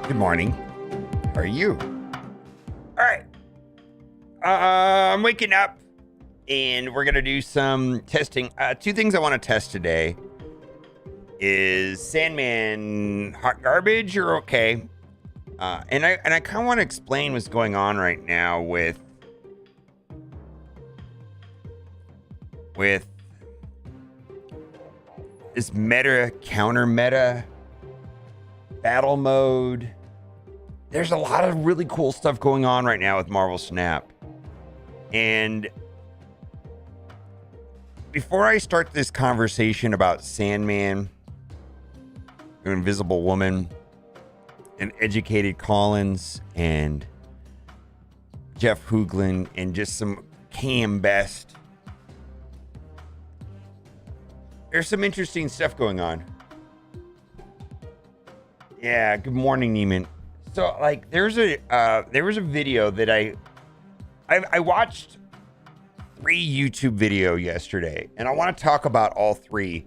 Good morning. How are you? All right. I'm waking up and we're going to do some testing. Two things I want to test today is Sandman hot garbage or okay? And I kind of want to explain what's going on right now with this meta, counter meta, battle mode. There's a lot of really cool stuff going on right now with Marvel Snap. And before I start this conversation about Sandman, Invisible Woman, and Educated Collins, and Jeff Hoogland, and just some KM Best, there's some interesting stuff going on. Yeah, good morning, Neiman. So, like, there was a video that I watched 3 YouTube video yesterday, and I want to talk about all 3,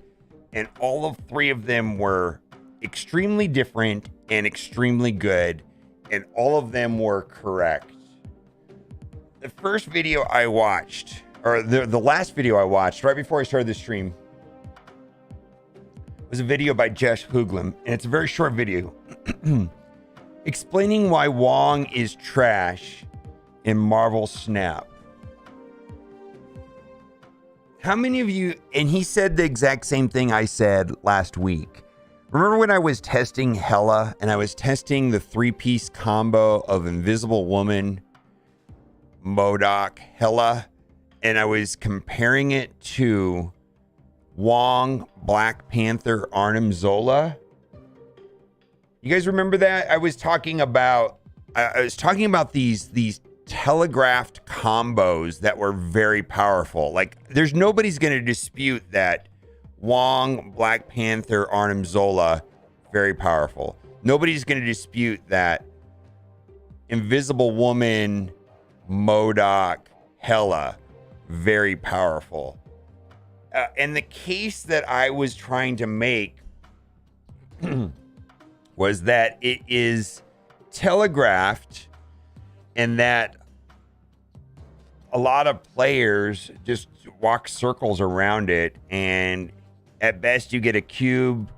and all of 3 of them were extremely different and extremely good, and all of them were correct. The first video I watched, or the last video I watched right before I started the stream, was a video by Jeff Hoogland, and it's a very short video explaining why Wong is trash in Marvel Snap. How many of you, and he said the exact same thing I said last week. Remember when I was testing Hela and I was testing the 3-piece combo of Invisible Woman, MODOK, Hela, and I was comparing it to Wong, Black Panther, Arnim Zola? You guys remember that? I was talking about these telegraphed combos that were very powerful. Like, there's nobody's going to dispute that Wong, Black Panther, Arnim Zola, very powerful. Nobody's going to dispute that Invisible Woman, MODOK, Hela, very powerful. And the case that I was trying to make was that it is telegraphed and that a lot of players just walk circles around it, and at best you get a cube,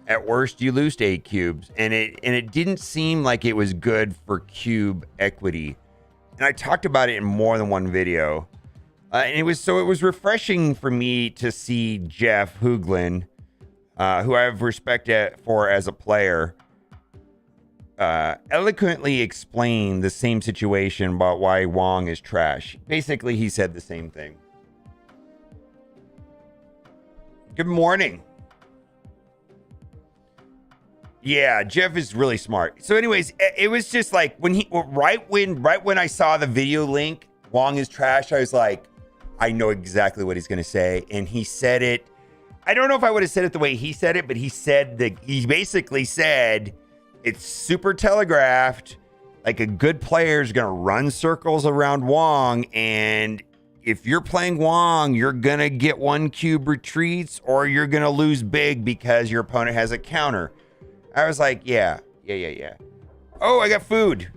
at worst you lose 8 cubes, and it didn't seem like it was good for cube equity. And I talked about it in more than one video. And it was refreshing for me to see Jeff Hoogland, who I have respect for as a player, eloquently explain the same situation about why Wong is trash. Basically, he said the same thing. Good morning. Yeah, Jeff is really smart. So anyways, it was just like right when I saw the video link, Wong is trash, I was like, I know exactly what he's going to say. And he said it. I don't know if I would have said it the way he said it, but he basically said it's super telegraphed. Like, a good player is going to run circles around Wong. And if you're playing Wong, you're going to get 1 cube retreats, or you're going to lose big because your opponent has a counter. I was like, yeah. Oh, I got food.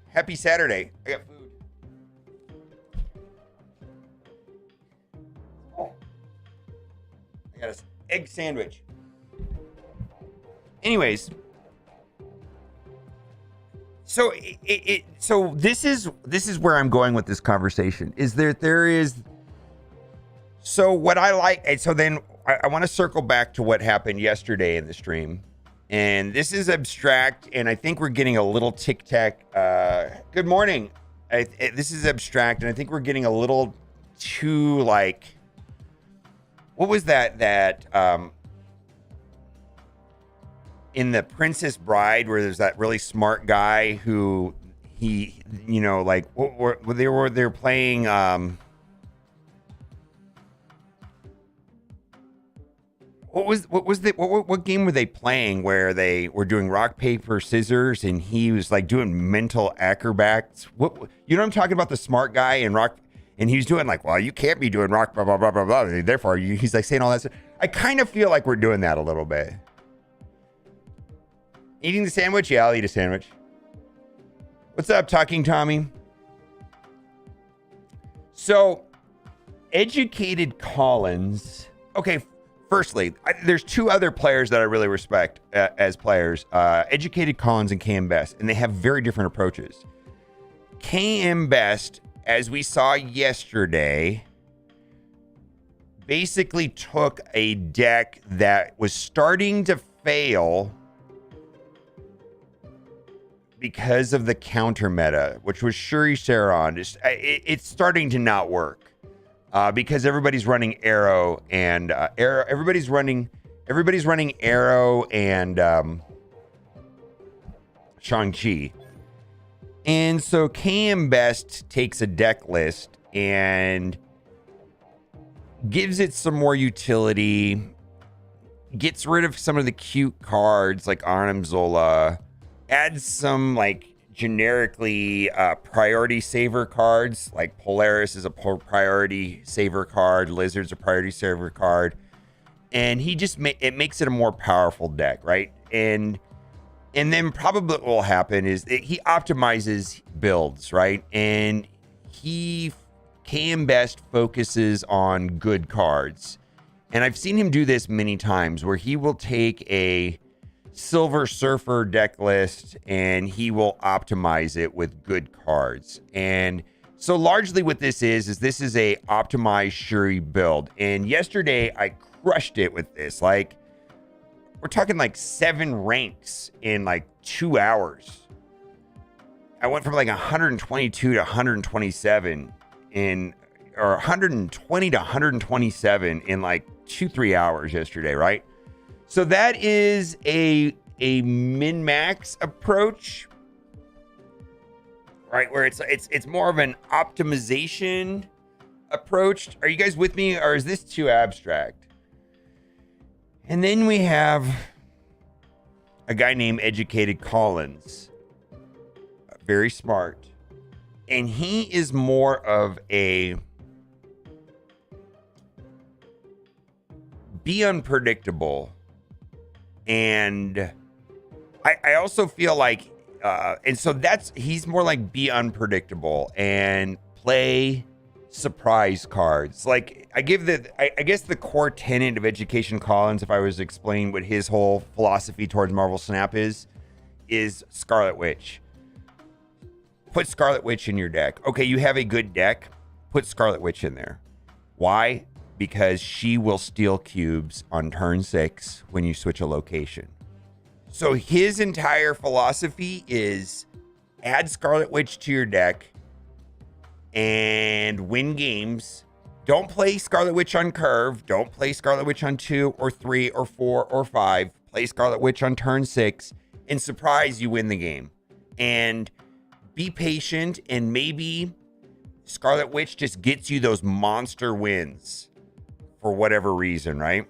Happy Saturday. I got food. I got an egg sandwich. Anyways, so so this is where I'm going with this conversation. So what I like, and so then I want to circle back to what happened yesterday in the stream. And this is abstract, and I think we're getting a little tic-tac. Good morning. This is abstract, and I think we're getting a little too, like, what was that in The Princess Bride, where there's that really smart guy who they're playing what game were they playing where they were doing rock paper scissors and he was like doing mental acrobats? What, you know what I'm talking about? The smart guy in rock. And he's doing like, well, you can't be doing rock, blah, blah, blah, blah, blah. Therefore, he's like saying all that stuff. I kind of feel like we're doing that a little bit. Eating the sandwich? Yeah, I'll eat a sandwich. What's up, Talking Tommy? So, Educated Collins. Okay, firstly, there's two other players that I really respect as players. Educated Collins and KM Best, and they have very different approaches. KM Best, as we saw yesterday, basically took a deck that was starting to fail because of the counter meta, which was Shuri Zero. It's starting to not work because everybody's running Arrow and Arrow. Everybody's running Arrow and Shang-Chi. And so KM Best takes a deck list and gives it some more utility, gets rid of some of the cute cards like Arnim Zola, adds some like generically priority saver cards, like Polaris is a priority saver card, Lizard's a priority saver card, and he just it makes it a more powerful deck, right? And then probably what will happen is he optimizes builds, right? And KM Best focuses on good cards. And I've seen him do this many times where he will take a Silver Surfer deck list and he will optimize it with good cards. And so largely what this is this is a optimized Shuri build. And yesterday I crushed it with this. Like, we're talking like 7 ranks in like 2 hours. I went from like 122 to 127 or 120 to 127 in like 2-3 hours yesterday, right? So that is a min-max approach, right? Where it's more of an optimization approach. Are you guys with me, or is this too abstract? And then we have a guy named Educated Collins, very smart, and he is more of a be unpredictable. And I also feel like, and so he's more like be unpredictable and play surprise cards. Like I guess the core tenet of Education Collins, if I was to explain what his whole philosophy towards Marvel Snap is Scarlet Witch. Put Scarlet Witch in your deck. Okay, you have a good deck. Put Scarlet Witch in there. Why? Because she will steal cubes on turn 6 when you switch a location. So his entire philosophy is add Scarlet Witch to your deck and win games. Don't play Scarlet Witch on curve. Don't play Scarlet Witch on 2 or 3 or 4 or 5. Play Scarlet Witch on turn 6 and surprise, you win the game. And be patient, and maybe Scarlet Witch just gets you those monster wins for whatever reason, right?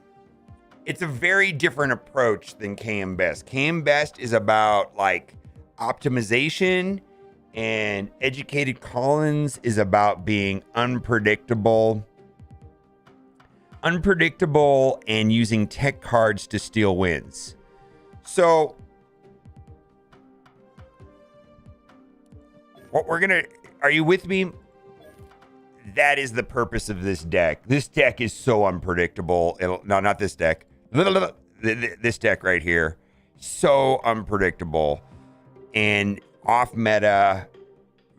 It's a very different approach than KM Best. KM Best is about like optimization, and Educated Collins is about being unpredictable and using tech cards to steal wins. So are you with me? That is the purpose of this deck. This deck is so unpredictable. No, not this deck. This deck right here. So unpredictable and off meta,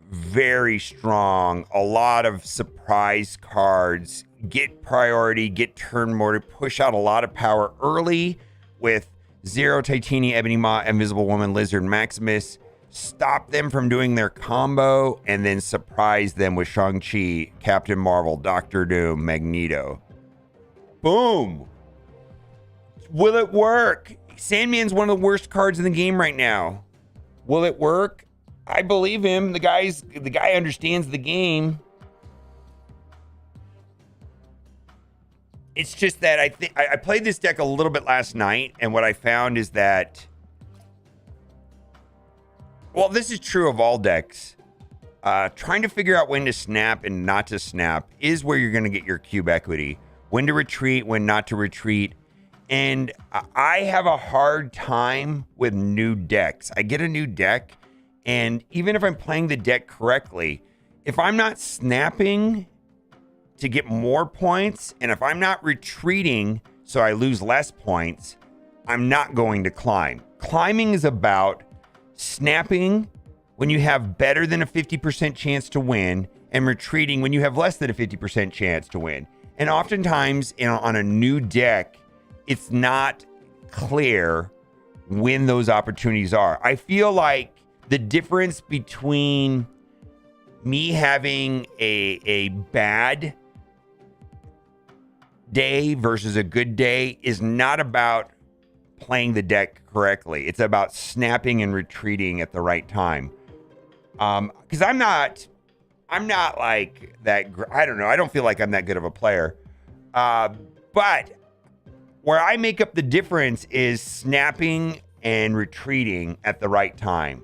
very strong. A lot of surprise cards. Get priority, get turn mortar, push out a lot of power early with Zero, Titania, Ebony Maw, Invisible Woman, Lizard, Maximus. Stop them from doing their combo and then surprise them with Shang-Chi, Captain Marvel, Doctor Doom, Magneto. Boom. Will it work? Sandman's one of the worst cards in the game right now. Will it work? I believe him. The guy understands the game. It's just that I played this deck a little bit last night, and what I found is that, well, this is true of all decks. Trying to figure out when to snap and not to snap is where you're going to get your cube equity. When to retreat, when not to retreat. And I have a hard time with new decks. I get a new deck, and even if I'm playing the deck correctly, if I'm not snapping to get more points, and if I'm not retreating so I lose less points, I'm not going to climb. Climbing is about snapping when you have better than a 50% chance to win, and retreating when you have less than a 50% chance to win. And oftentimes on a new deck, it's not clear when those opportunities are. I feel like the difference between me having a bad day versus a good day is not about playing the deck correctly. It's about snapping and retreating at the right time. Because I'm not like that. I don't know. I don't feel like I'm that good of a player. But where I make up the difference is snapping and retreating at the right time.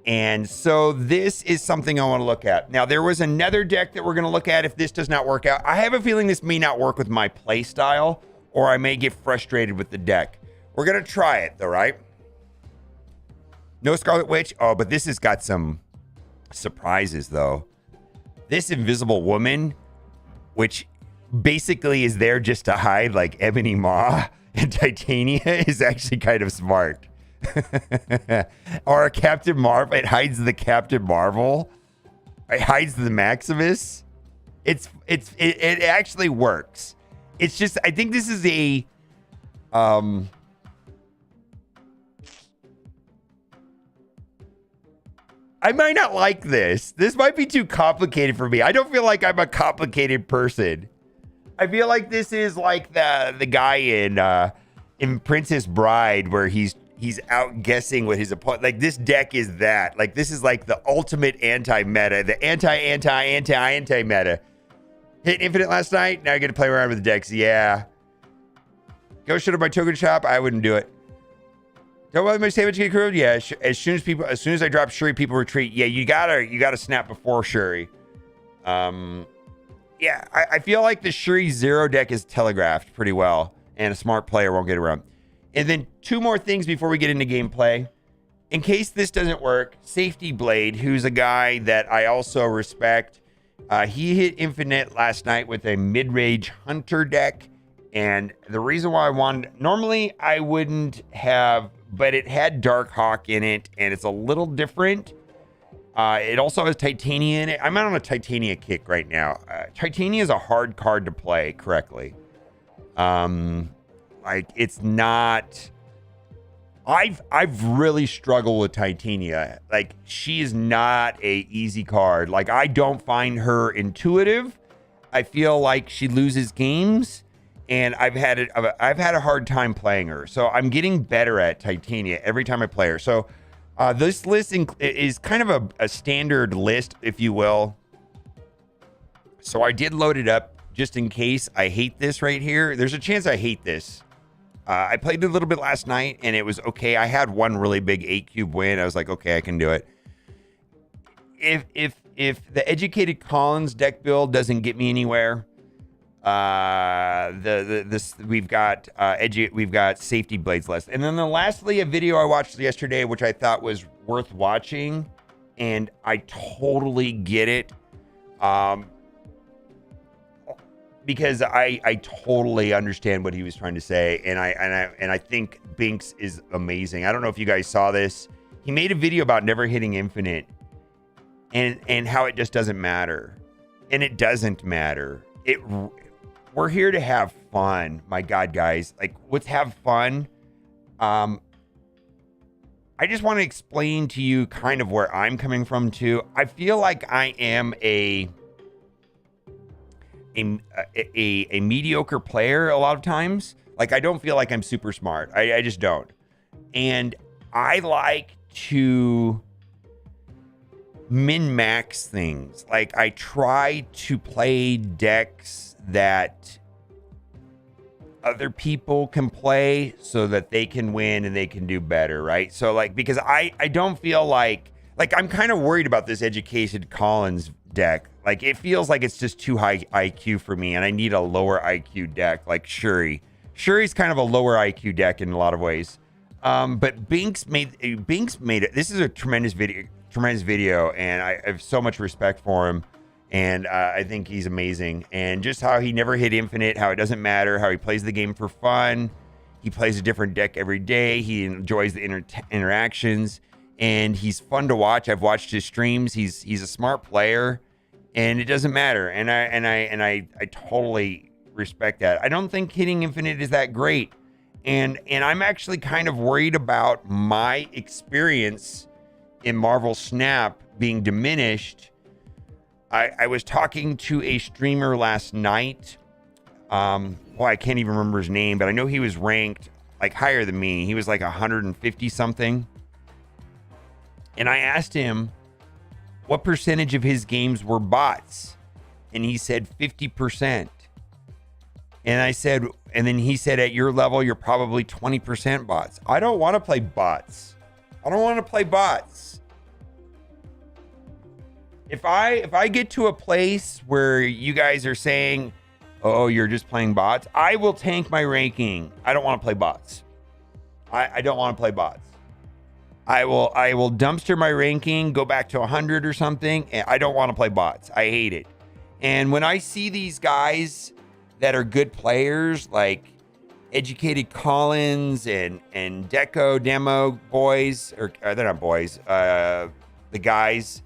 And so this is something I want to look at. Now, there was another deck that we're going to look at if this does not work out. I have a feeling this may not work with my play style, or I may get frustrated with the deck. We're going to try it, though, right? No Scarlet Witch. Oh, but this has got some surprises, though. This Invisible Woman, which basically is there just to hide like Ebony Maw and Titania, is actually kind of smart. Or a Captain Marvel. It hides the Captain Marvel. It hides the Maximus. It actually works. It's just, I think this is a I might not like this. This might be too complicated for me. I don't feel like I'm a complicated person. I feel like this is like the guy in Princess Bride, where he's outguessing what his opponent. Like, this deck is that. Like, this is like the ultimate anti-meta, the anti-meta. Hit Infinite last night. Now you're gonna play around with the decks. Yeah. Go shut up my token shop. I wouldn't do it. Don't want my savage get accrued. Yeah. As soon as I drop Shuri, people retreat. Yeah, you gotta snap before Shuri. Yeah, I feel like the Shuri Zero deck is telegraphed pretty well, and a smart player won't get around. And then two more things before we get into gameplay. In case this doesn't work, Safety Blade, who's a guy that I also respect, he hit Infinite last night with a mid-range Hunter deck. And the reason why I wanted, normally I wouldn't have, but it had Dark Hawk in it, and it's a little different. It also has Titania in it. I'm on a Titania kick right now. Titania is a hard card to play correctly. Like, it's not. I've really struggled with Titania. Like, she is not a easy card. Like, I don't find her intuitive. I feel like she loses games. And I've had a hard time playing her. So I'm getting better at Titania every time I play her. So this list is kind of a standard list, if you will. So I did load it up just in case I hate this right here. There's a chance I hate this. I played it a little bit last night, and it was okay. I had one really big 8-cube win. I was like, okay, I can do it. If the Educated Collins deck build doesn't get me anywhere, we've got Safety Blades list. And then lastly, a video I watched yesterday, which I thought was worth watching, and I totally get it. Because I totally understand what he was trying to say, and I think Binks is amazing. I don't know if you guys saw this. He made a video about never hitting Infinite, and how it just doesn't matter, and it doesn't matter. We're here to have fun, my God, guys. Like, let's have fun. I just want to explain to you kind of where I'm coming from too. I feel like I am a mediocre player a lot of times. Like, I don't feel like I'm super smart. I just don't. And I like to min-max things. Like, I try to play decks that other people can play so that they can win and they can do better, right? So, like, because I don't feel like I'm kind of worried about this Educated Collins deck. Like, it feels like it's just too high IQ for me, and I need a lower IQ deck like Shuri. Shuri's kind of a lower IQ deck in a lot of ways. But Binks made it. This is a tremendous video, and I have so much respect for him. And I think he's amazing. And just how he never hit infinite, how it doesn't matter, how he plays the game for fun. He plays a different deck every day. He enjoys the interactions, and he's fun to watch. I've watched his streams. He's a smart player, and it doesn't matter. And I totally respect that. I don't think hitting infinite is that great. And I'm actually kind of worried about my experience in Marvel Snap being diminished. I was talking to a streamer last night. Well, I can't even remember his name, but I know he was ranked like higher than me. He was like 150 something. And I asked him what percentage of his games were bots. And he said 50%. And I said, and then he said, at your level, you're probably 20% bots. I don't want to play bots. I don't want to play bots. If I get to a place where you guys are saying, oh, you're just playing bots, I will tank my ranking. I don't want to play bots. I don't want to play bots. I will dumpster my ranking, go back to 100 or something. And I don't want to play bots. I hate it. And when I see these guys that are good players, like Educated Collins and Deco Demo boys, or they're not boys, the guys,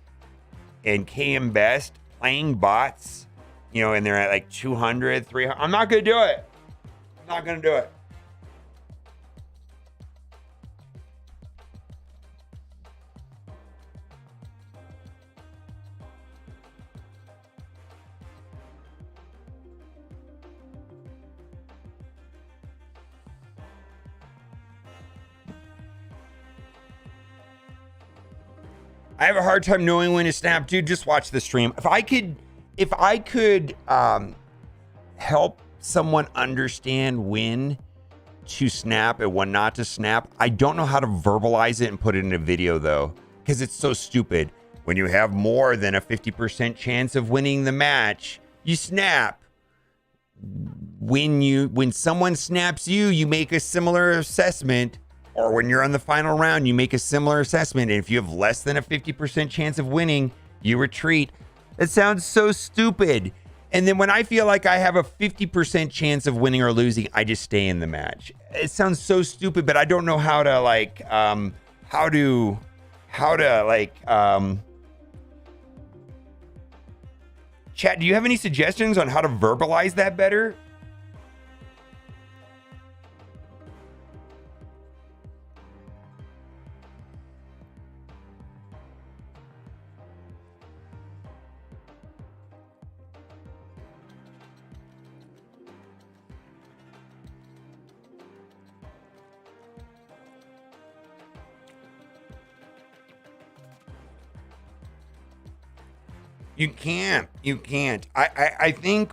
and KM Best playing bots, you know, and they're at like 200, 300. I'm not going to do it. I'm not going to do it. I have a hard time knowing when to snap, dude. Just watch the stream. If I could help someone understand when to snap and when not to snap, I don't know how to verbalize it and put it in a video though, because it's so stupid. When you have more than a 50% chance of winning the match, you snap. When someone snaps you, you make a similar assessment. Or when you're on the final round, you make a similar assessment. And if you have less than a 50% chance of winning, you retreat. That sounds so stupid. And then when I feel like I have a 50% chance of winning or losing, I just stay in the match. It sounds so stupid, but I don't know how to like, chat, do you have any suggestions on how to verbalize that better? You can't. I think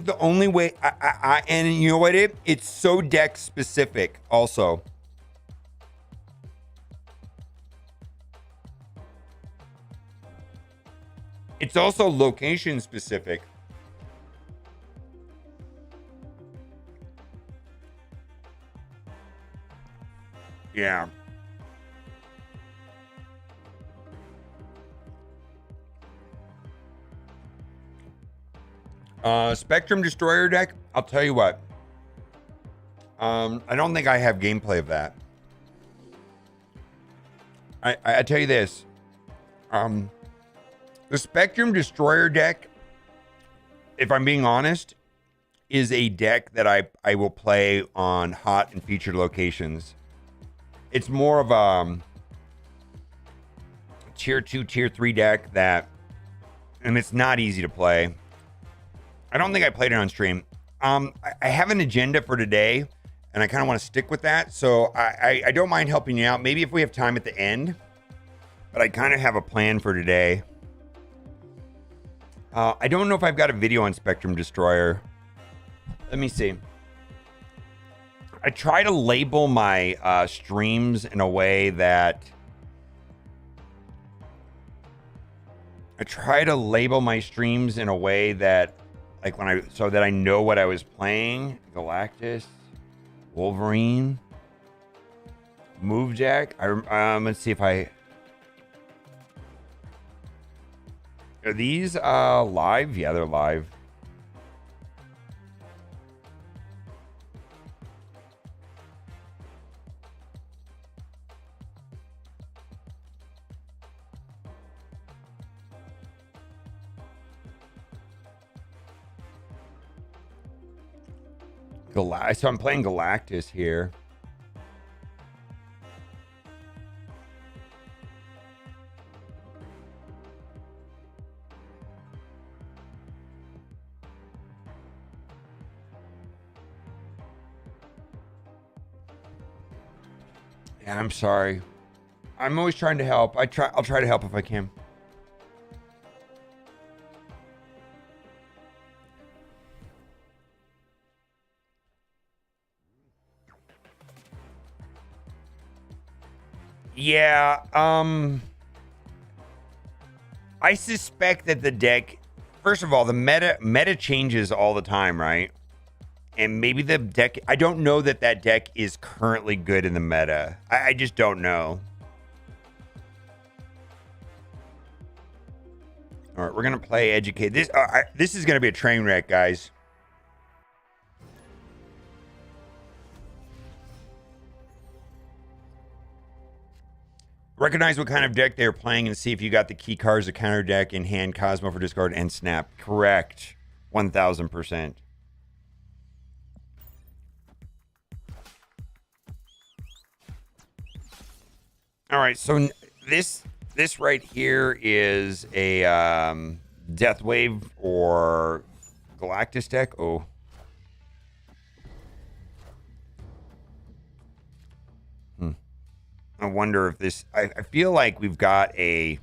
the only way and you know what, it's so deck specific also. It's also location specific. Yeah. Spectrum Destroyer deck, I'll tell you what. I don't think I have gameplay of that. I tell you this. The Spectrum Destroyer deck, if I'm being honest, is a deck that I will play on hot and featured locations. It's more of a tier 2, tier 3 deck that, and it's not easy to play. I don't think I played it on stream. I have an agenda for today, and I kind of want to stick with that. So I don't mind helping you out. Maybe if we have time at the end, but I kind of have a plan for today. I don't know if I've got a video on Spectrum Destroyer. Let me see. I try to label my streams in a way that Like so that I know what I was playing. Galactus, Wolverine, Move Jack. Let's see if I... Are these live? Yeah, they're live. So I'm playing Galactus here. Yeah, I'm sorry. I'm always trying to help. I'll try to help if I can. Yeah, I suspect that the deck, first of all, the meta changes all the time, right? And maybe the deck, I don't know that deck is currently good in the meta. I just don't know. All right, we're gonna play Educate. This is gonna be a train wreck, guys. Recognize what kind of deck they're playing and see if you got the key cards, the counter deck in hand, Cosmo for discard, and snap. Correct. 1000%. All right, so this right here is a Death Wave or Galactus deck. Oh. I wonder if this... I feel like we've got a...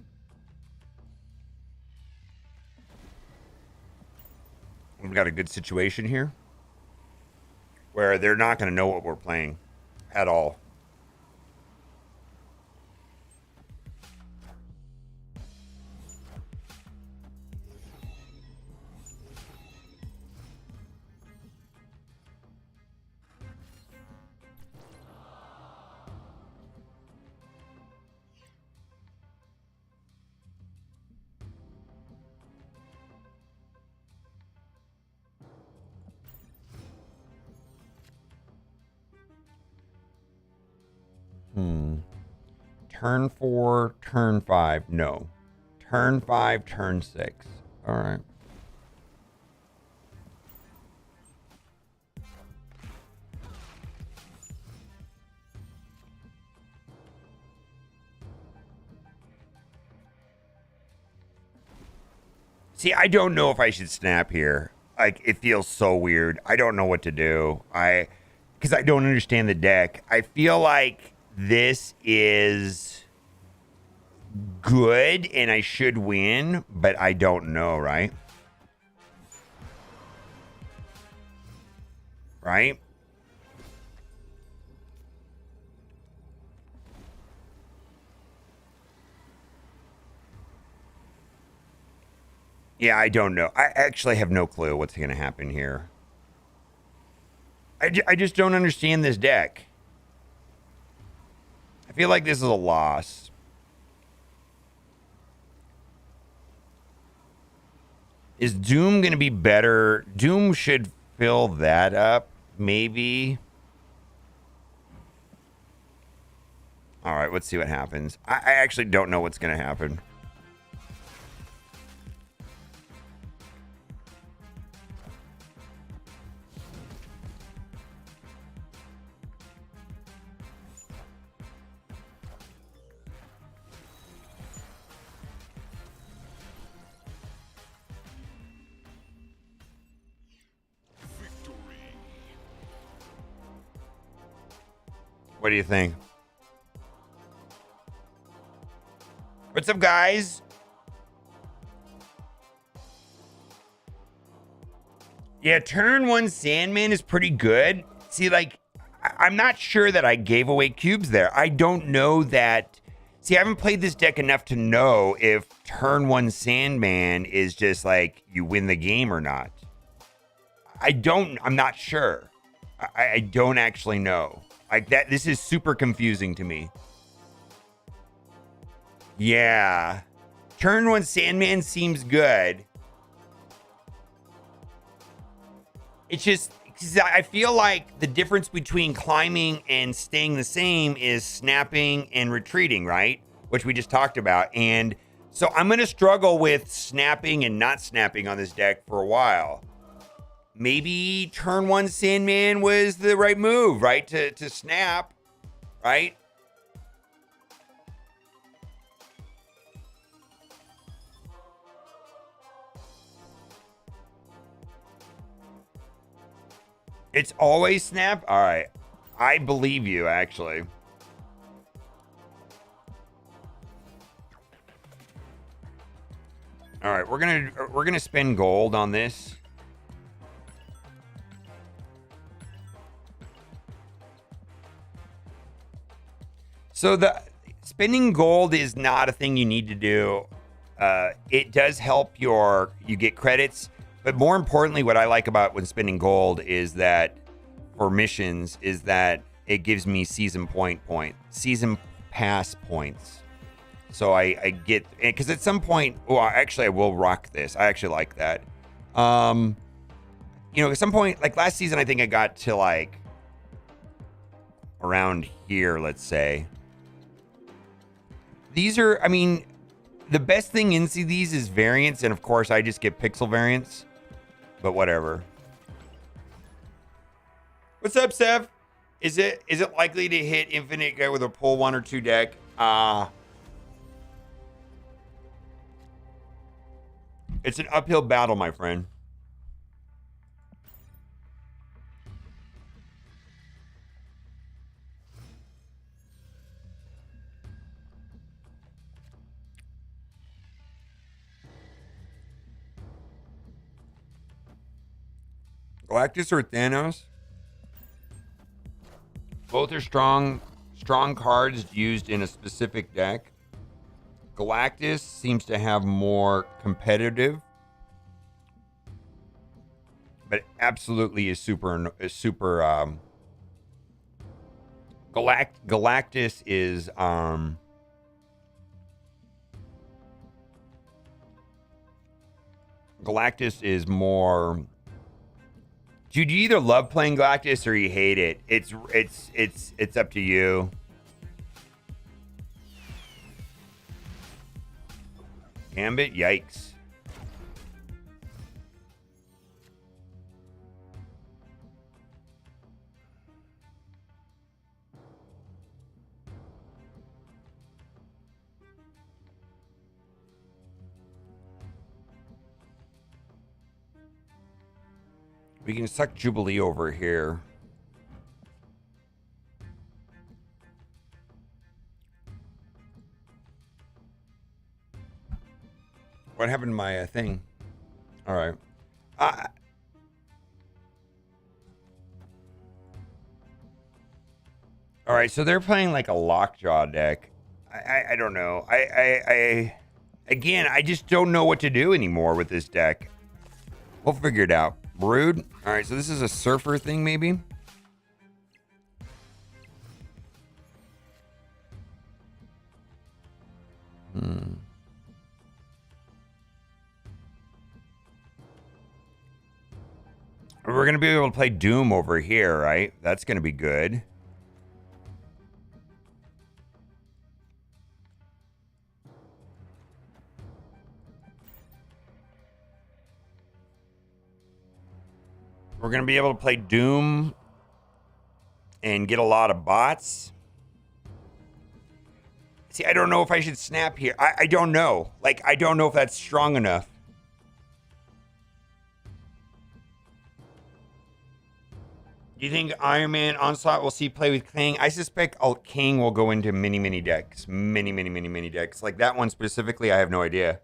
We've got a good situation here where they're not going to know what we're playing at all. Turn 4, turn 5. No. Turn 5, turn 6. All right. See, I don't know if I should snap here. Like, it feels so weird. I don't know what to do. Because I don't understand the deck. I feel like this is good and I should win, but I don't know, right? Right? Yeah, I don't know. I actually have no clue what's going to happen here. I just don't understand this deck. I feel like this is a loss. Is Doom going to be better? Doom should fill that up, maybe. All right, let's see what happens. I actually don't know what's going to happen. What do you think? What's up, guys? Yeah, turn 1 Sandman is pretty good. See, like, I'm not sure that I gave away cubes there. I don't know that. See, I haven't played this deck enough to know if turn 1 Sandman is just like you win the game or not. I'm not sure. I don't actually know. Like that, this is super confusing to me. Yeah. Turn 1 Sandman seems good. It's just, I feel like the difference between climbing and staying the same is snapping and retreating, right? Which we just talked about. And so I'm going to struggle with snapping and not snapping on this deck for a while. Maybe turn 1 Sandman was the right move, right? To snap, right? It's always snap? All right. I believe you, actually. All right, we're gonna spend gold on this. So the spending gold is not a thing you need to do. It does help you get credits, but more importantly, what I like about when spending gold is that for missions is that it gives me season pass points. So I get, because at some point, well, actually I will rock this. I actually like that. You know, at some point, like last season, I think I got to like around here, let's say. These are, I mean, the best thing in these is variants, and of course I just get pixel variants, but whatever. What's up, Sev? Is it likely to hit infinite guy with a pull 1 or 2 deck? It's an uphill battle, my friend. Galactus or Thanos? Both are strong cards used in a specific deck. Galactus seems to have more competitive, but absolutely is super. Galactus is Galactus is more. Dude, you either love playing Galactus or you hate it. It's up to you. Gambit, yikes. We can suck Jubilee over here. What happened to my thing? All right. All right, so they're playing like a lockjaw deck. I don't know. Again, I just don't know what to do anymore with this deck. We'll figure it out. Brood. All right, so this is a surfer thing, maybe. We're gonna be able to play Doom over here, right? That's gonna be good. We're going to be able to play Doom and get a lot of bots. See, I don't know if I should snap here. I don't know. Like, I don't know if that's strong enough. Do you think Iron Man Onslaught will see play with King? I suspect King will go into many decks. Many decks. Like that one specifically, I have no idea.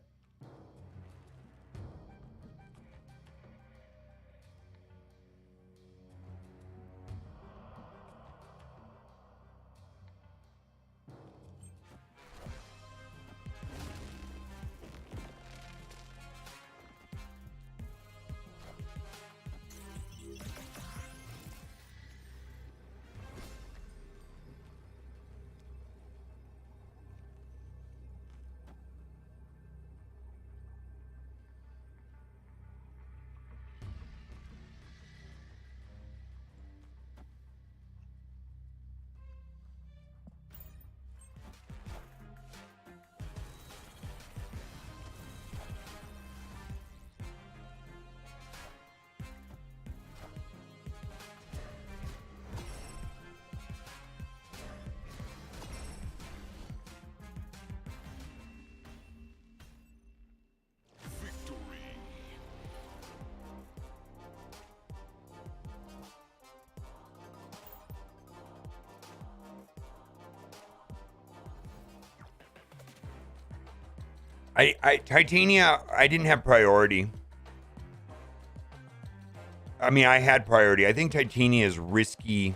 Titania, I didn't have priority. I mean, I had priority. I think Titania is risky.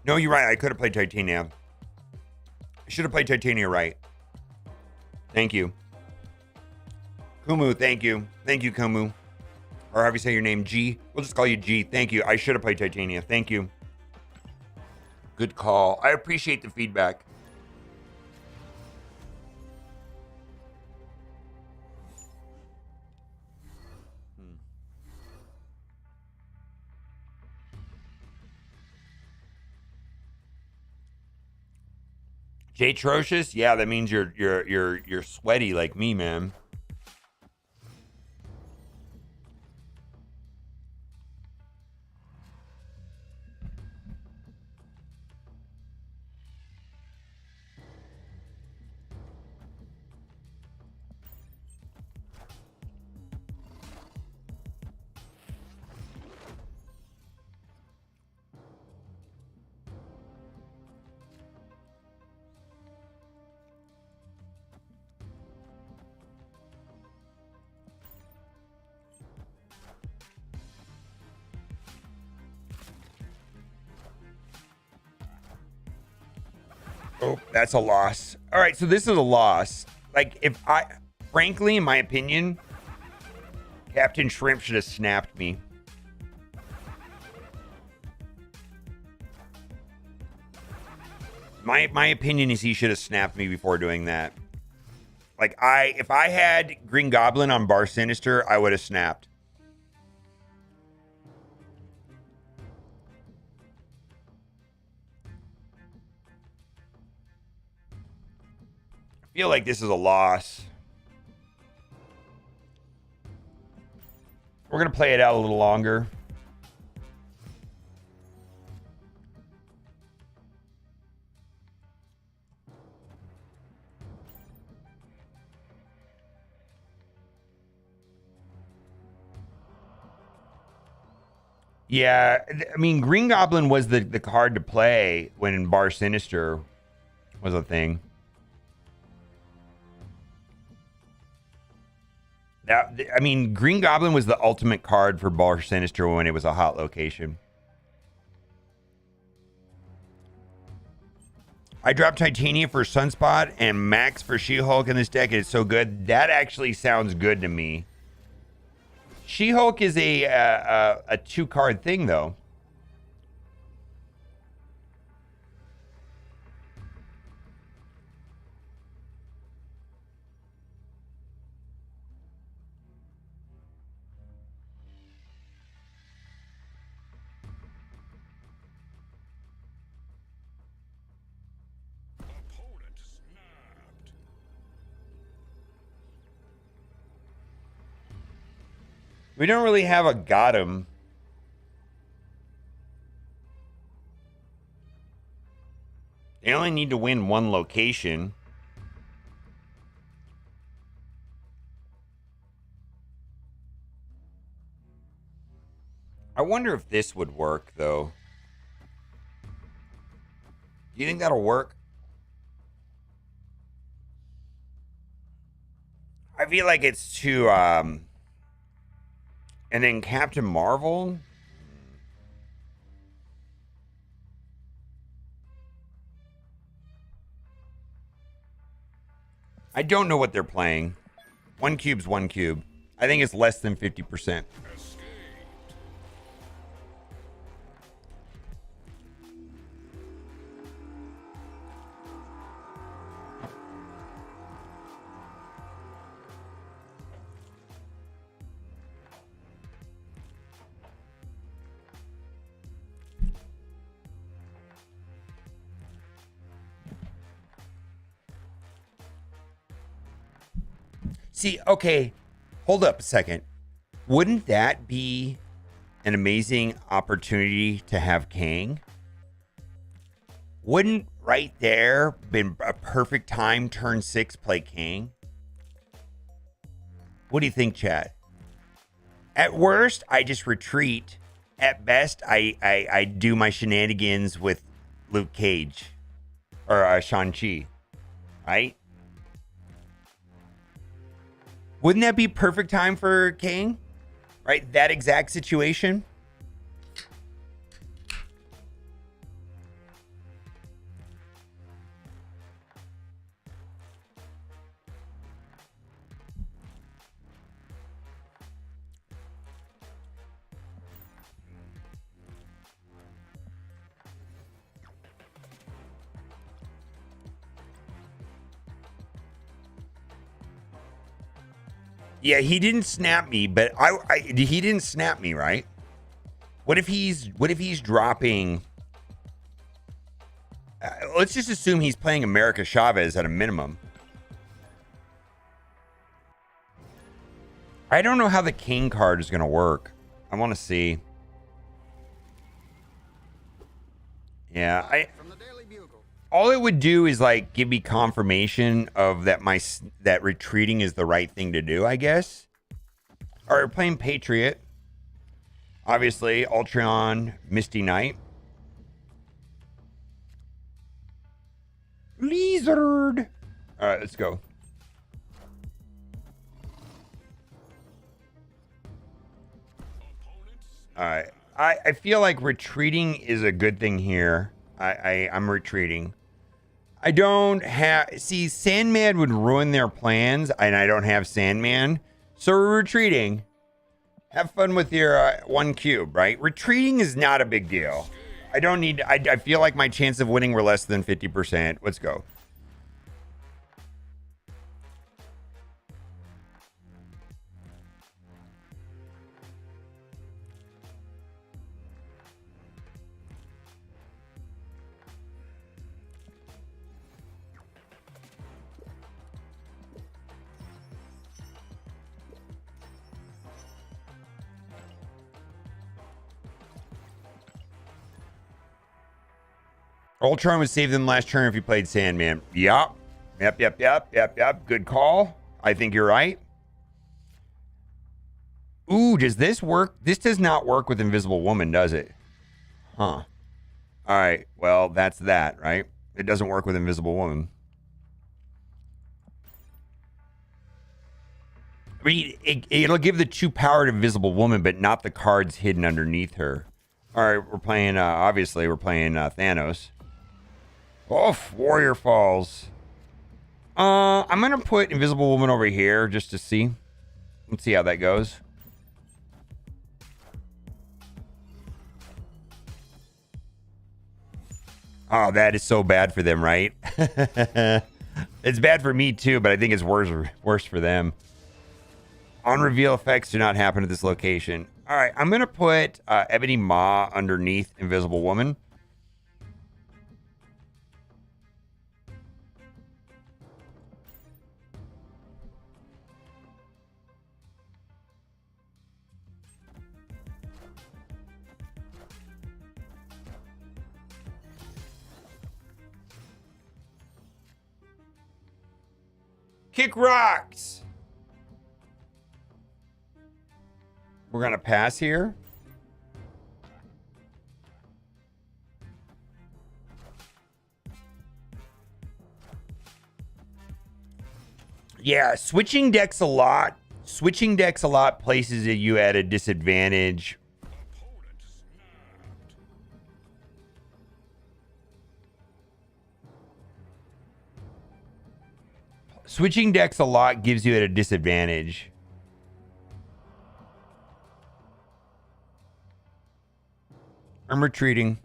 No, you're right. I could have played Titania. I should have played Titania right. Thank you. Kumu, thank you. Thank you, Kumu. Or however you say your name, G. We'll just call you G. Thank you. I should have played Titania. Thank you. Good call. I appreciate the feedback. Jay Trocious? Yeah, that means you're sweaty like me, man. Oh, that's a loss. All right, so this is a loss. Like, frankly, in my opinion, Captain Shrimp should have snapped me. My opinion is he should have snapped me before doing that. Like, if I had Green Goblin on Bar Sinister, I would have snapped. I feel like this is a loss. We're going to play it out a little longer. Yeah, I mean, Green Goblin was the card to play when Bar Sinister was a thing. I mean, Green Goblin was the ultimate card for Bar Sinister when it was a hot location. I dropped Titania for Sunspot and Max for She-Hulk in this deck. It's so good. That actually sounds good to me. She-Hulk is a 2-card thing, though. We don't really have a got him. They only need to win one location. I wonder if this would work, though. Do you think that'll work? I feel like it's too, and then Captain Marvel? I don't know what they're playing. One cube's one cube. I think it's less than 50%. See, okay, hold up a second. Wouldn't that be an amazing opportunity to have Kang? Wouldn't right there been a perfect time, turn 6, play Kang? What do you think, chat? At worst, I just retreat. At best, I do my shenanigans with Luke Cage or Shang-Chi, right? Wouldn't that be perfect time for King? Right? That exact situation. Yeah, he didn't snap me, but he didn't snap me, right? What if he's dropping? Let's just assume he's playing America Chavez at a minimum. I don't know how the king card is going to work. I want to see. Yeah, all it would do is like give me confirmation of that retreating is the right thing to do, I guess. All right, we're playing Patriot. Obviously, Ultron, Misty Knight. Lizard. All right, let's go. All right. I feel like retreating is a good thing here. I'm retreating. I don't have... See, Sandman would ruin their plans, and I don't have Sandman. So we're retreating. Have fun with your 1 cube, right? Retreating is not a big deal. I don't need... I feel like my chance of winning were less than 50%. Let's go. Ultron would save them last turn if he played Sandman. Yep. Yep. Good call. I think you're right. Ooh, does this work? This does not work with Invisible Woman, does it? Huh. All right. Well, that's that, right? It doesn't work with Invisible Woman. I mean, it'll give the true power to Invisible Woman, but not the cards hidden underneath her. All right, we're playing, obviously, we're playing Thanos. Oh, Warrior Falls. I'm going to put Invisible Woman over here just to see. Let's see how that goes. Oh, that is so bad for them, right? It's bad for me too, but I think it's worse for them. On-reveal effects do not happen at this location. All right, I'm going to put Ebony Maw underneath Invisible Woman. Kick rocks. We're going to pass here. Yeah, switching decks a lot. Switching decks a lot places you at a disadvantage. Switching decks a lot gives you at a disadvantage. I'm retreating.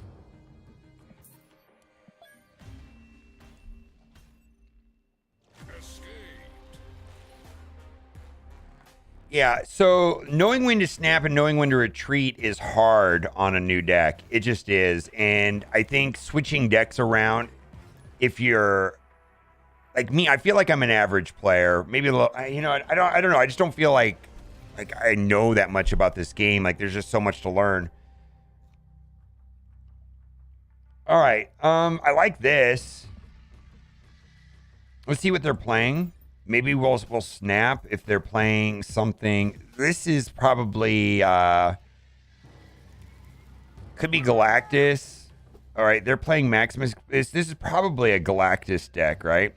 Yeah, so knowing when to snap and knowing when to retreat is hard on a new deck. It just is. And I think switching decks around, if you're like me, I feel like I'm an average player. Maybe a little, you know, I don't know. I just don't feel like I know that much about this game. Like there's just so much to learn. All right. I like this. Let's see what they're playing. Maybe we'll snap if they're playing something. This is probably could be Galactus. All right, they're playing Maximus. This is probably a Galactus deck, right?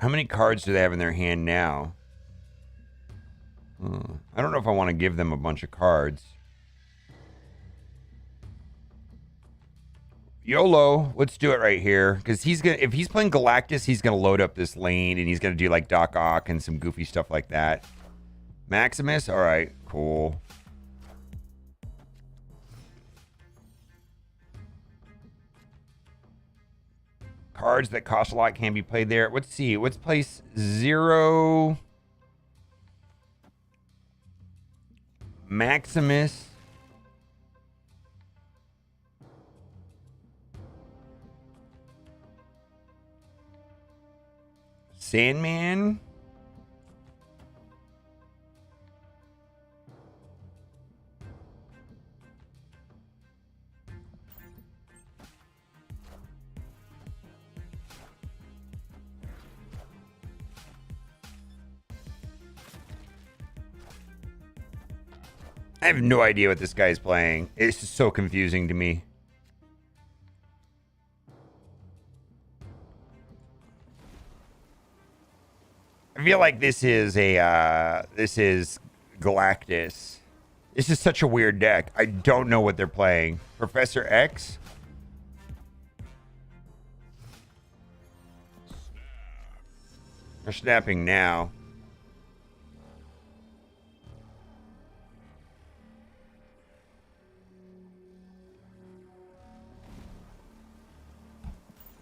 How many cards do they have in their hand now? I don't know if I want to give them a bunch of cards. YOLO, let's do it right here. Because if he's playing Galactus, he's gonna load up this lane and he's gonna do like Doc Ock and some goofy stuff like that. Maximus, all right, cool. Cards that cost a lot can be played there. Let's see. Let's place 0. Maximus. Sandman. I have no idea what this guy's playing. It's just so confusing to me. I feel like this is Galactus. This is such a weird deck. I don't know what they're playing. Professor X? They're snapping now.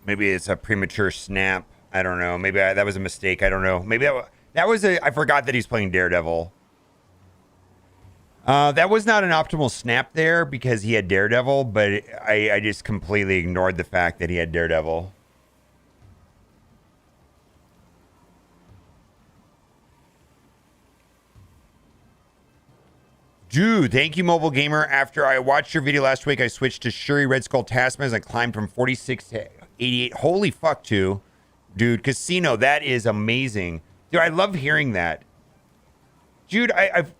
Maybe it's a premature snap. I don't know. Maybe that was a mistake. I don't know. Maybe that was a... I forgot that he's playing Daredevil. That was not an optimal snap there because he had Daredevil, but I just completely ignored the fact that he had Daredevil. Dude, thank you, Mobile Gamer. After I watched your video last week, I switched to Shuri Red Skull Taskmaster. I climbed from 46 to 88. Holy fuck, too. Dude, Casino, that is amazing. Dude, I love hearing that. Dude,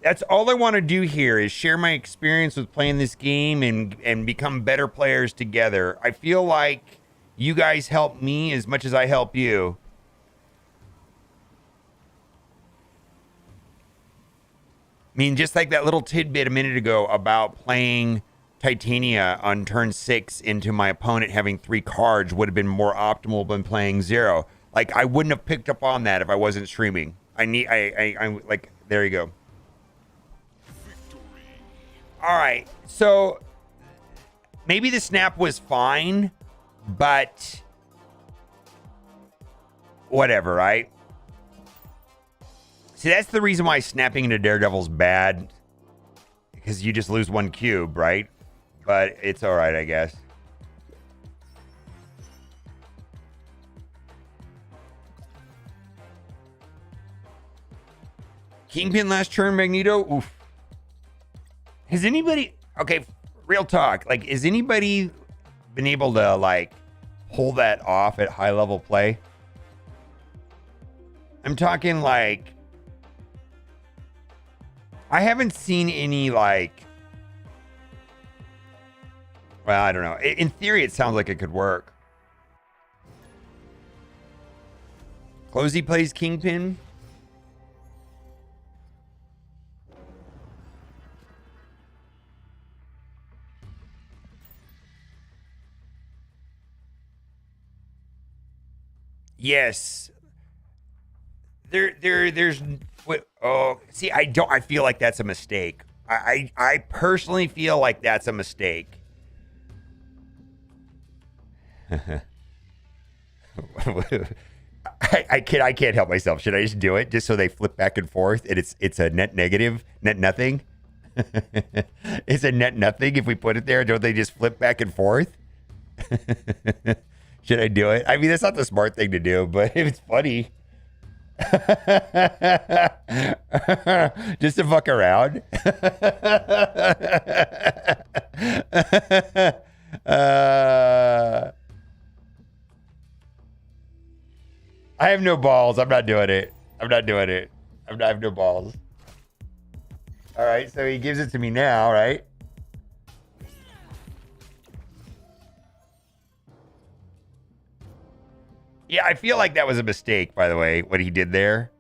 that's all I want to do here is share my experience with playing this game and become better players together. I feel like you guys help me as much as I help you. I mean, just like that little tidbit a minute ago about playing Titania on turn 6 into my opponent having 3 cards would have been more optimal than playing 0. Like, I wouldn't have picked up on that if I wasn't streaming. I'm like, there you go. All right, so maybe the snap was fine, but whatever, right? See, that's the reason why snapping into Daredevil's bad, because you just lose 1 cube, right? But it's all right, I guess. Kingpin last turn, Magneto. Oof. Has anybody... Okay, real talk. Like, has anybody been able to, like, pull that off at high-level play? I'm talking, like... I haven't seen any, like... Well, I don't know. In theory, it sounds like it could work. Closey plays Kingpin. Yes. There's... Oh, see, I feel like that's a mistake. I personally feel like that's a mistake. I can't help myself. Should I just do it just so they flip back and forth and it's a net negative, net nothing? It's a net nothing if we put it there. Don't they just flip back and forth? Should I do it? I mean, that's not the smart thing to do, but if it's funny. Just to fuck around. I have no balls. I'm not doing it. I have no balls. All right, so he gives it to me now, right? Yeah, I feel like that was a mistake, by the way, what he did there.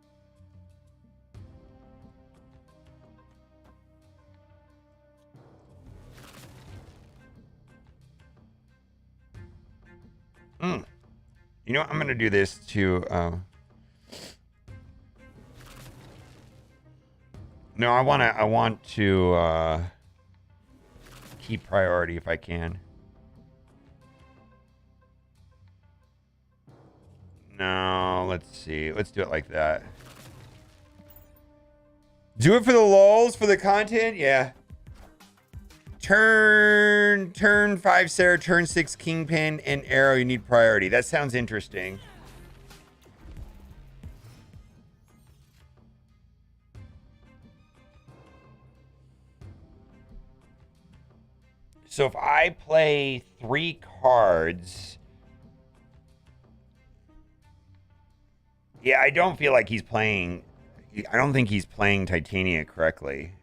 You know, I'm going to do this to... No, I want to keep priority if I can. No, let's see. Let's do it like that. Do it for the lulz, for the content? Yeah. Turn 5 Sarah, turn 6 Kingpin, and Arrow, you need priority. That sounds interesting. So if I play 3 cards... Yeah, I don't feel like he's playing... I don't think he's playing Titania correctly.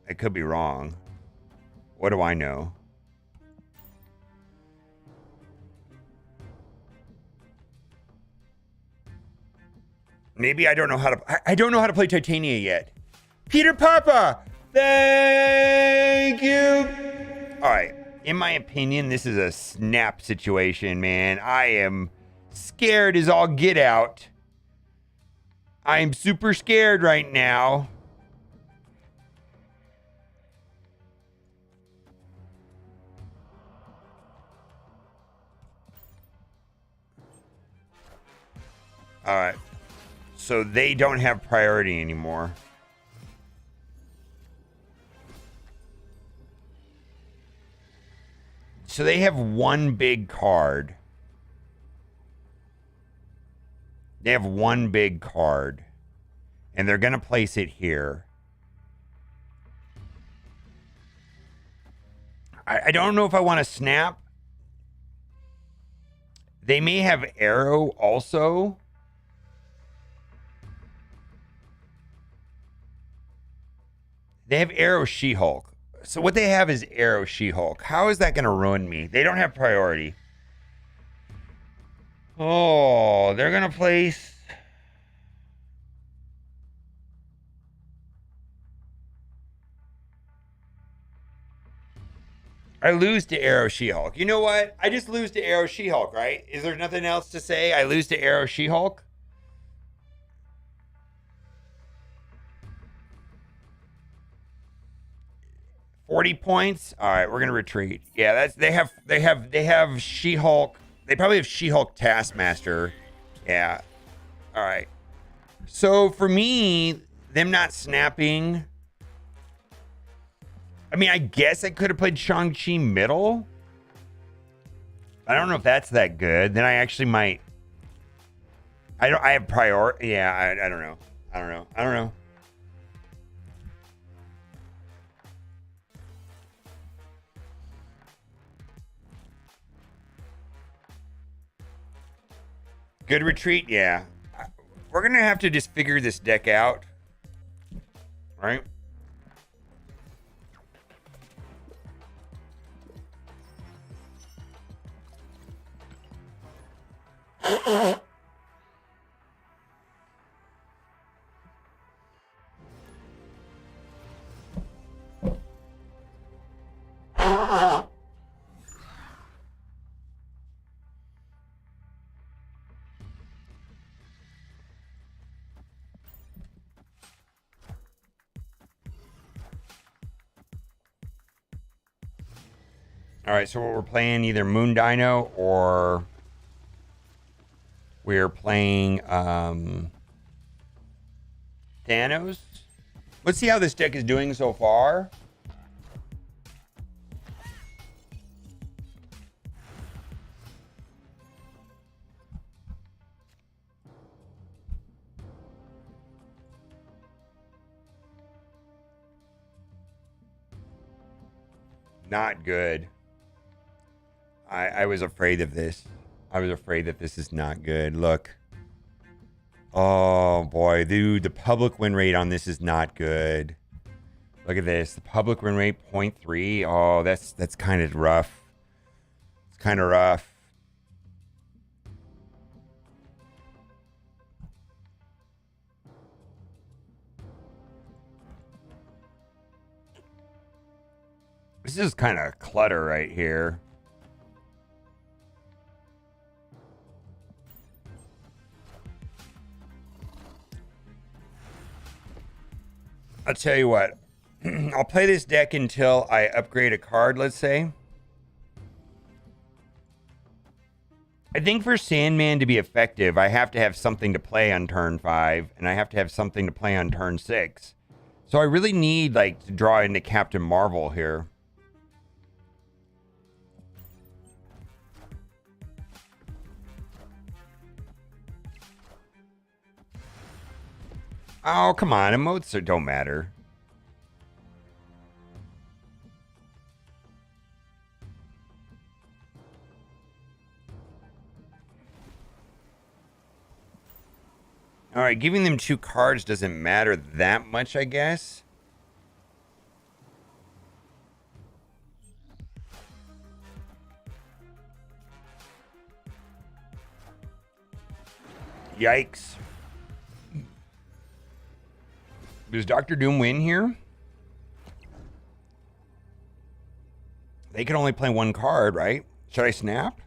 I could be wrong. What do I know? Maybe I don't know how to... I don't know how to play Titania yet. Peter Papa! Thank you! Alright. In my opinion, this is a snap situation, man. I am scared as all get out. I am super scared right now. Alright. So they don't have priority anymore. So they have one big card. They have one big card. And they're going to place it here. I don't know if I want to snap. They may have Arrow also. They have Arrow She-Hulk. So what they have is Arrow She-Hulk. How is that going to ruin me? They don't have priority. Oh, they're going to place... I lose to Arrow She-Hulk. You know what? I just lose to Arrow She-Hulk, right? Is there nothing else to say? I lose to Arrow She-Hulk? $40 points. All right, we're gonna retreat. Yeah, that's they have She-Hulk. They probably have She-Hulk Taskmaster. Yeah. All right. So for me, them not snapping. I mean, I guess I could have played Shang-Chi middle. I don't know if that's that good. Then I actually might. I have priority. Yeah, I don't know. I don't know. Good retreat, yeah. We're gonna have to just figure this deck out, right? All right, so we're playing either Moon Dino or we're playing Thanos. Let's see how this deck is doing so far. Not good. I was afraid of this. I was afraid that this is not good. Look. Oh, boy. Dude, the public win rate on this is not good. Look at this. The public win rate, 0.3. Oh, that's kind of rough. It's kind of rough. This is kind of clutter right here. I'll tell you what. I'll play this deck until I upgrade a card, let's say. I think for Sandman to be effective, I have to have something to play on turn 5, and I have to have something to play on turn 6. So I really need, like, to draw into Captain Marvel here. Oh, come on. Emotes don't matter. All right, giving them 2 cards doesn't matter that much, I guess. Yikes. Does Doctor Doom win here? They can only play 1 card, right? Should I snap?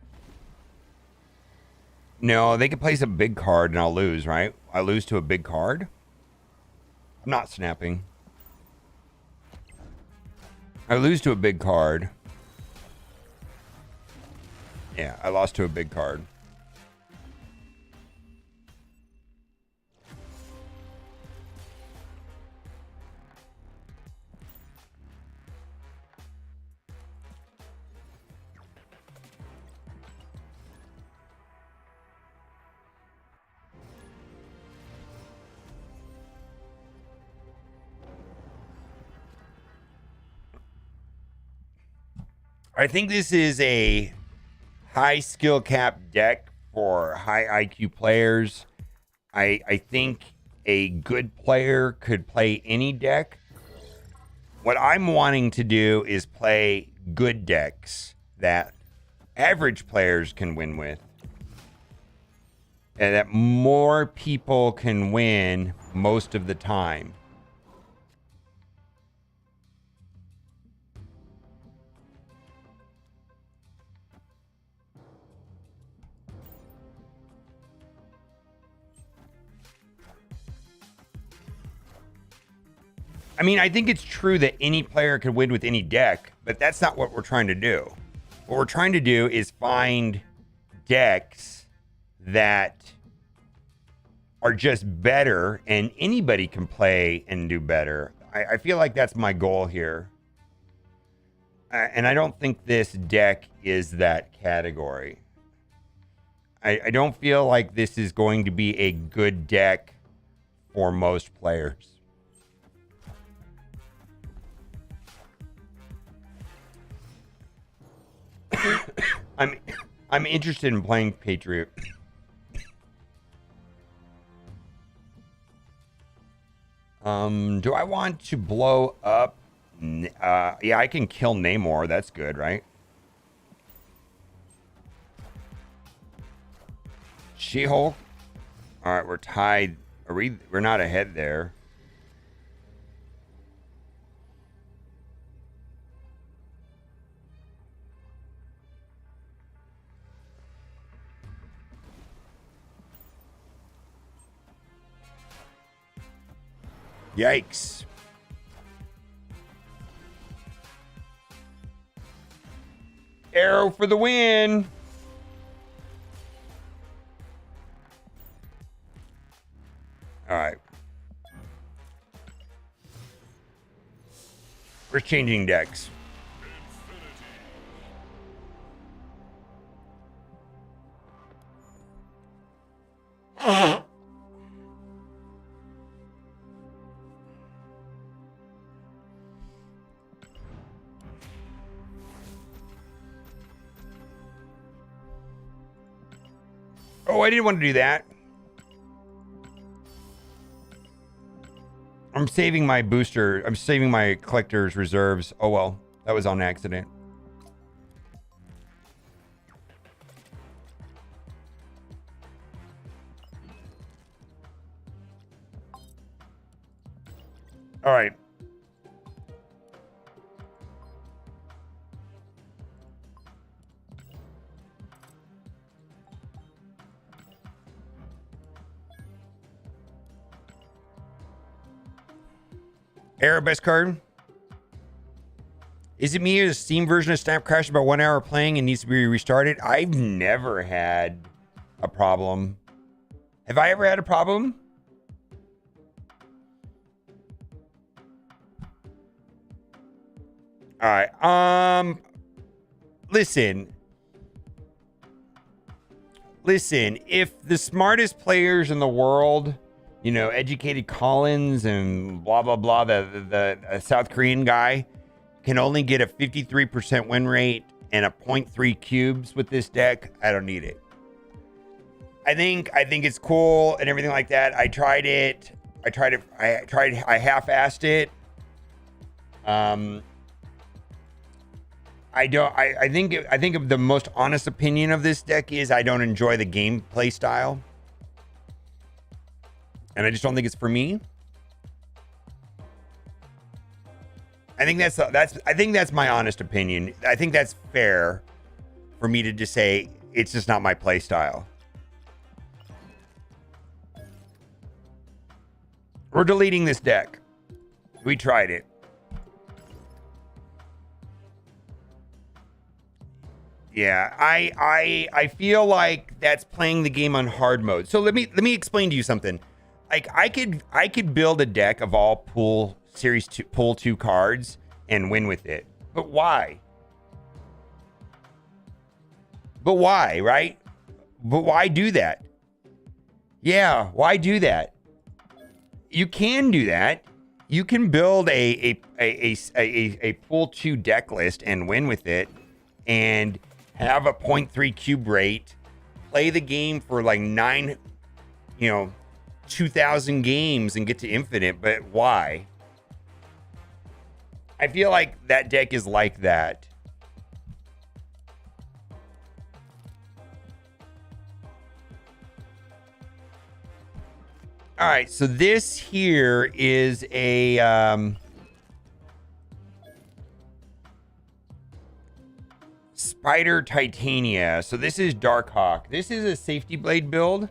No, they can place a big card and I'll lose, right? I lose to a big card? I'm not snapping. I lose to a big card. Yeah, I lost to a big card. I think this is a high skill cap deck for high IQ players. I think a good player could play any deck. What I'm wanting to do is play good decks that average players can win with. And that more people can win most of the time. I mean, I think it's true that any player could win with any deck, but that's not what we're trying to do. What we're trying to do is find decks that are just better and anybody can play and do better. I feel like that's my goal here. And I don't think this deck is that category. I don't feel like this is going to be a good deck for most players. I'm interested in playing Patriot. Do I want to blow up? Yeah, I can kill Namor. That's good, right? She-Hulk. All right, we're tied. We're not ahead there. Yikes. Arrow for the win. All right. We're changing decks. Oh, I didn't want to do that. I'm saving my booster. I'm saving my collector's reserves. Oh, well. That was on accident. All right. Arabesque card. Is it me or the Steam version of Snap crashed about 1 hour playing and needs to be restarted? I've never had a problem. Have I ever had a problem? All right. Listen, if the smartest players in the world, you know, educated Collins and blah, blah, blah, the South Korean guy can only get a 53% win rate and a 0.3 cubes with this deck, I don't need it. I think it's cool and everything like that. I tried it. I half-assed it. I think the most honest opinion of this deck is I don't enjoy the gameplay style. And I just don't think it's for me. I think that's my honest opinion. I think that's fair for me to just say it's just not my play style. We're deleting this deck. We tried it. Yeah, I feel like that's playing the game on hard mode. So let me explain to you something. Like I could build a deck of all pool 2 cards and win with it. But why? Right? But why do that? Yeah, why do that? You can do that. You can build a pool 2 deck list and win with it and have a 0.3 cube rate, play the game for like 2,000 games and get to infinite. But why? I feel like that deck is like that. All right, so this here is a Spider Titania. So this is Darkhawk. This is a Safety Blade build.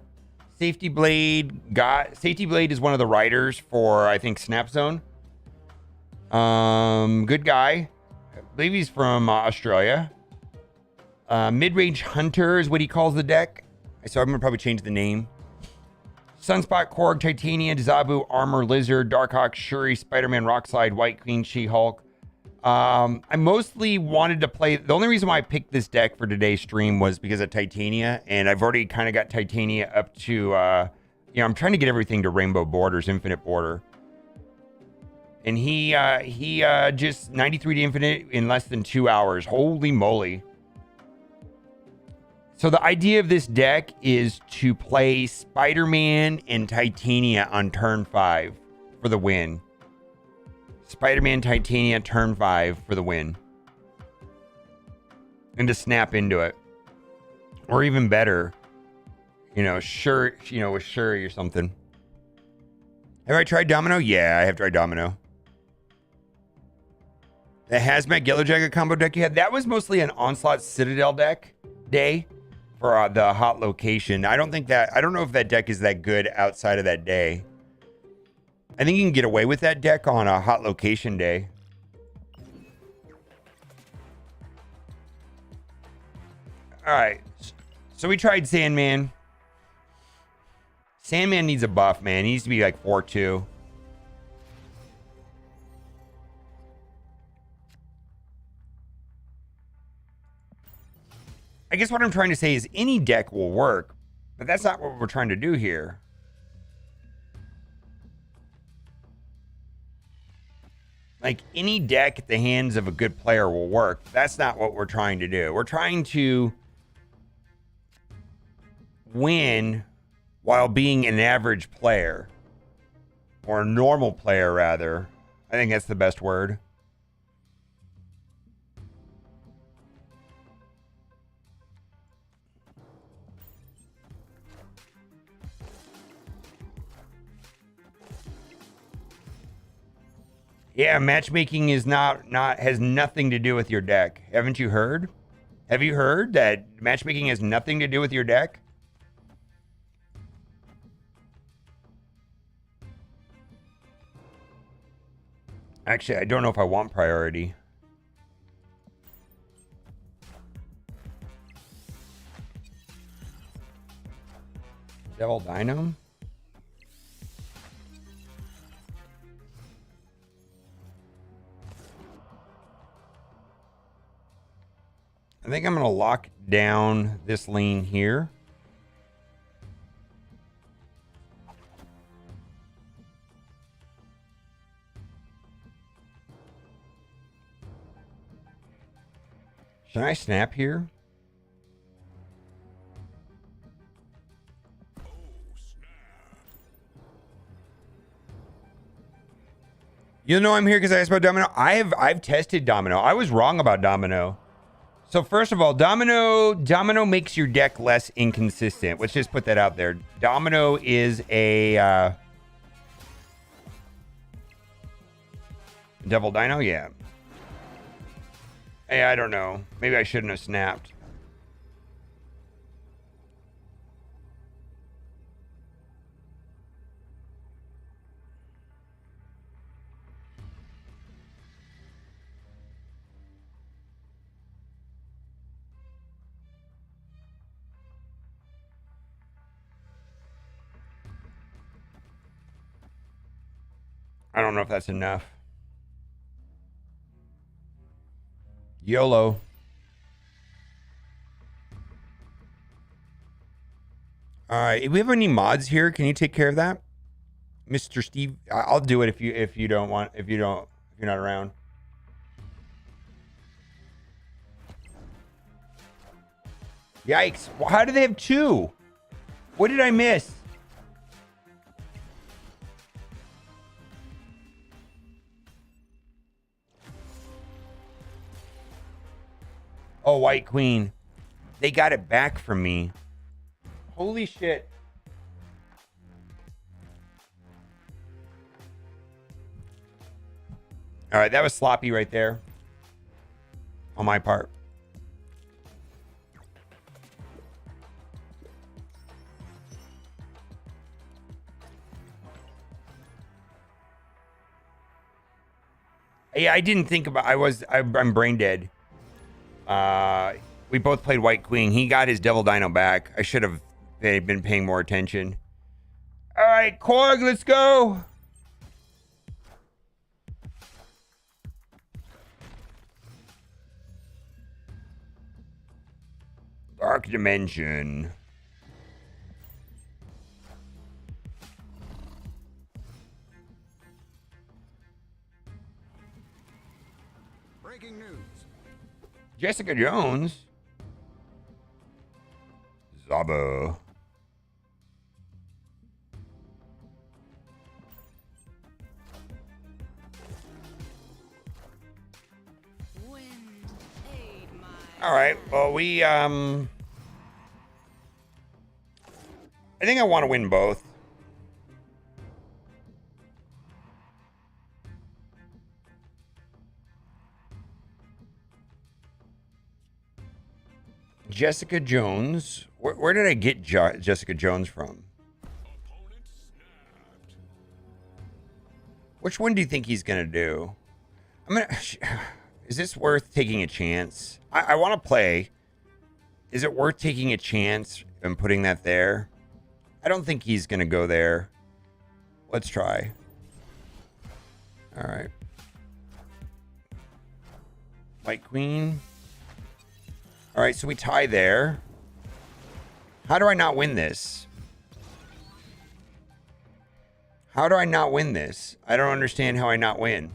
Safety Blade is one of the writers for, I think, Snapzone. Good guy. I believe he's from Australia. Mid-range Hunter is what he calls the deck. So I'm gonna probably change the name. Sunspot, Korg, Titania, Zabu, Armor, Lizard, Darkhawk, Shuri, Spider-Man, Rockslide, White Queen, She-Hulk. I mostly wanted to play. The only reason why I picked this deck for today's stream was because of Titania, and I've already kind of got Titania up to, I'm trying to get everything to Rainbow Borders, Infinite Border. And he just 93 to Infinite in less than 2 hours. Holy moly. So the idea of this deck is to play Spider-Man and Titania on turn 5 for the win. Spider-Man, Titania, turn 5 for the win. And to snap into it. Or even better, with Shuri or something. Have I tried Domino? Yeah, I have tried Domino. The Hazmat Yellow Jacket combo deck you had, that was mostly an Onslaught Citadel deck day for the hot location. I don't know if that deck is that good outside of that day. I think you can get away with that deck on a hot location day. All right. So we tried Sandman. Sandman needs a buff, man. He needs to be like 4-2. I guess what I'm trying to say is any deck will work, but that's not what we're trying to do here. Like any deck at the hands of a good player will work. That's not what we're trying to do. We're trying to win while being an average player, or a normal player rather. I think that's the best word. Yeah, matchmaking is has nothing to do with your deck. Haven't you heard? Have you heard that matchmaking has nothing to do with your deck? Actually, I don't know if I want priority. Devil Dino? I think I'm going to lock down this lane here. Should I snap here? You know I'm here because I asked about Domino. I've tested Domino. I was wrong about Domino. So first of all, Domino makes your deck less inconsistent. Let's just put that out there. Domino is a Devil Dino, yeah. Hey, I don't know. Maybe I shouldn't have snapped. I don't know if that's enough. YOLO. All right. If we have any mods here, can you take care of that, Mr. Steve? I'll do it if you don't want if you're not around. Yikes! Well, how do they have two? What did I miss? Oh, White Queen. They got it back from me. Holy shit. All right, that was sloppy right there. On my part. Yeah, I didn't think about I'm brain dead. We both played White Queen. He got his Devil Dino back. I should have been paying more attention. All right, Korg, let's go. Dark Dimension. Breaking news. Jessica Jones. Zabo. All right. Well, I think I want to win both. Jessica Jones. Where did I get Jessica Jones from? Which one do you think he's gonna do? Is this worth taking a chance? I want to play. Is it worth taking a chance and putting that there? I don't think he's gonna go there. Let's try. All right. White Queen. All right, so we tie there. How do I not win this? How do I not win this? I don't understand how I not win.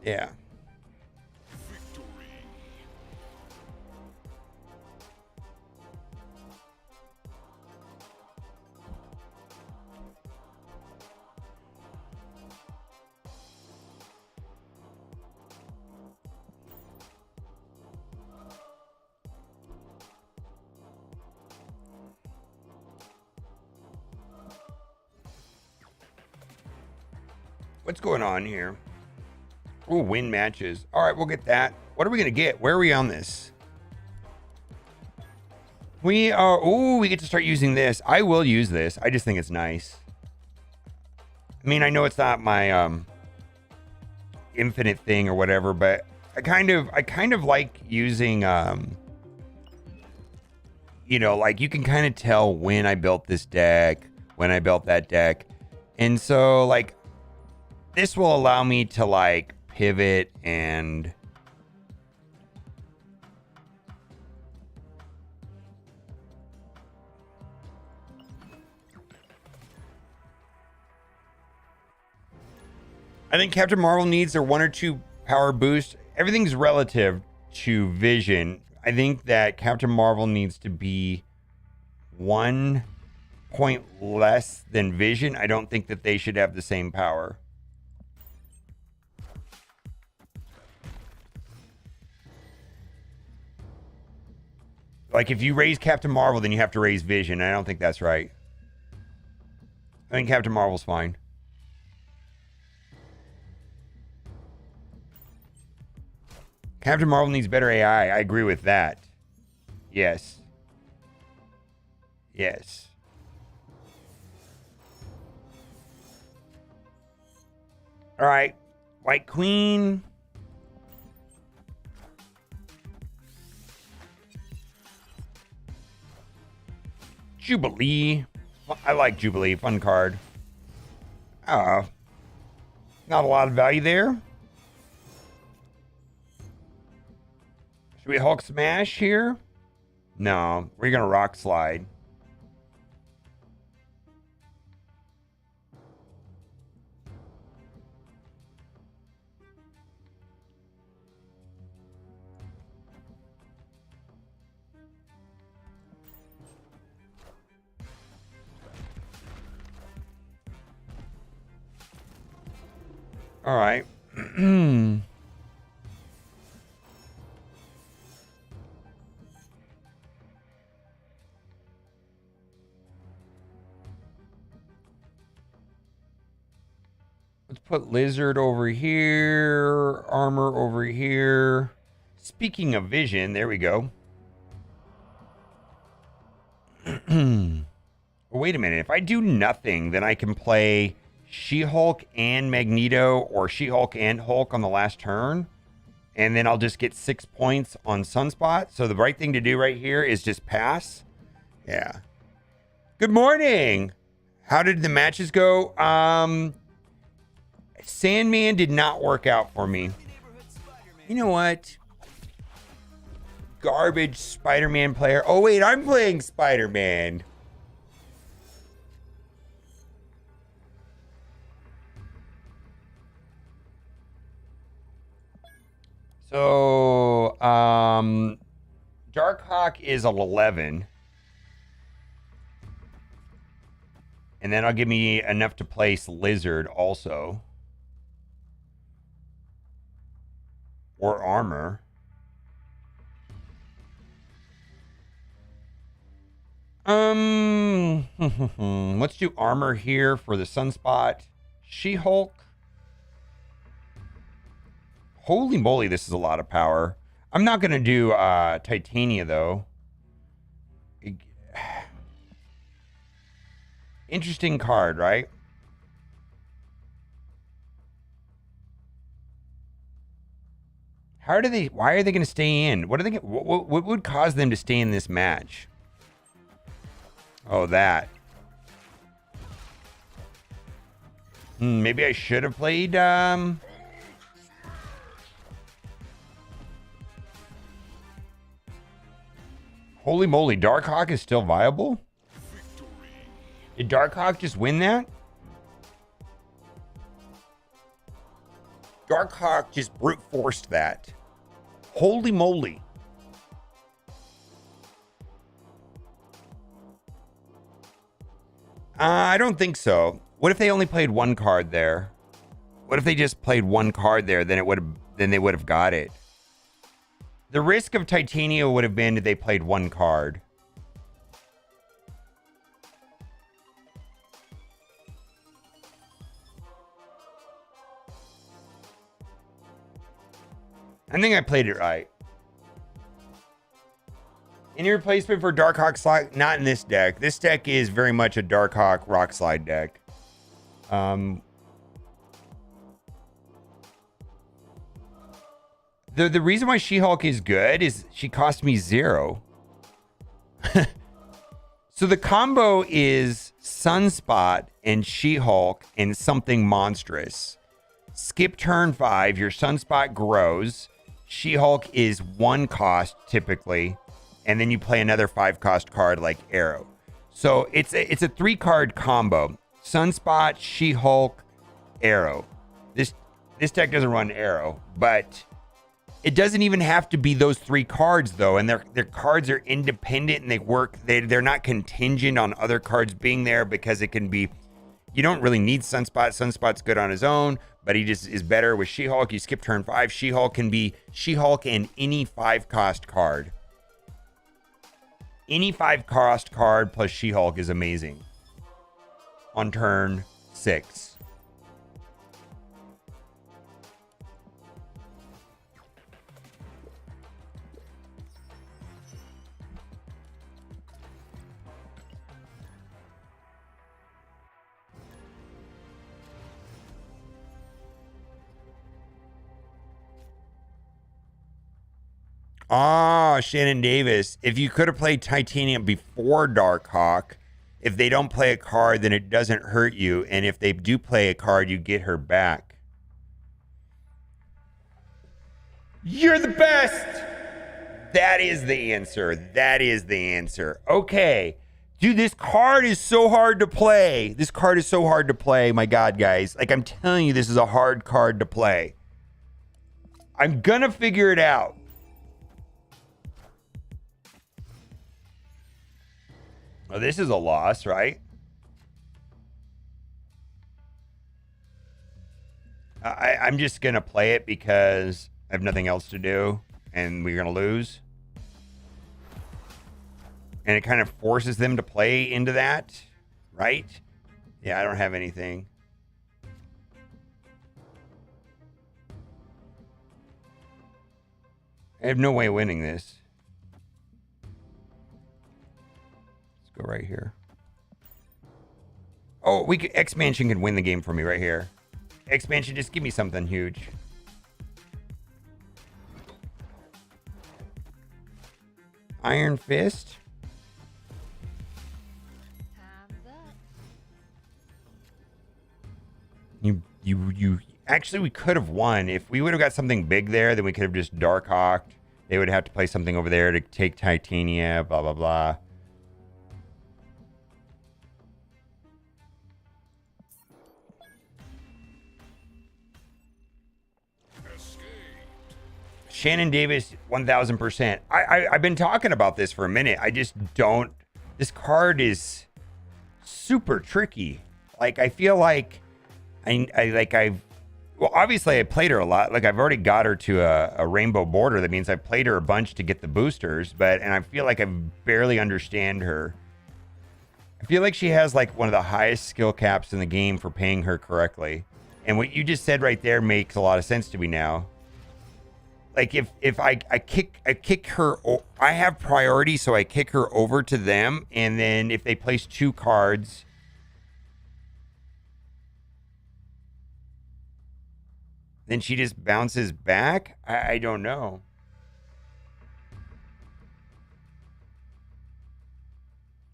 Yeah. What's going on here? Ooh, win matches. All right, we'll get that. What are we going to get? Where are we on this? We are. Oh, we get to start using this. I will use this. I just think it's nice. I mean, I know it's not my infinite thing or whatever, but I kind of like using you know, like you can kind of tell when I built this deck, when I built that deck. And so like this will allow me to like pivot and I think Captain Marvel needs their 1 or 2 power boost. Everything's relative to Vision. I think that Captain Marvel needs to be 1 point less than Vision. I don't think that they should have the same power. Like if you raise Captain Marvel, then you have to raise Vision. I don't think that's right. I think Captain Marvel's fine. Captain Marvel needs better AI. I agree with that. Yes. Yes. All right. White Queen. Jubilee. I like Jubilee. Fun card. Not a lot of value there. Should we Hulk Smash here? No, we're going to Rock Slide. All right. Let's put Lizard over here, Armor over here. Speaking of Vision, there we go. Wait a minute. If I do nothing, then I can play She-Hulk and Magneto or She-Hulk and Hulk on the last turn. And then I'll just get 6 points on Sunspot. So the right thing to do right here is just pass. Yeah. Good morning. How did the matches go? Sandman did not work out for me. You know what? Garbage Spider-Man player. Oh, wait, I'm playing Spider-Man. So, Darkhawk is an 11. And then I'll give me enough to place Lizard also. Or Armor. Let's do Armor here for the Sunspot. She-Hulk. Holy moly, this is a lot of power. I'm not going to do Titania, though. Interesting card, right? Why are they going to stay in? What would cause them to stay in this match? Oh, that. Maybe I should have played, Holy moly, Darkhawk is still viable? Did Darkhawk just win that? Darkhawk just brute forced that. Holy moly. I don't think so. What if they only played one card there? What if they just played one card there? Then they would have got it. The risk of Titania would have been if they played one card. I think I played it right. Any replacement for Darkhawk Slide? Not in this deck. This deck is very much a Darkhawk Rock Slide deck. The reason why She-Hulk is good is she cost me 0. So the combo is Sunspot and She-Hulk and something monstrous. Skip turn 5, your Sunspot grows. She-Hulk is 1 cost typically, and then you play another 5 cost card like Arrow. So it's a 3 card combo. Sunspot, She-Hulk, Arrow. This deck doesn't run Arrow, but it doesn't even have to be those 3 cards though, and their cards are independent and they work. They're not contingent on other cards being there, because it can be. You don't really need Sunspot. Sunspot's good on his own, but he just is better with She-Hulk. You skip turn 5. She-Hulk can be She-Hulk and any 5 cost card. Any 5 cost card plus She-Hulk is amazing on turn 6. Ah, Shannon Davis. If you could have played Titanium before Darkhawk, if they don't play a card, then it doesn't hurt you. And if they do play a card, you get her back. You're the best. That is the answer. That is the answer. Okay. Dude, this card is so hard to play. This card is so hard to play. My God, guys. Like, I'm telling you, this is a hard card to play. I'm going to figure it out. Oh, this is a loss, right? I'm just going to play it because I have nothing else to do and we're going to lose. And it kind of forces them to play into that, right? Yeah, I don't have anything. I have no way of winning this. Go right here. Oh, Expansion can win the game for me right here. Expansion, just give me something huge. Iron Fist. You actually, we could have won. If we would have got something big there, then we could have just Darkhawked. They would have to play something over there to take Titania, blah, blah, blah. Shannon Davis, 1000%. I've been talking about this for a minute. I just don't. This card is super tricky. Like, I feel like well, obviously I played her a lot. Like, I've already got her to a rainbow border. That means I played her a bunch to get the boosters, and I feel like I barely understand her. I feel like she has like one of the highest skill caps in the game for paying her correctly. And what you just said right there makes a lot of sense to me now. Like, if I kick her, I have priority, so I kick her over to them, and then if they place 2 cards, then she just bounces back. I don't know.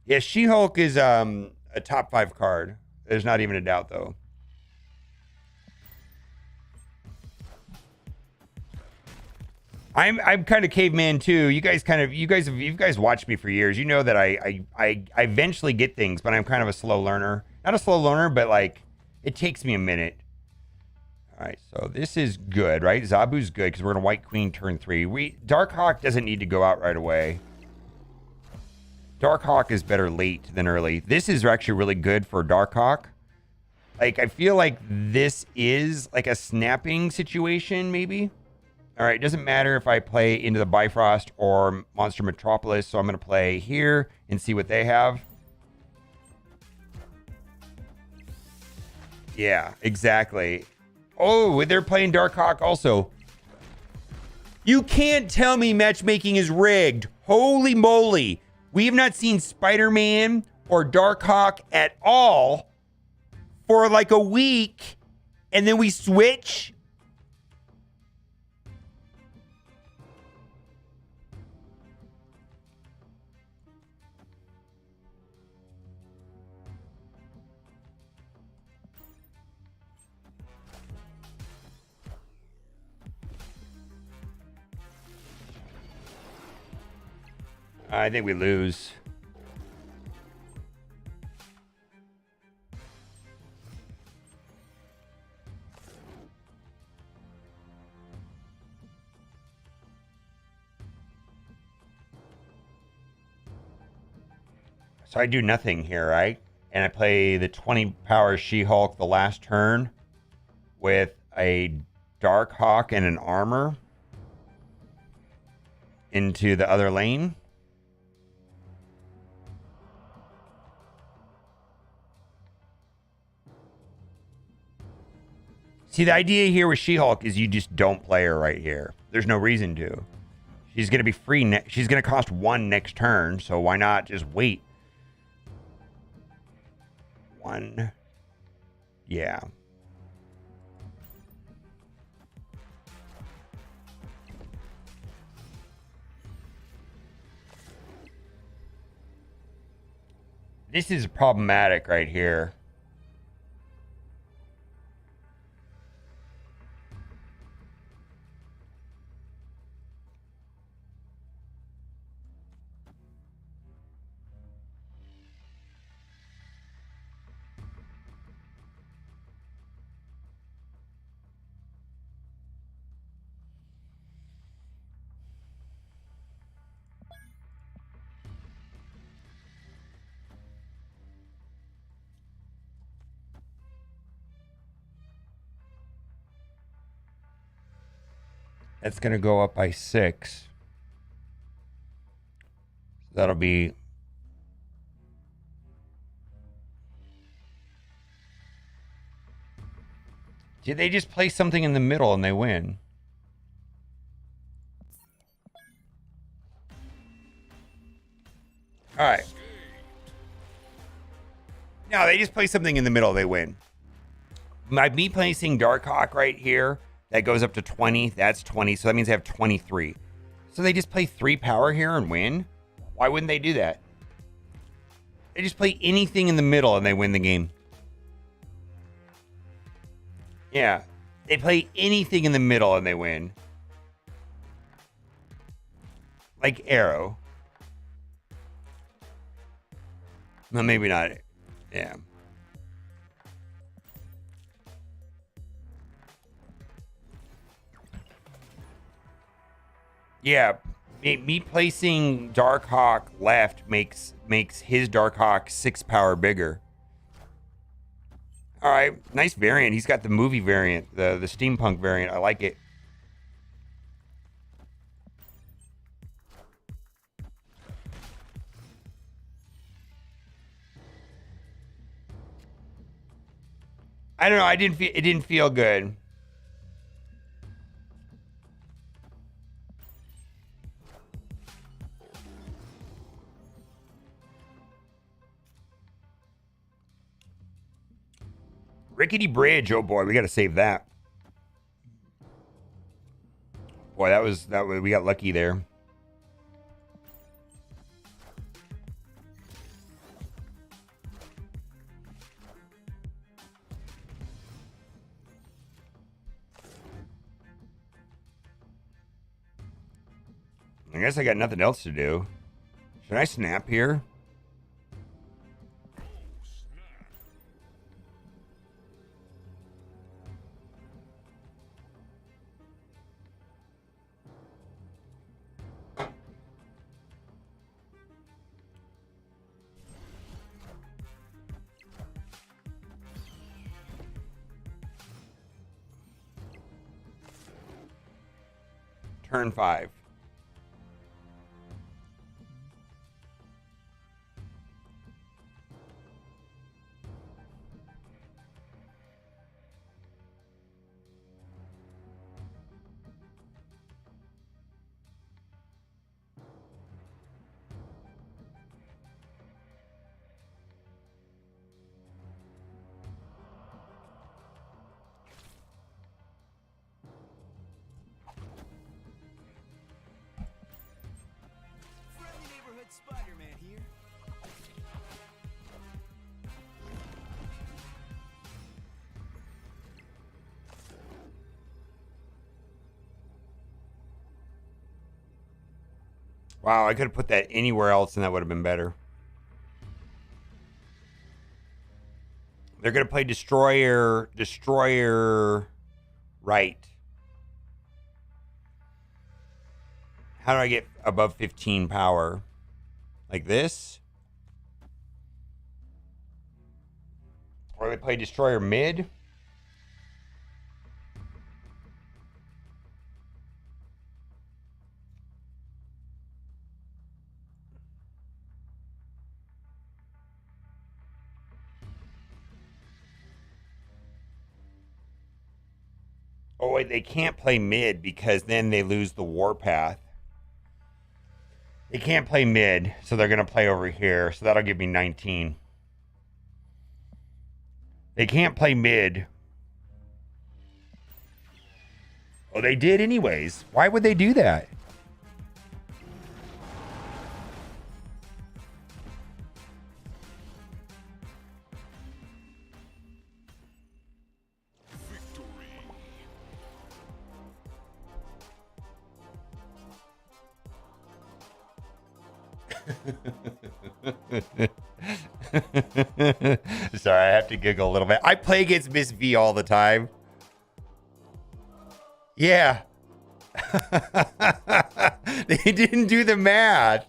Yeah, She-Hulk is a top 5 card. There's not even a doubt, though. I'm kind of caveman too. You guys watched me for years. You know that I eventually get things, but I'm kind of a slow learner. Not a slow learner, but like it takes me a minute. All right, so this is good, right? Zabu's good because we're gonna White Queen turn 3. Darkhawk doesn't need to go out right away. Darkhawk is better late than early. This is actually really good for Darkhawk. Like, I feel like this is like a snapping situation, maybe. All right, it doesn't matter if I play into the Bifrost or Monster Metropolis, so I'm going to play here and see what they have. Yeah, exactly. Oh, they're playing Darkhawk also. You can't tell me matchmaking is rigged. Holy moly. We have not seen Spider-Man or Darkhawk at all for like a week, and then we switch. I think we lose. So I do nothing here, right? And I play the 20 power She-Hulk the last turn with a Darkhawk and an armor into the other lane. See, the idea here with She-Hulk is you just don't play her right here. There's no reason to. She's going to be free. She's going to cost 1 next turn, so why not just wait? 1. Yeah. This is problematic right here. That's going to go up by 6. That'll be... Did they just play something in the middle and they win? All right. No, they just play something in the middle, they win. Me placing Darkhawk right here, that goes up to 20. That's 20, so that means they have 23. So they just play 3 power here and win? Why wouldn't they do that? They just play anything in the middle and they win the game. Yeah, they play anything in the middle and they win. Like Arrow. No, maybe not. Yeah. Yeah, me placing Darkhawk left makes his Darkhawk 6 power bigger. All right, nice variant. He's got the movie variant, the steampunk variant. I like it. I don't know. It didn't feel good. Rickety Bridge. Oh boy, we got to save that. Boy, that was we got lucky there. I guess I got nothing else to do. Should I snap here? Turn 5. Wow, I could have put that anywhere else and that would have been better. They're going to play Destroyer right. How do I get above 15 power? Like this? Or they play Destroyer mid? Oh, wait, they can't play mid because then they lose the warpath. They can't play mid, so they're going to play over here. So that'll give me 19. They can't play mid. Oh, they did anyways. Why would they do that? Sorry, I have to giggle a little bit. I play against Miss V all the time. Yeah. They didn't do the math.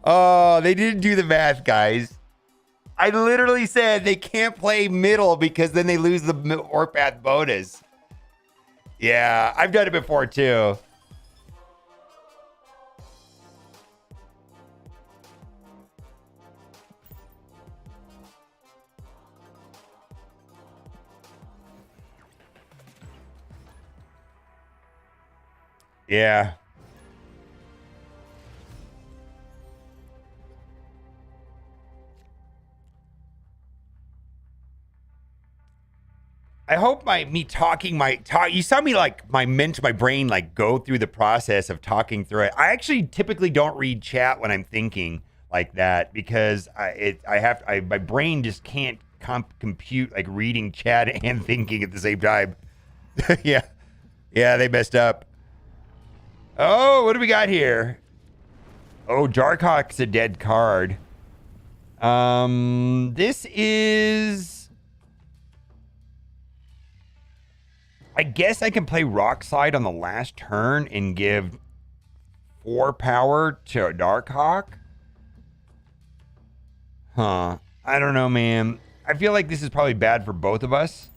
Oh, they didn't do the math, guys. I literally said they can't play middle because then they lose the warpath bonus. Yeah, I've done it before too. Yeah. I hope me talking you saw me like my brain like go through the process of talking through it. I actually typically don't read chat when I'm thinking like that because my brain just can't compute like reading chat and thinking at the same time. Yeah. Yeah, they messed up. Oh, what do we got here? Oh, Darkhawk's a dead card. This is... I guess I can play Rockslide on the last turn and give 4 power to Darkhawk. Huh. I don't know, man. I feel like this is probably bad for both of us.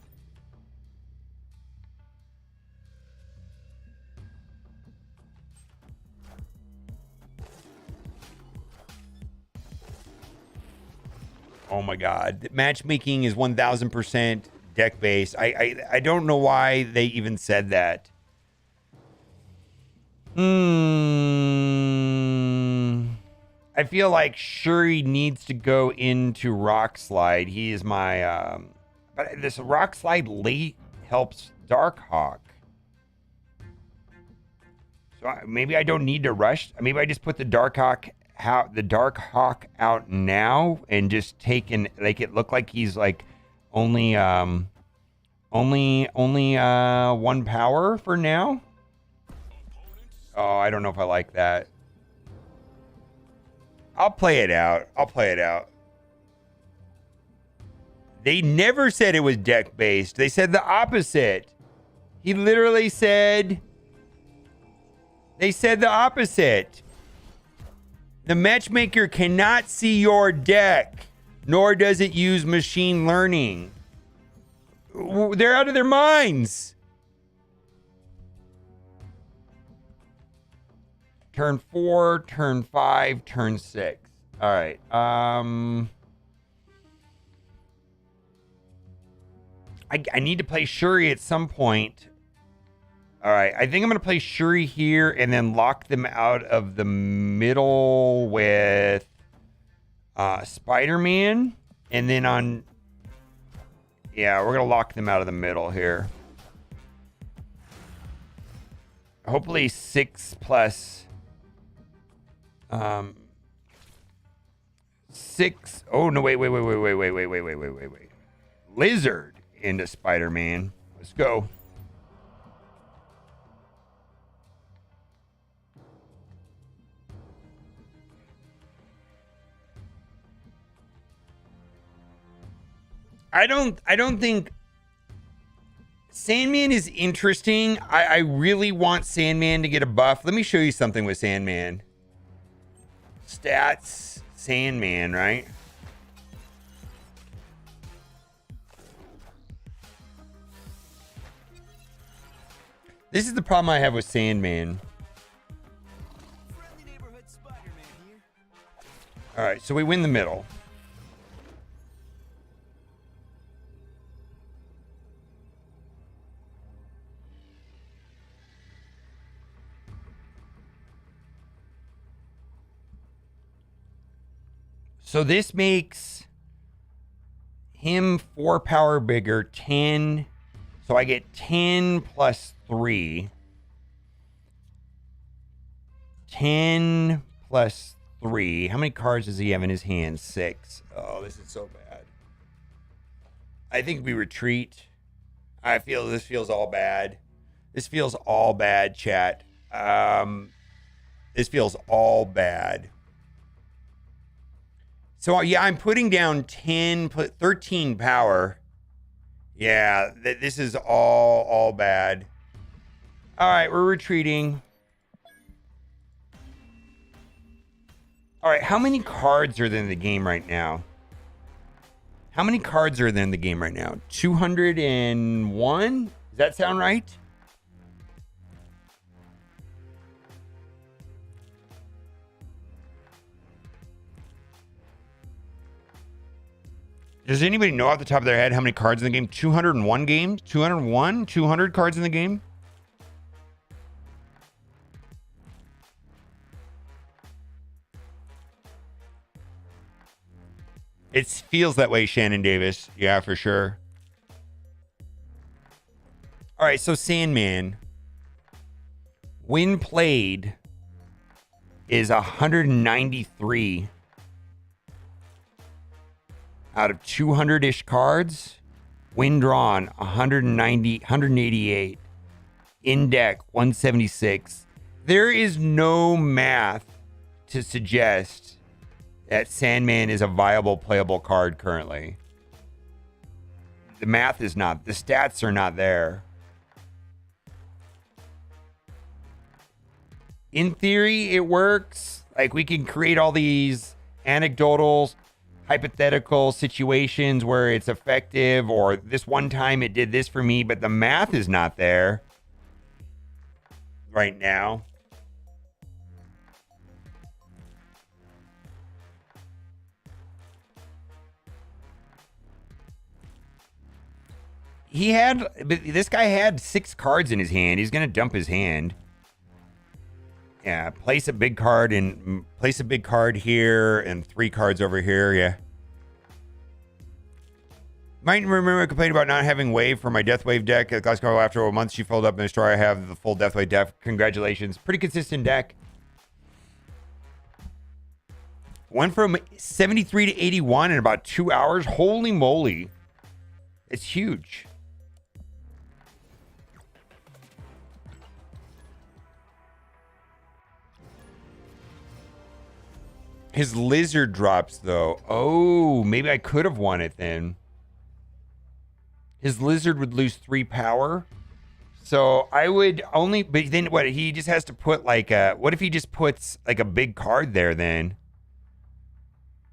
Oh my god. Matchmaking is 1000% deck based. I don't know why they even said that. I feel like Shuri needs to go into Rockslide. He is my but this Rockslide late helps Darkhawk. So maybe I don't need to rush. Maybe I just put the Darkhawk out now and just make it look like he's like only 1 power for now. Oh, I don't know if I like that. I'll play it out. They never said it was deck based. They said the opposite. He literally said they said the opposite. The matchmaker cannot see your deck, nor does it use machine learning. They're out of their minds. Turn 4, turn 5, turn 6. All right. I need to play Shuri at some point. All right. I think I'm going to play Shuri here and then lock them out of the middle with Spider-Man. And then yeah, we're going to lock them out of the middle here. Hopefully 6 plus 6. Oh no, wait. Lizard into Spider-Man. Let's go. I don't think Sandman is interesting. I really want Sandman to get a buff. Let me show you something with Sandman. Stats, Sandman, right? This is the problem I have with Sandman. All right, so we win the middle. So this makes him 4 power bigger, 10. So I get 10 plus 3. 10 plus 3. How many cards does he have in his hand? 6. Oh, this is so bad. I think we retreat. I feel this feels all bad. This feels all bad, chat. This feels all bad. So, yeah, I'm putting down 13 power. Yeah, this is all bad. All right, we're retreating. All right, how many cards are there in the game right now? How many cards are there in the game right now? 201? Does that sound right? Does anybody know off the top of their head how many cards in the game? 201 games? 201? 200 cards in the game? It feels that way, Shannon Davis. Yeah, for sure. All right, so Sandman, when played, is 193 out of 200-ish cards. Win drawn, 188. In deck, 176. There is no math to suggest that Sandman is a viable playable card currently. The math is not. The stats are not there. In theory, it works. Like, we can create all these anecdotal, hypothetical situations where it's effective, or this one time it did this for me, but the math is not there right now. This guy had 6 cards in his hand. He's going to dump his hand. Yeah, place a big card here and 3 cards over here. Yeah. Might remember I complained about not having Wave for my Death Wave deck. After a month, she folded up in the store. I have the full Death Wave deck. Congratulations. Pretty consistent deck. Went from 73 to 81 in about 2 hours. Holy moly. It's huge. His lizard drops, though. Oh, maybe I could have won it then. His lizard would lose 3 power. So I would only... But then what? He just has to put like a... What if he just puts like a big card there then?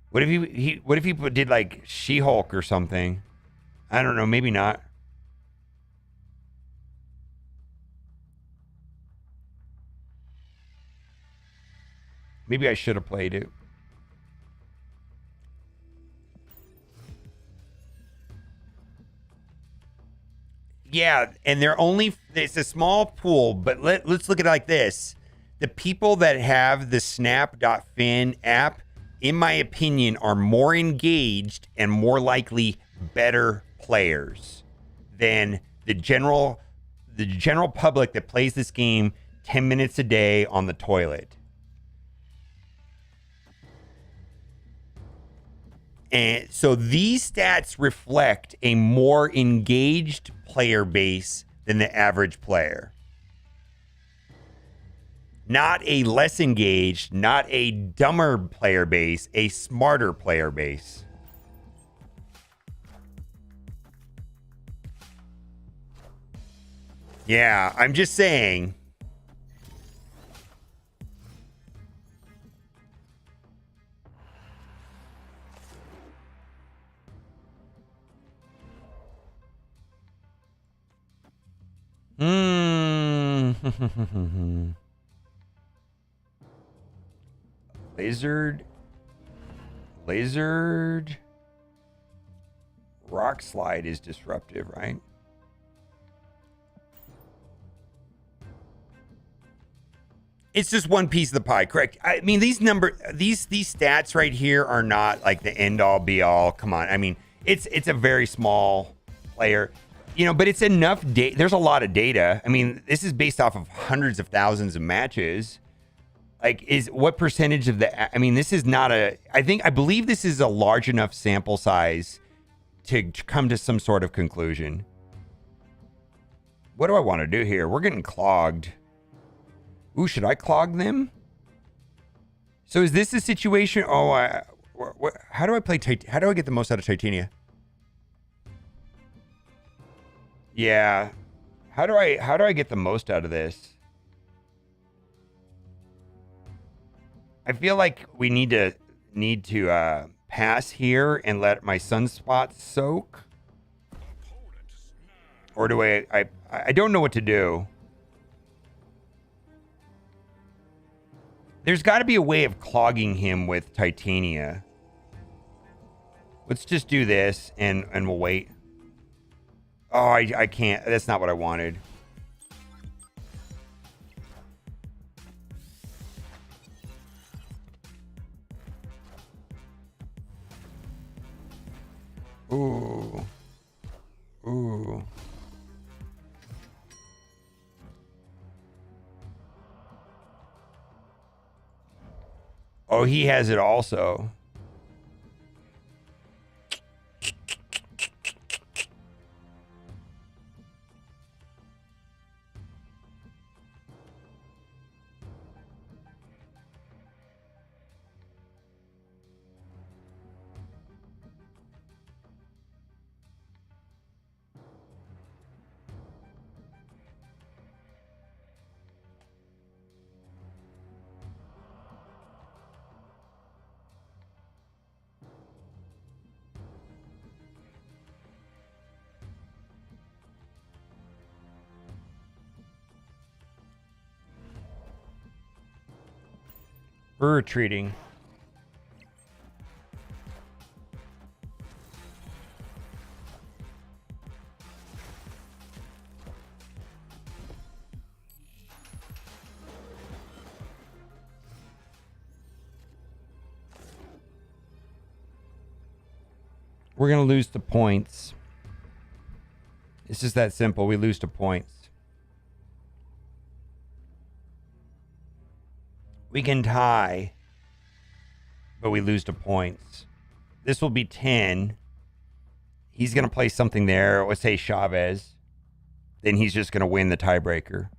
What if he did like She-Hulk or something? I don't know. Maybe not. Maybe I should have played it. Yeah, and it's a small pool, but let's look at it like this. The people that have the snap.fin app, in my opinion, are more engaged and more likely better players than the general public that plays this game 10 minutes a day on the toilet. And so these stats reflect a more engaged player base than the average player. Not a less engaged, not a dumber player base, a smarter player base. Yeah, I'm just saying. Hmm. Lasered rock slide is disruptive, right? It's just one piece of the pie, correct? I mean, these stats right here are not like the end all be all. Come on, I mean, it's a very small player, you know, but it's enough data. There's a lot of data. I mean, this is based off of hundreds of thousands of matches. Like, is what percentage of the? I mean, this is not a. I believe this is a large enough sample size to come to some sort of conclusion. What do I want to do here? We're getting clogged. Ooh, should I clog them? So is this a situation? Oh, how do I play? How do I get the most out of Titania? Yeah, how do I get the most out of this? I feel like we need to pass here and let my sunspot soak, or do I don't know what to do. There's got to be a way of clogging him with Titania. Let's just do this and we'll wait. Oh, I can't. That's not what I wanted. Ooh. Ooh. Oh, he has it also. We're retreating. We're going to lose the points. It's just that simple. We lose to points. We can tie, but we lose to points. This will be 10. He's going to play something there. Let's say Chavez. Then he's just going to win the tiebreaker.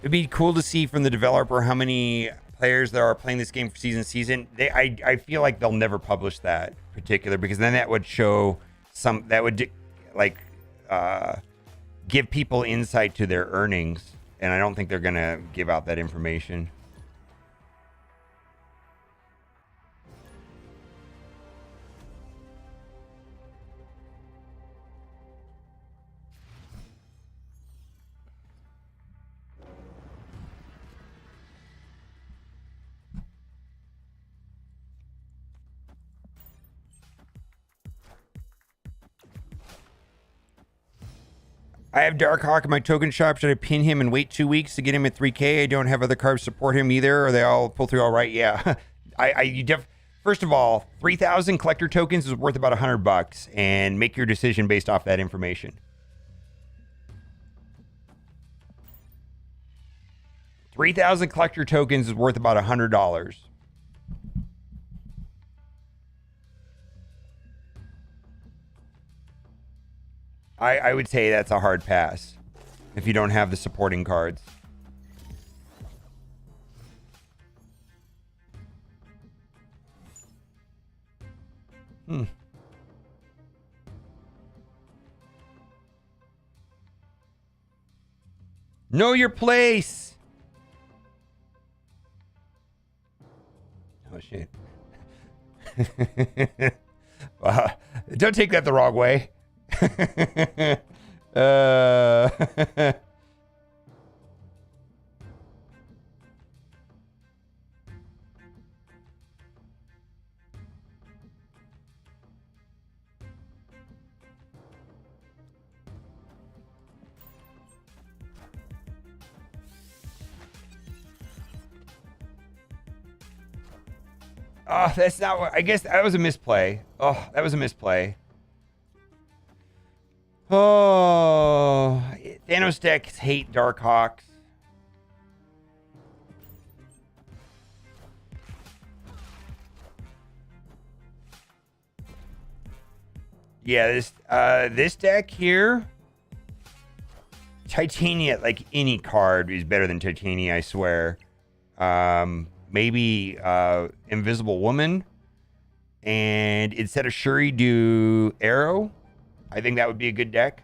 It'd be cool to see from the developer how many players there are playing this game for season. I feel like they'll never publish that particular, because then that would show give people insight to their earnings, and I don't think they're gonna give out that information. I have Darkhawk in my token shop. Should I pin him and wait 2 weeks to get him at 3K? I don't have other cards support him either. Are they all pull through all right? Yeah. First of all, 3,000 collector tokens is worth about $100, and make your decision based off that information. 3,000 collector tokens is worth about $100. I would say that's a hard pass if you don't have the supporting cards. Know your place. Oh, shit. Don't take that the wrong way. Oh, that's not what... I guess that was a misplay. Oh, that was a misplay. Oh, Thanos decks hate Darkhawks. Yeah, this deck here, Titania, like any card is better than Titania, I swear. Maybe Invisible Woman, and instead of Shuri, do Arrow. I think that would be a good deck.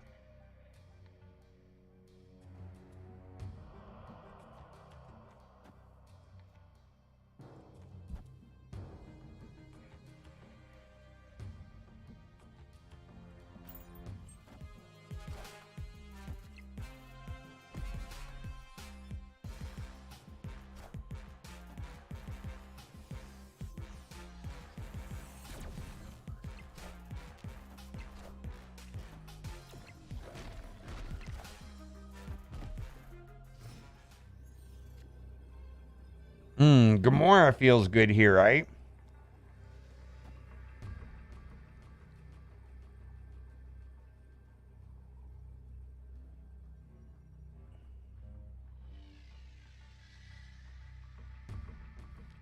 Gamora feels good here, right?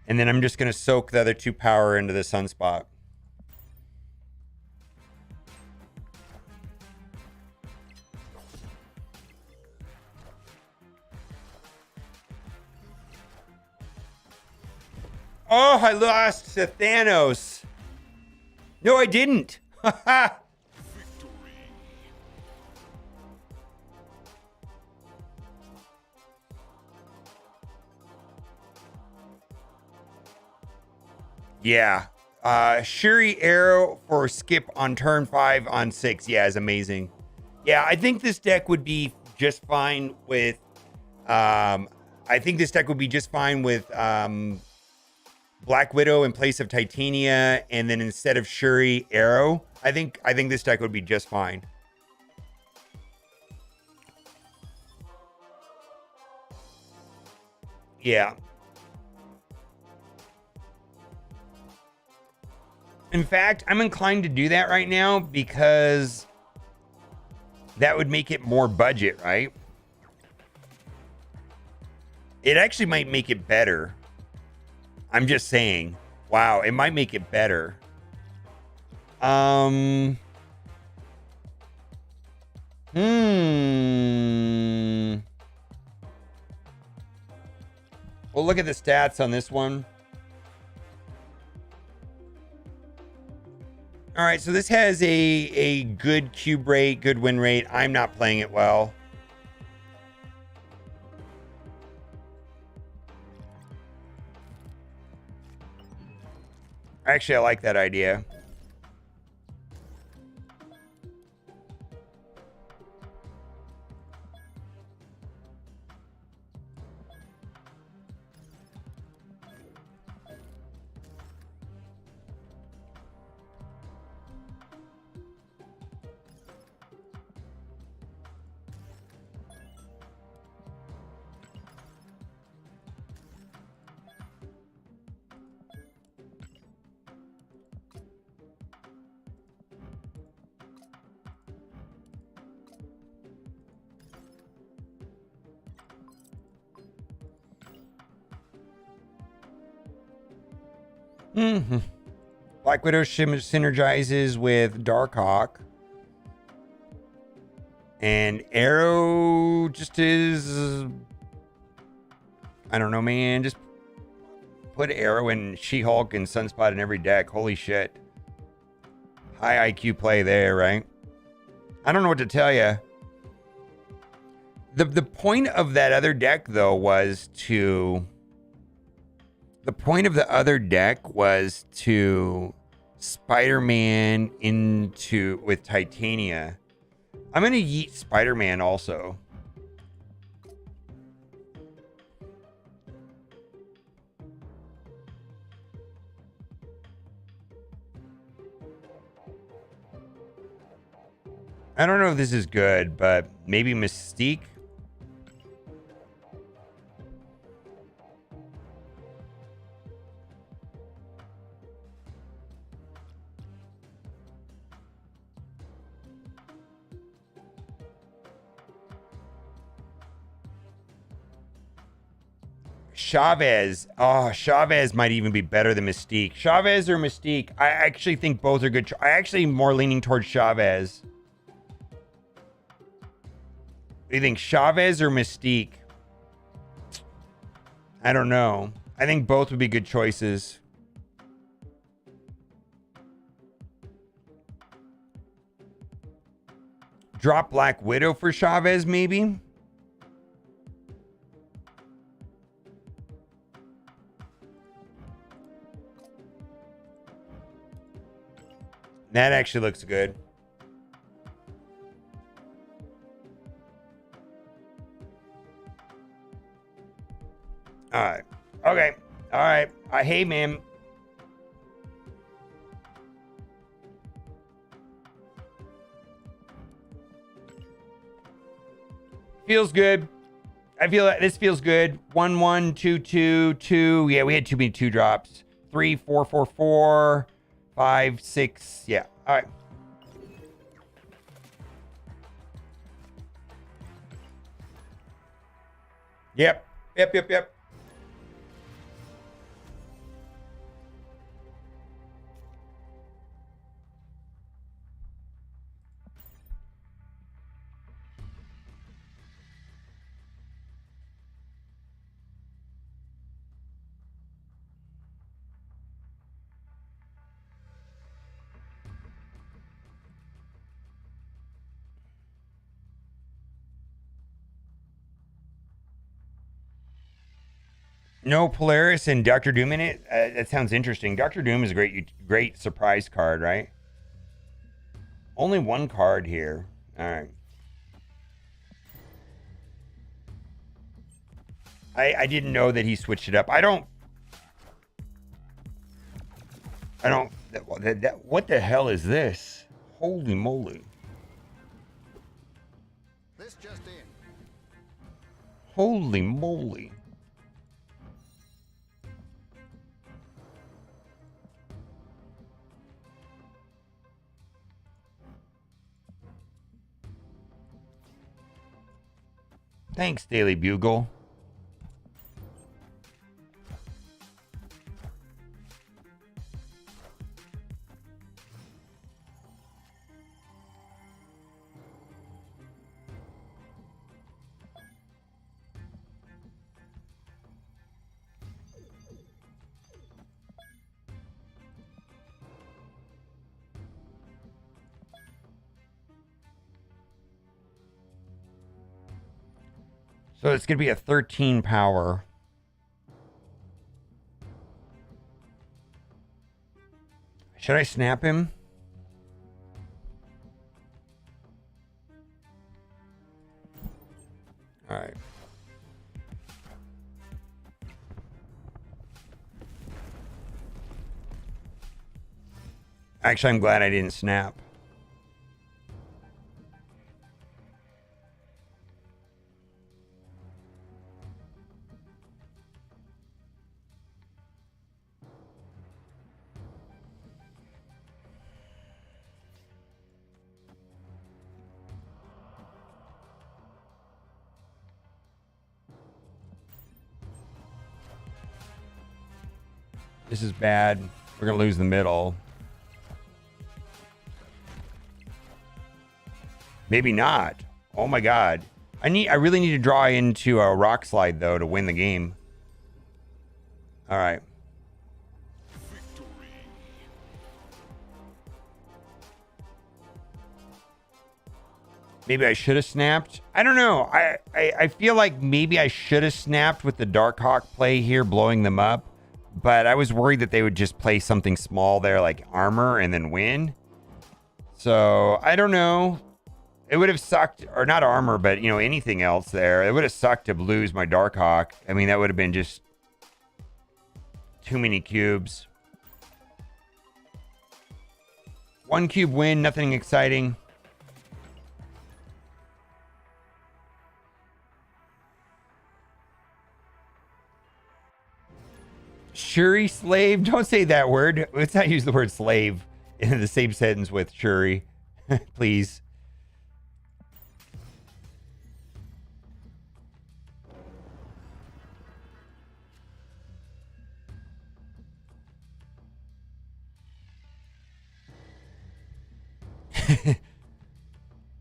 And then I'm just going to soak the other 2 power into the Sunspot. Oh, I lost to Thanos. No, I didn't. Yeah. Shuri Arrow for skip on turn 5 on 6. Yeah, is amazing. Yeah, I think this deck would be just fine with Black Widow in place of Titania, and then instead of Shuri, Arrow. I think this deck would be just fine. Yeah. In fact, I'm inclined to do that right now because that would make it more budget, right? It actually might make it better. I'm just saying. Wow, it might make it better. Well, look at the stats on this one. All right, so this has a good cube rate, good win rate. I'm not playing it well. Actually, I like that idea. Black Widow synergizes with Darkhawk. And Arrow just is... I don't know, man. Just put Arrow and She-Hulk and Sunspot in every deck. Holy shit. High IQ play there, right? I don't know what to tell you. The point of that other deck though was to Spider-Man into with Titania. I'm gonna yeet Spider-Man also. I don't know if this is good, but maybe Mystique. Chavez. Oh, Chavez might even be better than Mystique. Chavez or Mystique? I actually think both are good. I actually more leaning towards Chavez. Do you think Chavez or Mystique? I don't know. I think both would be good choices. Drop Black Widow for Chavez, maybe? That actually looks good. All right. Okay. All right. Hey, man. Feels good. I feel like this feels good. 1, 1, 2, 2, 2. Yeah, we had too many 2 drops. 3, 4, 4, 4, 5, 6. Yeah. All right. Yep. Yep. No Polaris and Doctor Doom in it. That sounds interesting. Doctor Doom is a great surprise card, right? Only 1 card here. All right. I didn't know that he switched it up. I don't. What the hell is this? Holy moly! This just in. Holy moly! Thanks, Daily Bugle. So it's going to be a 13 power. Should I snap him? All right. Actually, I'm glad I didn't snap. This is bad. We're going to lose the middle. Maybe not. Oh my god. I really need to draw into a rock slide though to win the game. All right. Maybe I should have snapped. I don't know. I feel like maybe I should have snapped with the Darkhawk play here, blowing them up. But I was worried that they would just play something small there like armor and then win. So I don't know. It would have sucked, or not armor, but you know, anything else there. It would have sucked to lose my Darkhawk. I mean, that would have been just too many cubes. 1 cube win, nothing exciting. Shuri slave? Don't say that word. Let's not use the word slave in the same sentence with Shuri. Please.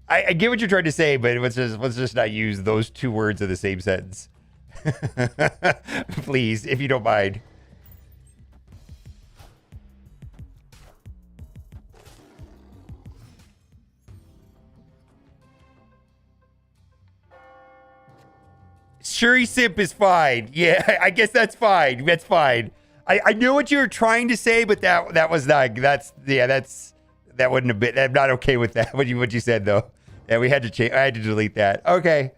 I get what you're trying to say, but let's just not use those two words in the same sentence. Please, if you don't mind. Shuri Simp is fine. Yeah, I guess that's fine. That's fine. I knew what you were trying to say, but that was not. That wouldn't have been. I'm not okay with that. What you said though. Yeah, we had to change. I had to delete that. Okay.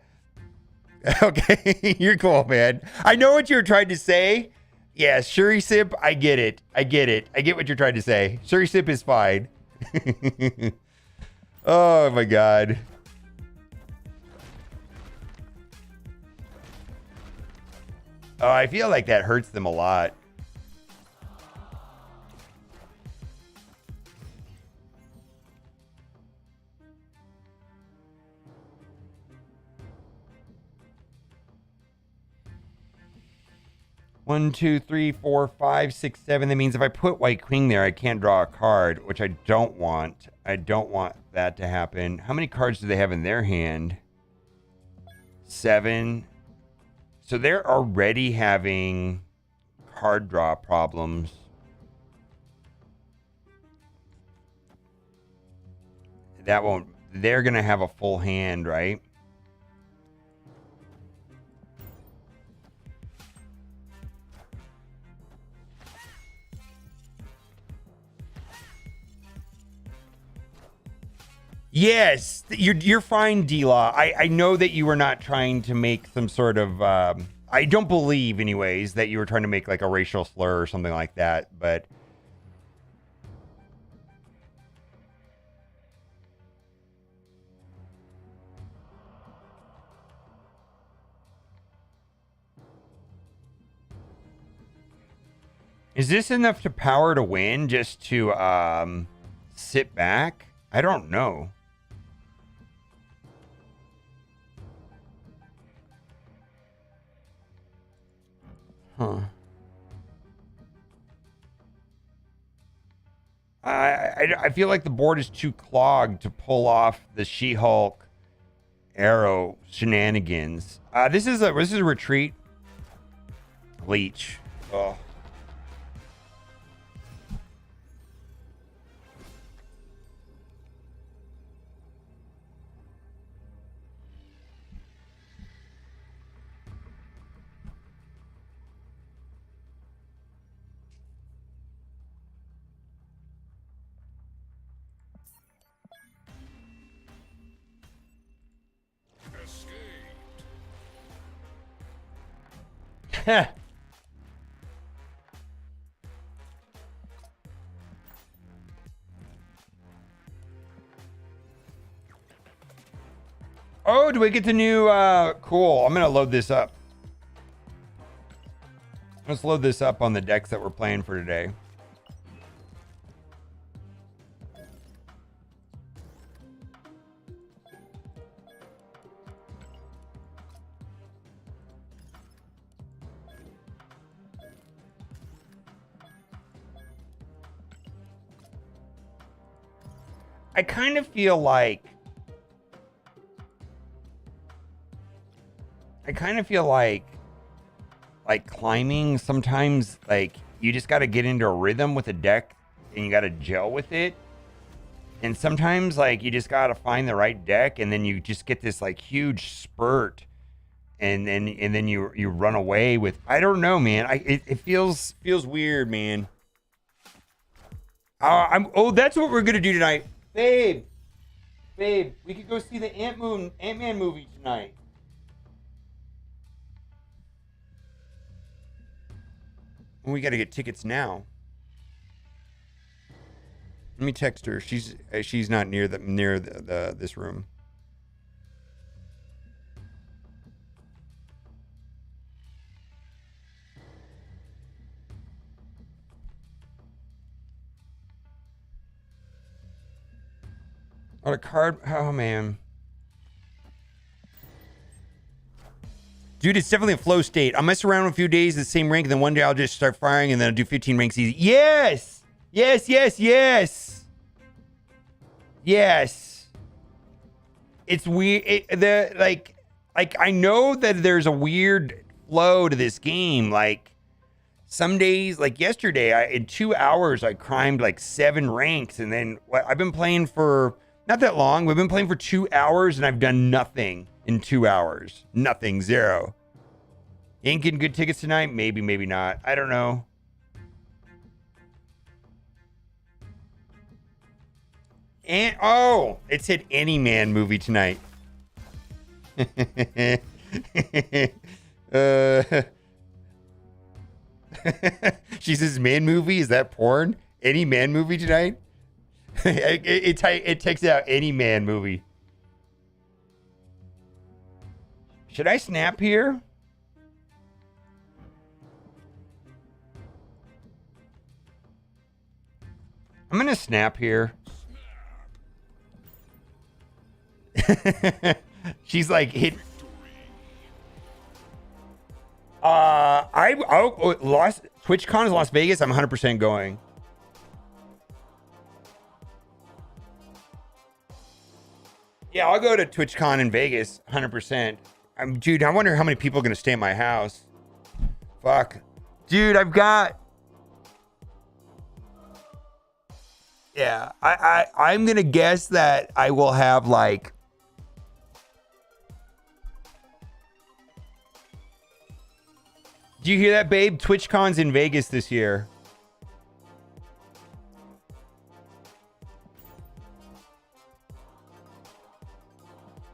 Okay, you're cool, man. I know what you're trying to say. Yeah, Shuri Simp. I get it. I get what you're trying to say. Shuri Simp is fine. Oh my god. Oh, I feel like that hurts them a lot. One, two, three, four, five, six, seven. That means if I put White Queen there, I can't draw a card, which I don't want. I don't want that to happen. How many cards do they have in their hand? 7. So they're already having card draw problems. That won't... They're going to have a full hand, right? Yes, you're fine, D-Law. I know that you were not trying to make some sort of... I don't believe, anyways, that you were trying to make like a racial slur or something like that, but... Is this enough to power to win, just to sit back? I don't know. Huh. I feel like the board is too clogged to pull off the She-Hulk Arrow shenanigans. This is a retreat. Leech. Oh. Oh, do we get the new cool. I'm gonna load this up. Let's load this up on the decks that we're playing for today. I kind of feel like climbing sometimes, like you just got to get into a rhythm with a deck and you got to gel with it. And sometimes like you just gotta find the right deck, and then you just get this like huge spurt, and then you run away with, I don't know, man. It feels weird, man. That's what we're gonna do tonight, babe. Babe, we could go see the Ant-Man movie tonight. We got to get tickets now. Let me text her. She's not near this room. Oh, a card. Oh man. Dude, it's definitely a flow state. I'll mess around a few days, the same rank, and then one day I'll just start firing, and then I'll do 15 ranks easy. Yes! Yes, yes, yes! Yes. It's weird. Like, I know that there's a weird flow to this game. Like, some days, like yesterday, in 2 hours, I climbed like 7 ranks, and then I've been playing for not that long. We've been playing for 2 hours, and I've done nothing in 2 hours. Nothing. Zero. You ain't getting good tickets tonight? Maybe, maybe not. I don't know. And it said Any Man movie tonight. She says man movie. Is that porn? Any Man movie tonight? It takes out Any Man movie. Should I snap here? I'm gonna snap here. She's like hit. Lost TwitchCon is Las Vegas. I'm 100% going. Yeah, I'll go to TwitchCon in Vegas 100%. Dude, I wonder how many people are gonna stay at my house. Fuck, dude, I've got. Yeah, I'm gonna guess that I will have like. Do you hear that, babe? TwitchCon's in Vegas this year.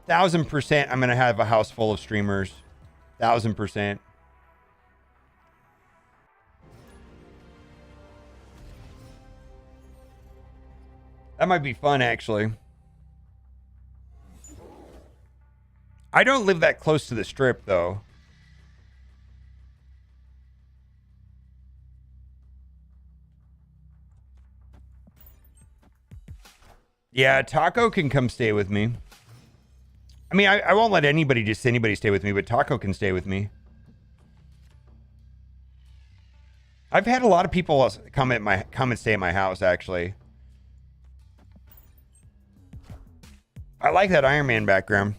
%1,000%. I'm gonna have a house full of streamers. 1,000%. That might be fun, actually. I don't live that close to the strip, though. Yeah, Taco can come stay with me. I mean, I won't let anybody stay with me, but Taco can stay with me. I've had a lot of people come and stay at my house, actually. I like that Iron Man background.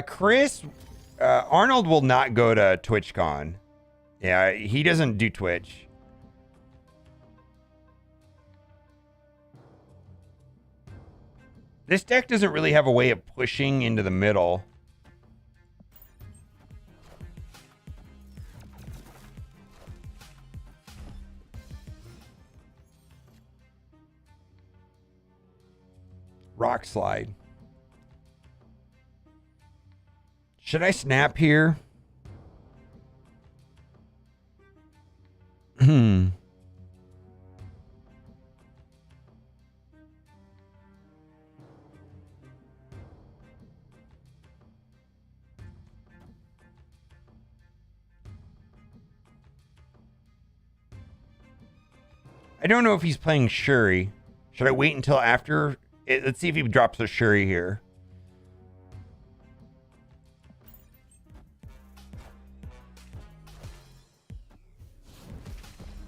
Chris, Arnold will not go to TwitchCon. Yeah, he doesn't do Twitch. This deck doesn't really have a way of pushing into the middle. Rock slide. Should I snap here? I don't know if he's playing Shuri. Should I wait until after? Let's see if he drops a Shuri here.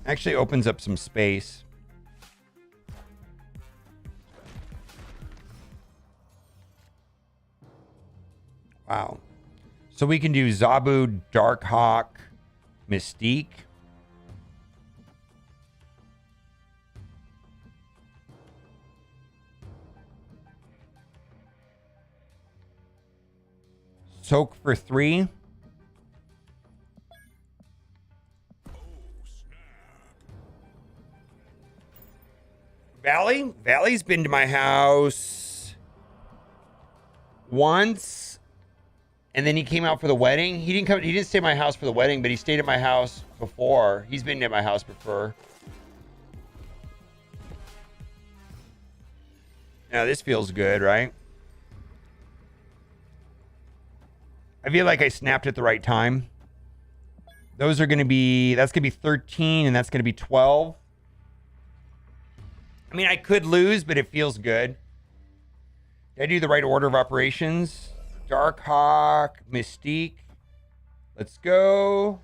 Actually opens up some space. Wow. So we can do Zabu, Darkhawk, Mystique. Soak for 3. Valley's been to my house once, and then he came out for the wedding. He didn't stay at my house for the wedding, but he stayed at my house before. He's been at my house before. Now this feels good, right? I feel like I snapped at the right time. That's gonna be 13, and that's gonna be 12. I mean, I could lose, but it feels good. Did I do the right order of operations? Dark Hawk, Mystique. Let's go.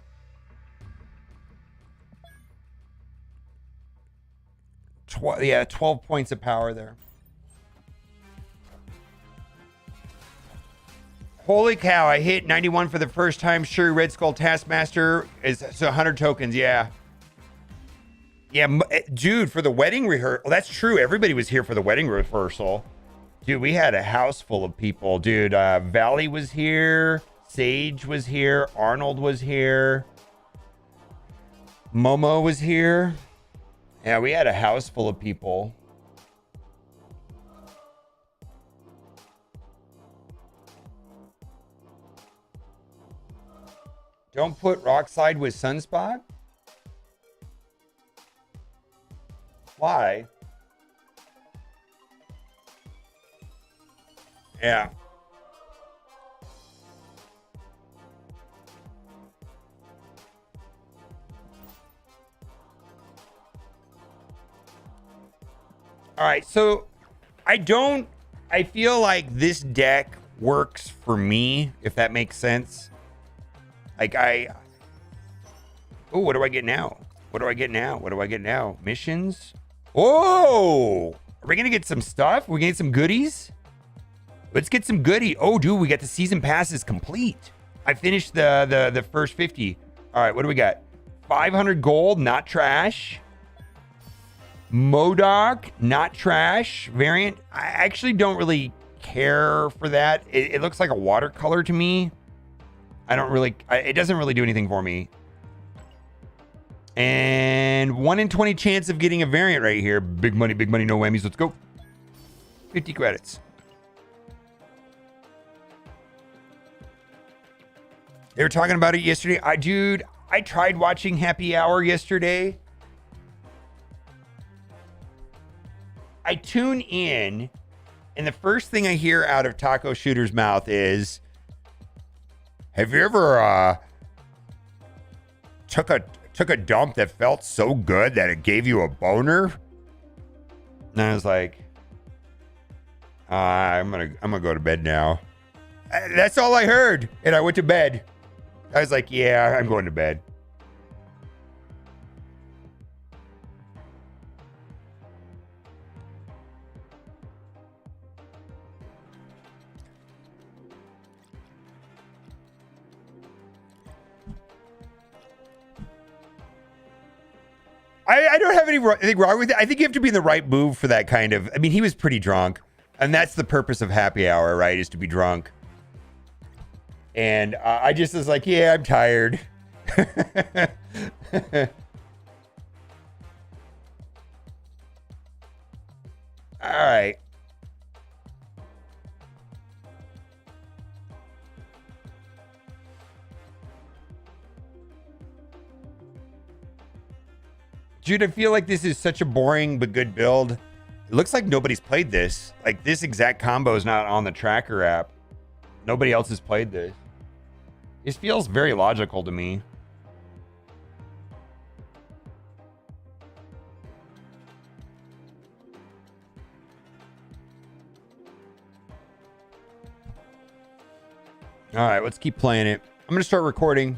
Yeah, 12 points of power there. Holy cow, I hit 91 for the first time. Shuri Red Skull Taskmaster is so 100 tokens, yeah. Yeah, dude, for the wedding rehearsal. That's true. Everybody was here for the wedding rehearsal. Dude, we had a house full of people. Dude, Valley was here. Sage was here. Arnold was here. Momo was here. Yeah, we had a house full of people. Don't put Rockside with Sunspot? Why? Yeah. All right, so I feel like this deck works for me, if that makes sense. Like oh, what do I get now? What do I get now? What do I get now? Missions? Oh, are we gonna get some stuff? We're gonna get some goodies? Let's get some goodie. Oh, dude, we got the season passes complete. I finished the first 50. All right, what do we got? 500 gold, not trash. MODOK, not trash. Variant, I actually don't really care for that. It looks like a watercolor to me. It doesn't really do anything for me. And 1 in 20 chance of getting a variant right here. Big money, no whammies. Let's go. 50 credits. They were talking about it yesterday. I tried watching Happy Hour yesterday. I tune in, and the first thing I hear out of Taco Shooter's mouth is, have you ever took a dump that felt so good that it gave you a boner? And I was like, I'm gonna go to bed now. That's all I heard, and I went to bed. I was like, yeah, I'm going to bed. I don't have anything wrong with it. I think you have to be in the right mood for that kind of... I mean, he was pretty drunk. And that's the purpose of Happy Hour, right? Is to be drunk. And I just was like, yeah, I'm tired. All right. Dude, I feel like this is such a boring but good build. It looks like nobody's played this. Like, this exact combo is not on the tracker app. Nobody else has played this. This feels very logical to me. All right, let's keep playing it. I'm going to start recording.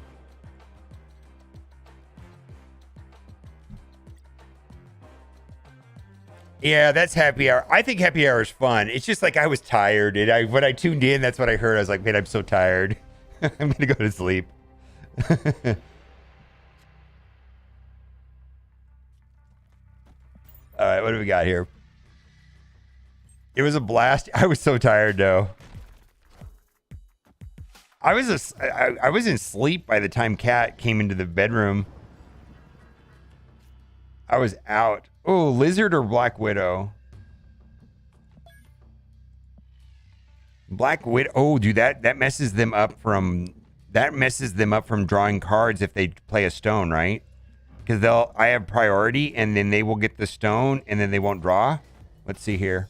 Yeah, that's Happy Hour. I think Happy Hour is fun. It's just like I was tired. And when I tuned in, that's what I heard. I was like, man, I'm so tired. I'm going to go to sleep. All right, what do we got here? It was a blast. I was so tired, though. I was in sleep by the time Kat came into the bedroom. I was out. Oh, Lizard or Black Widow? Black Widow. Oh, dude, that messes them up from drawing cards if they play a stone, right? Because I have priority, and then they will get the stone, and then they won't draw. Let's see here.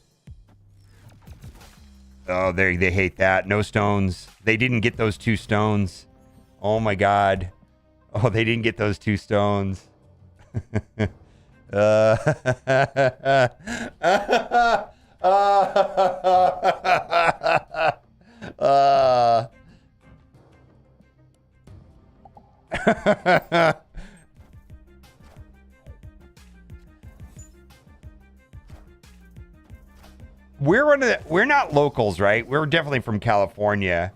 Oh, they hate that. No stones. They didn't get those 2 stones. Oh my god. Oh, they didn't get those 2 stones. We're not locals, right? We're definitely from California.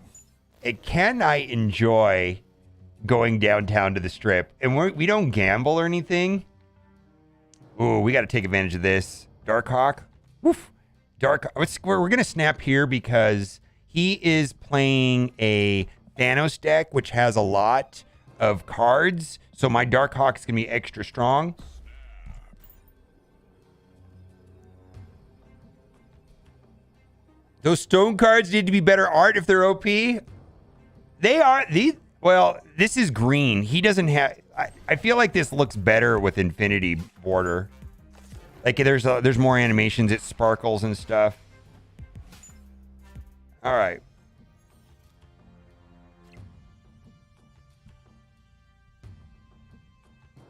Can I enjoy going downtown to the strip? And we don't gamble or anything. Ooh, we got to take advantage of this. Darkhawk. Woof. We're going to snap here because he is playing a Thanos deck, which has a lot of cards. So my Darkhawk is going to be extra strong. Those stone cards need to be better art if they're OP. They are. Well, this is green. He doesn't have... I feel like this looks better with infinity border. Like there's more animations. It sparkles and stuff. All right.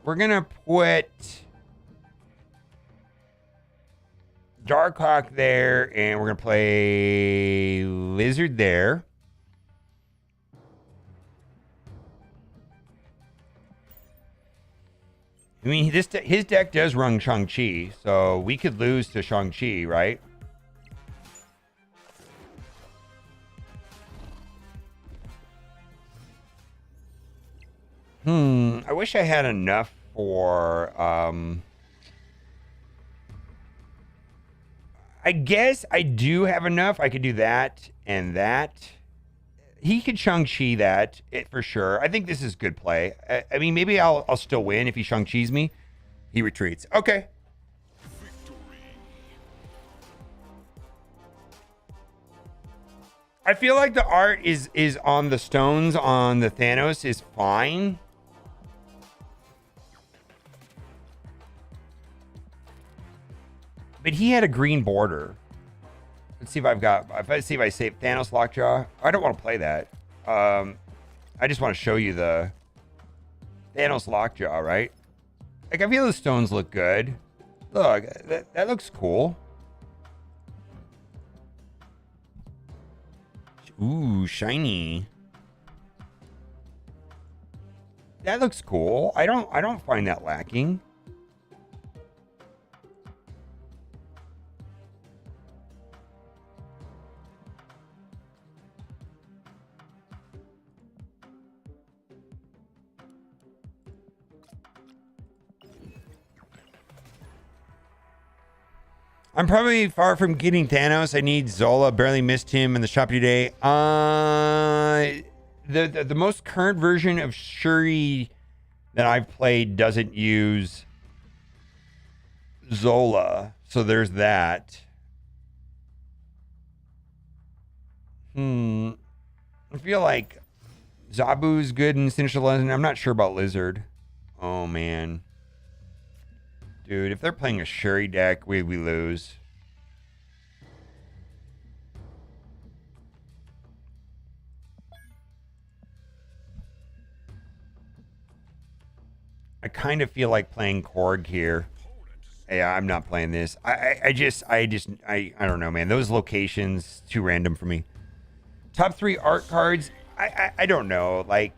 We're gonna put Darkhawk there, and we're gonna play Lizard there. I mean, his deck does run Shang-Chi, so we could lose to Shang-Chi, right? I wish I had enough for... I guess I do have enough. I could do that and that. He could Shang-Chi that, for sure. I think this is good play. I mean, maybe I'll still win if he Shang-Chi's me. He retreats. Okay. I feel like the art is on the stones on the Thanos is fine. But he had a green border. Let's see if I save Thanos Lockjaw. I don't want to play that. I just want to show you the Thanos Lockjaw, right? Like, I feel the stones look good. Look, that looks cool. Ooh, shiny. That looks cool. I don't find that lacking. I'm probably far from getting Thanos. I need Zola. Barely missed him in the shop today. The most current version of Shuri that I've played doesn't use Zola, so there's that. I feel like Zabu's good in Sinister Legend. I'm not sure about Lizard. Oh man. Dude, if they're playing a Shuri deck, we lose. I kind of feel like playing Korg here. Yeah, I'm not playing this. I don't know, man. Those locations, too random for me. Top 3 art cards. I don't know. Like,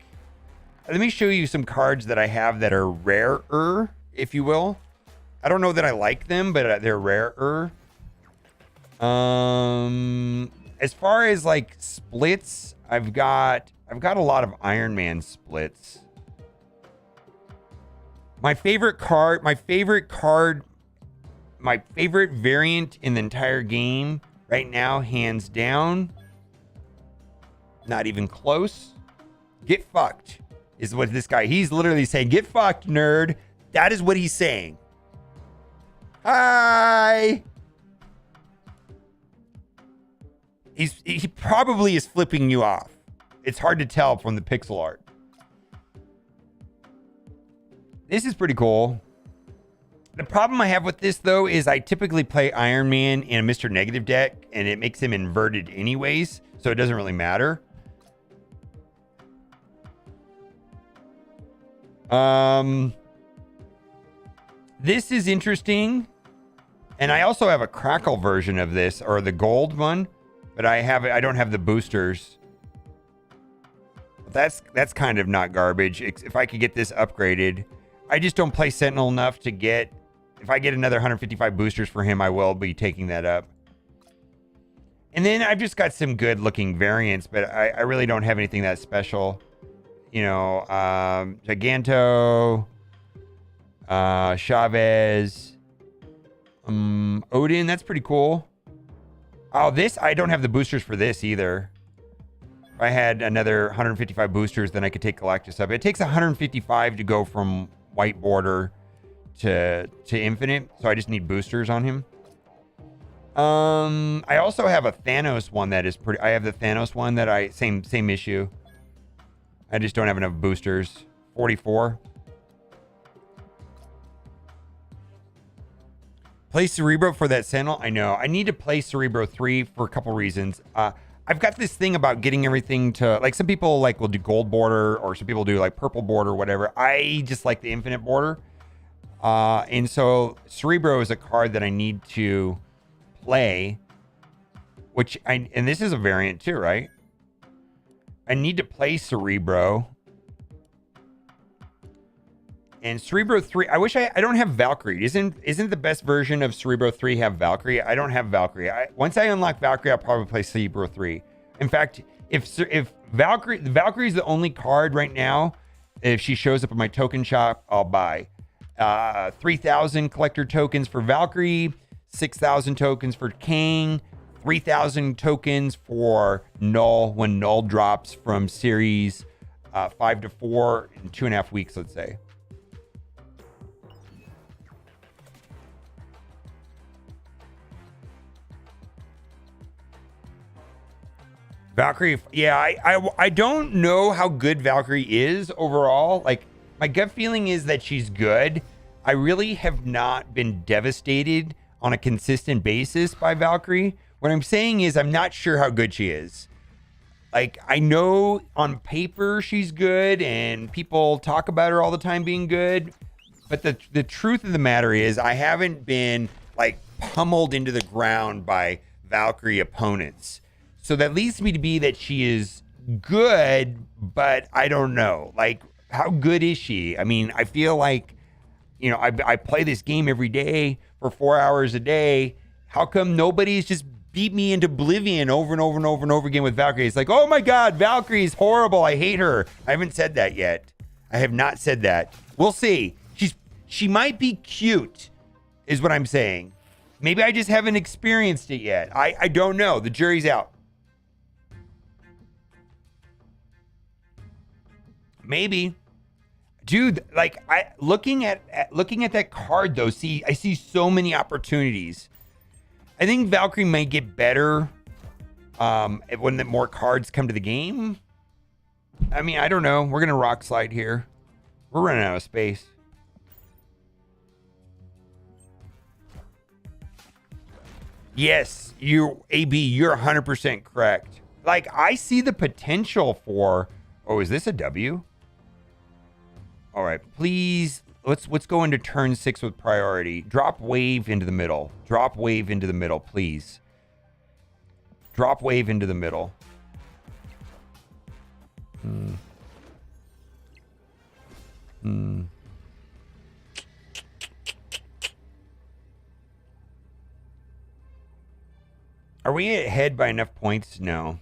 let me show you some cards that I have that are rarer, if you will. I don't know that I like them, but they're rarer. As far as like splits, I've got a lot of Iron Man splits. My favorite variant in the entire game right now, hands down, Not even close. Get fucked is what this guy, he's literally saying, get fucked, nerd. That is what he's saying. Hi. He probably is flipping you off. It's hard to tell from the pixel art. This is pretty cool. The problem I have with this, though, is I typically play Iron Man in a Mr. Negative deck, and it makes him inverted anyways, so it doesn't really matter. This is interesting. And I also have a Crackle version of this, or the gold one, but I don't have the boosters. That's kind of not garbage. If I could get this upgraded. I just don't play Sentinel enough to get... If I get another 155 boosters for him, I will be taking that up. And then I've just got some good looking variants, but I really don't have anything that special. You know, Giganto, Chavez, Odin, that's pretty cool. Oh, this, I don't have the boosters for this either. If I had another 155 boosters, then I could take Galactus up. It takes 155 to go from white border to infinite, so I just need boosters on him. I also have a Thanos one that is pretty... I have the Thanos one that same issue. I just don't have enough boosters. 44. Play Cerebro for that Sentinel? I know. I need to play Cerebro 3 for a couple reasons. I've got this thing about getting everything to... Like, some people will do gold border, or some people do, purple border, whatever. I just like the infinite border. And so Cerebro is a card that I need to play, and this is a variant too, right? I need to play Cerebro. And Cerebro 3, I wish I don't have Valkyrie. Isn't the best version of Cerebro 3 have Valkyrie? I don't have Valkyrie. Once I unlock Valkyrie, I'll probably play Cerebro 3. In fact, if Valkyrie is the only card right now, if she shows up in my token shop, I'll buy. 3,000 collector tokens for Valkyrie, 6,000 tokens for Kang, 3,000 tokens for Null when Null drops from series 5 to 4 in 2.5 weeks, let's say. Valkyrie, yeah, I don't know how good Valkyrie is overall. My gut feeling is that she's good. I really have not been devastated on a consistent basis by Valkyrie. What I'm saying is I'm not sure how good she is. I know on paper she's good and people talk about her all the time being good. But the truth of the matter is I haven't been pummeled into the ground by Valkyrie opponents. So that leads me to be that she is good, but I don't know. How good is she? I mean, I feel like, I play this game every day for 4 hours a day. How come nobody's just beat me into oblivion over and over and over and over again with Valkyrie? It's oh my God, Valkyrie's horrible. I hate her. I haven't said that yet. I have not said that. We'll see. She might be cute, is what I'm saying. Maybe I just haven't experienced it yet. I don't know. The jury's out. Maybe. Dude, looking at that card though, I see so many opportunities. I think Valkyrie might get better when the more cards come to the game. I mean, I don't know. We're gonna rock slide here. We're running out of space. Yes, AB, you're 100% correct. I see the potential for... Oh, is this a W? All right, please, let's go into turn 6 with priority. Drop wave into the middle. Drop wave into the middle, please. Drop wave into the middle. Are we ahead by enough points? No.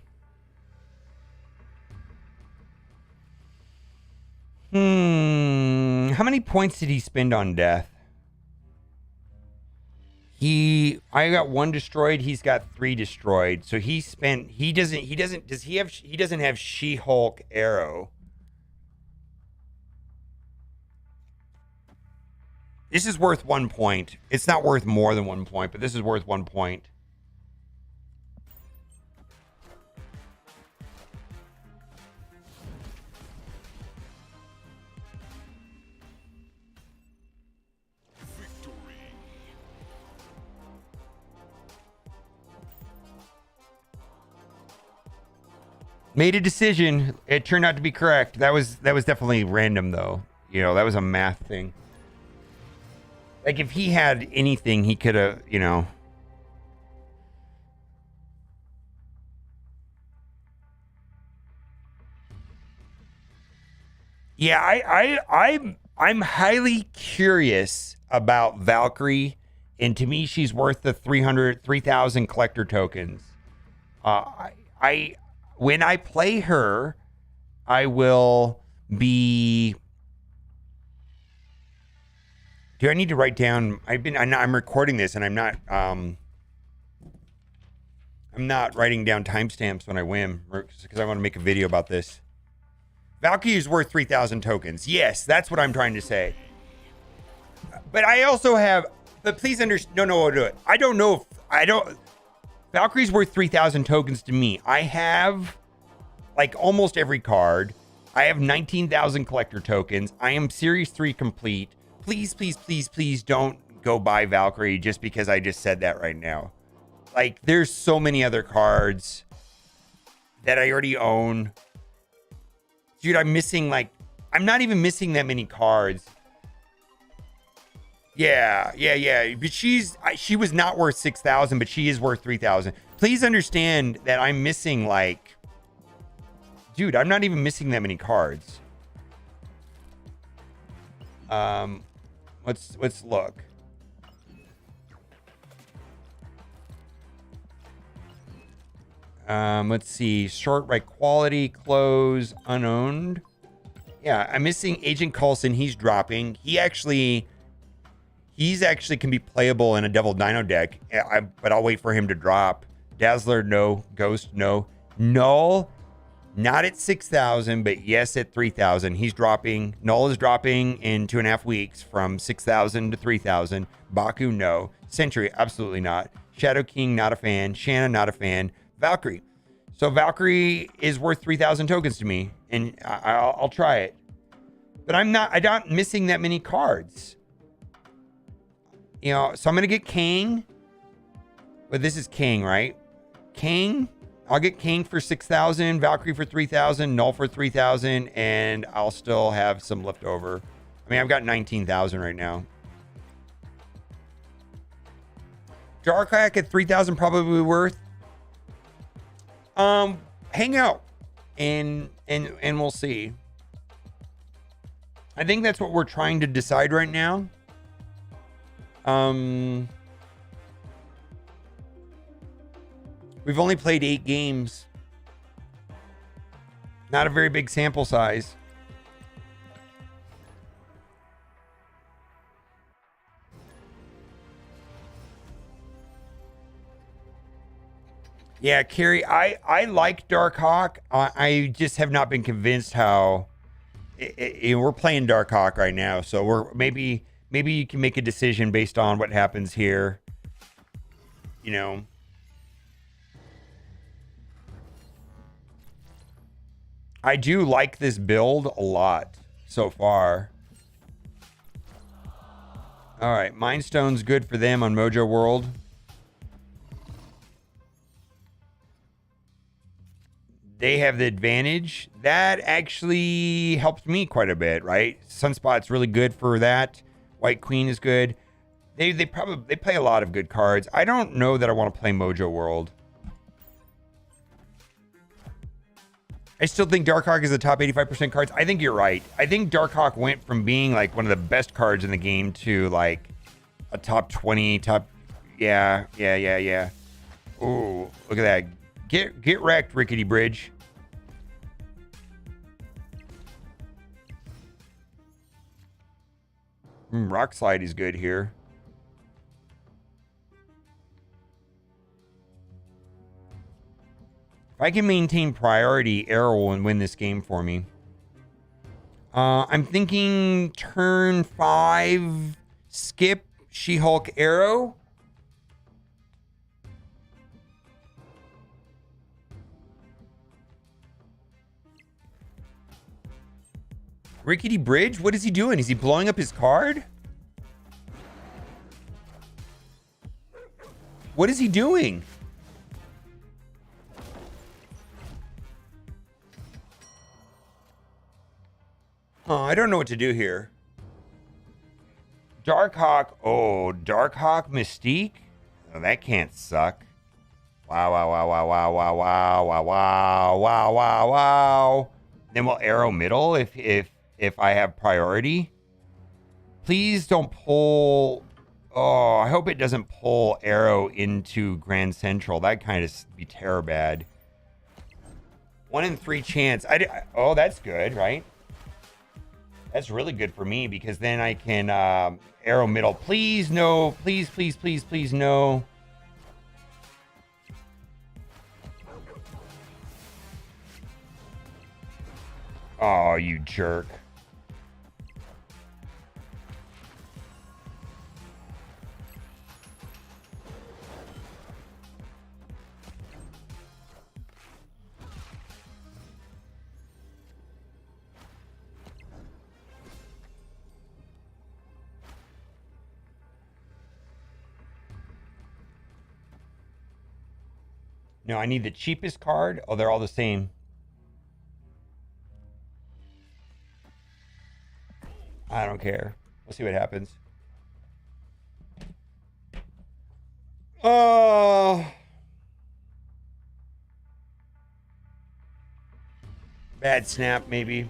How many points did he spend on death? I got 1 destroyed. He's got 3 destroyed. So he doesn't have She-Hulk Arrow. This is worth 1 point. It's not worth more than 1 point, but this is worth 1 point. Made a decision. It turned out to be correct. That was definitely random though. You know, that was a math thing. Like if he had anything, he could have, you know. Yeah, I'm highly curious about Valkyrie, and to me, she's worth the 3,000 collector tokens. I when I play her, I will be. Do I need to write down? I'm recording this, and I'm not writing down timestamps when I win because I want to make a video about this. Valkyrie is worth 3,000 tokens. Yes, that's what I'm trying to say. But I also have. But please understand. No, do it. I don't know if Valkyrie's worth 3,000 tokens to me. I have like almost every card. I have 19,000 collector tokens. I am Series 3 complete. Please don't go buy Valkyrie just because I just said that right now. Like, there's so many other cards that I already own. Dude, I'm not even missing that many cards. Yeah. But she was not worth 6,000, but she is worth 3,000. Please understand that I'm missing dude, I'm not even missing that many cards. Let's look. Let's see. Short right quality, close, unowned. Yeah, I'm missing Agent Coulson. He's dropping. He's actually can be playable in a Devil Dino deck. But I'll wait for him to drop. Dazzler, no. Ghost, no. Null, not at 6,000, but yes at 3,000. He's dropping. Null is dropping in 2.5 weeks from 6,000 to 3,000. Baku, no. Sentry, absolutely not. Shadow King, not a fan. Shanna, not a fan. Valkyrie. So Valkyrie is worth 3,000 tokens to me, and I'll try it. But I'm not missing that many cards. You know, so I'm gonna get King. But this is King, right? King. I'll get King for 6,000, Valkyrie for 3,000, Null for 3,000, and I'll still have some left over. I mean, I've got 19,000 right now. Darkhawk at 3,000 probably worth. Hang out and we'll see. I think that's what we're trying to decide right now. We've only played 8 games. Not a very big sample size. Yeah, Carrie, I like Darkhawk. I just have not been convinced how we're playing Darkhawk right now. So we're maybe you can make a decision based on what happens here. You know. I do like this build a lot so far. All right, Mind Stone's good for them on Mojo World. They have the advantage. That actually helped me quite a bit, right? Sunspot's really good for that. White Queen is good. They play a lot of good cards. I don't know that I want to play Mojo World. I still think Darkhawk is the top 85% cards. I think you're right. I think Darkhawk went from being like one of the best cards in the game to like a top 20, yeah. Ooh, look at that. Get wrecked, Rickety Bridge. Rock Slide is good here. If I can maintain priority, Arrow will win this game for me. I'm thinking turn 5, skip She-Hulk Arrow. Rickety Bridge? What is he doing? Is he blowing up his card? What is he doing? Oh, I don't know what to do here. Darkhawk. Oh, Darkhawk Mystique? Oh, that can't suck. Wow, wow, wow, wow, wow, wow, wow, wow, wow, wow, wow, wow. Then we'll Arrow middle if I have priority. Please don't pull. Oh, I hope it doesn't pull Arrow into Grand Central. That kind of be terror bad. 1 in 3 chance. Oh, that's good, right? That's really good for me because then I can Arrow middle. Please, no. Please, please, please, please, no. Oh, you jerk. No, I need the cheapest card. Oh, they're all the same. I don't care. We'll see what happens. Oh. Bad snap, maybe.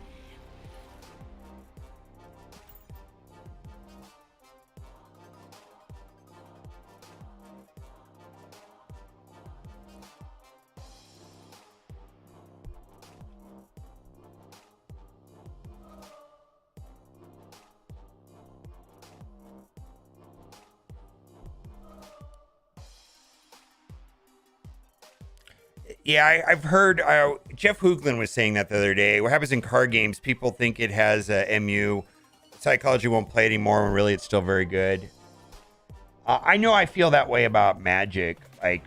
Yeah, I've heard Jeff Hoogland was saying that the other day. What happens in card games, people think it has MU. Psychology won't play anymore when really it's still very good. I know I feel that way about Magic. Like,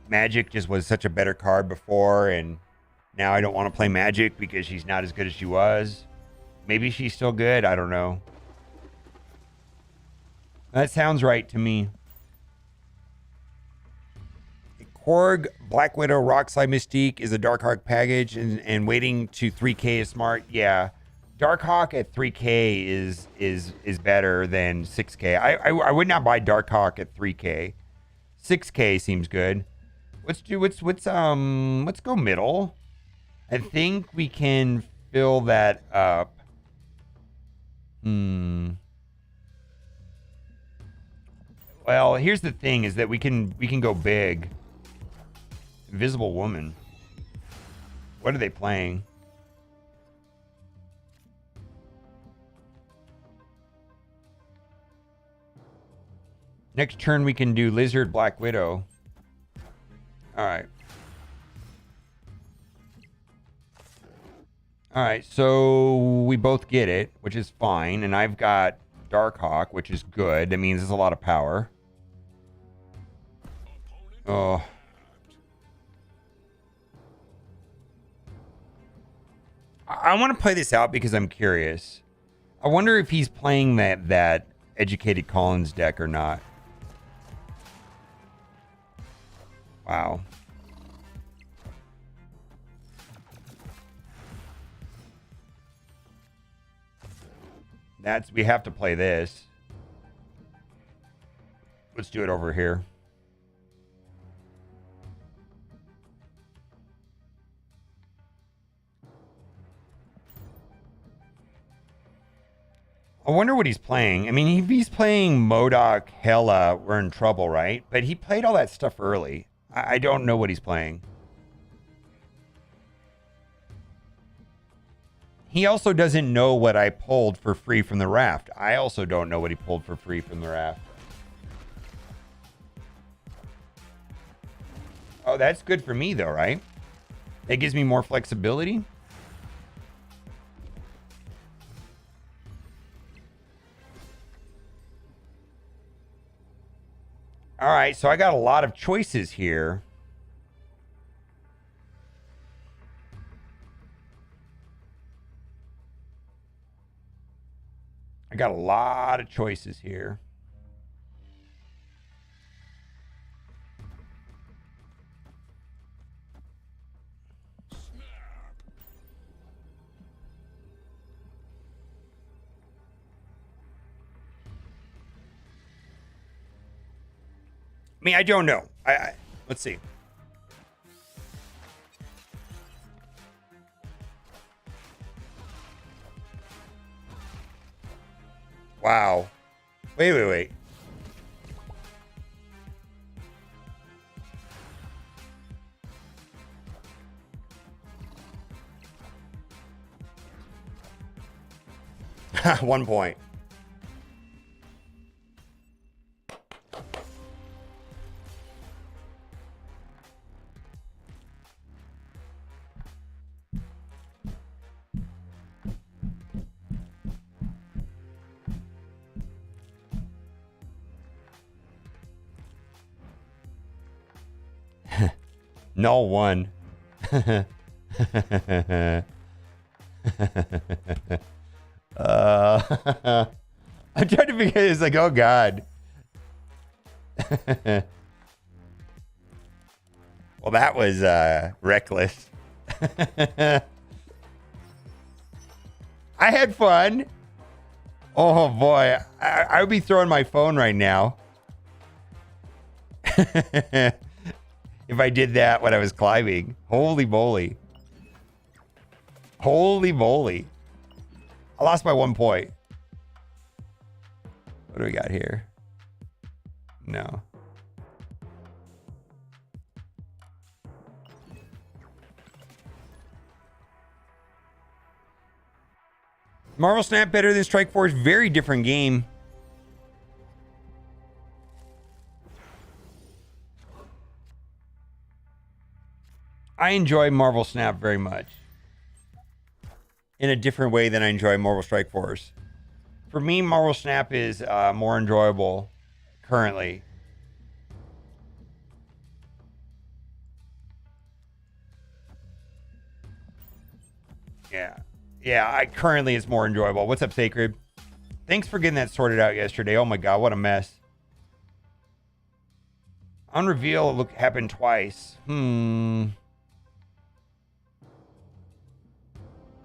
Magic just was such a better card before, and now I don't want to play Magic because she's not as good as she was. Maybe she's still good. I don't know. That sounds right to me. Korg, Black Widow, Rockslide Mystique is a Darkhawk package, and waiting to 3K is smart. Yeah, Darkhawk at 3K is better than 6K. I would not buy Darkhawk at 3K. 6K seems good. Let's go middle. I think we can fill that up. Well, here's the thing: is that we can go big. Invisible Woman. What are they playing? Next turn we can do Lizard, Black Widow. All right. All right, so we both get it, which is fine, and I've got Darkhawk, which is good. That means there's a lot of power. Oh. I want to play this out because I'm curious. I wonder if he's playing that Educated Collins deck or not. Wow. We have to play this. Let's do it over here. I wonder what he's playing. I mean, if he's playing MODOK, Hela, we're in trouble, right? But he played all that stuff early. I don't know what he's playing. He also doesn't know what I pulled for free from the raft. I also don't know what he pulled for free from the raft. Oh, that's good for me though, right? It gives me more flexibility. All right, so I got a lot of choices here. I got a lot of choices here. I mean, I don't know. Let's see. Wow. Wait. One point. Null one. I'm trying to figure. It's like, oh god. Well, that was reckless. I had fun. Oh boy, I would be throwing my phone right now if I did that when I was climbing. Holy moly. Holy moly. I lost by 1 point. What do we got here? No. Marvel Snap better than Strike Force. Very different game. I enjoy Marvel Snap very much. In a different way than I enjoy Marvel Strike Force. For me, Marvel Snap is more enjoyable currently. Yeah, currently it's more enjoyable. What's up, Sacred? Thanks for getting that sorted out yesterday. Oh my god, what a mess. On reveal, happened twice.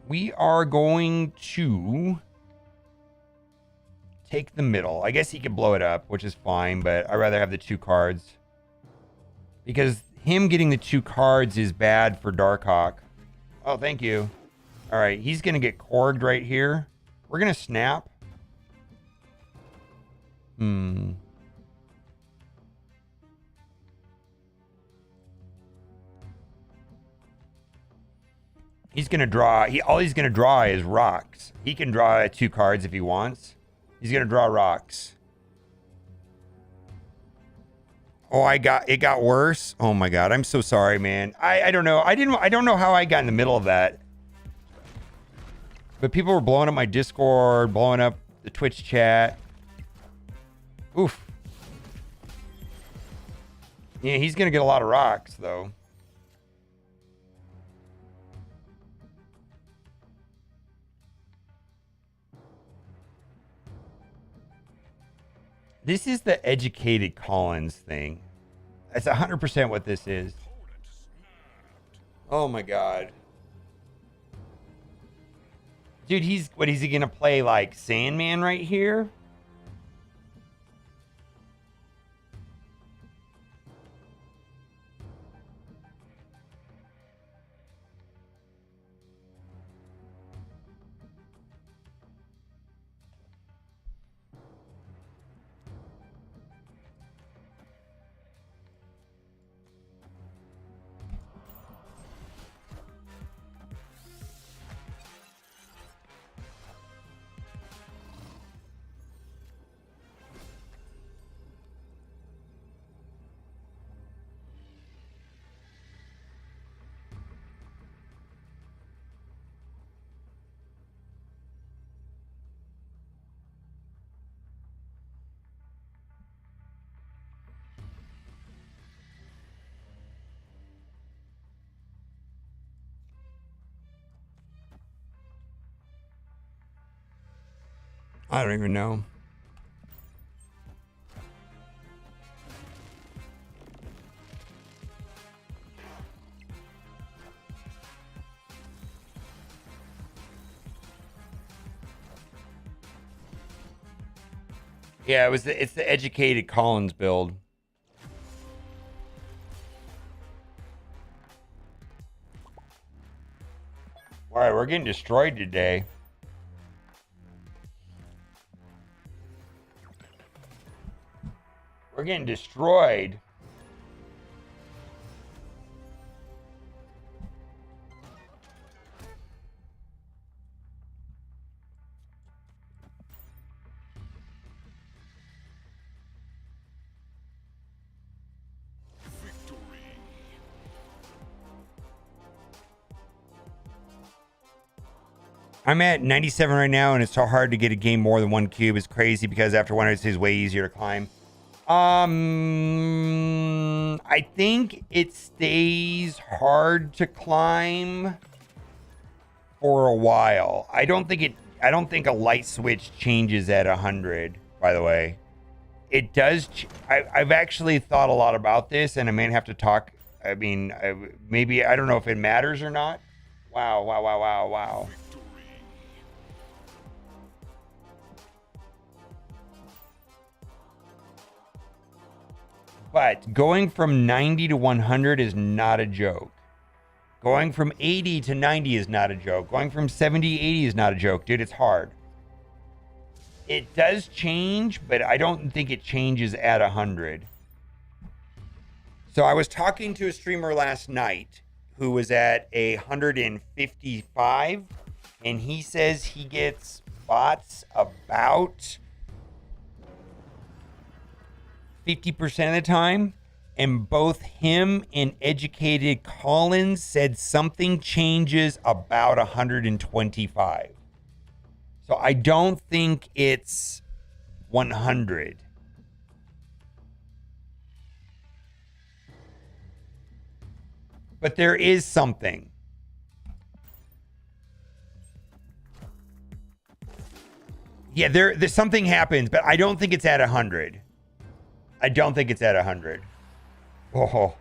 We are going to take the middle. I guess he could blow it up, which is fine, but I'd rather have the 2 cards. Because him getting the 2 cards is bad for Darkhawk. Oh, thank you. All right, he's going to get Korged right here. We're going to snap. He's going to draw. All he's going to draw is rocks. He can draw 2 cards if he wants. He's going to draw rocks. Oh, it got worse. Oh my god, I'm so sorry, man. I don't know. I don't know how I got in the middle of that. But people were blowing up my Discord, blowing up the Twitch chat. Oof. Yeah, he's going to get a lot of rocks, though. This is the educated Collins thing. That's 100% what this is. Oh, my God. Dude, is he going to play, like, Sandman right here? I don't even know. Yeah, it's the educated Collins build. All right, we're getting destroyed today. We're getting destroyed. I'm at 97 right now, and it's so hard to get a game more than one cube. It's crazy because after one, it's way easier to climb. I think it stays hard to climb for a while. I don't think a light switch changes at 100, by the way. It does. I've actually thought a lot about this, and I may have to talk. I mean, maybe, I don't know if it matters or not. Wow. But going from 90 to 100 is not a joke. Going from 80 to 90 is not a joke. Going from 70 to 80 is not a joke. Dude, it's hard. It does change, but I don't think it changes at 100. So I was talking to a streamer last night who was at 155, and he says he gets bots about 50% of the time, and both him and educated Collins said something changes about 125. So I don't think it's 100. But there is something. Yeah, there's something happens, but I don't think it's at 100. I don't think it's at 100. Oh.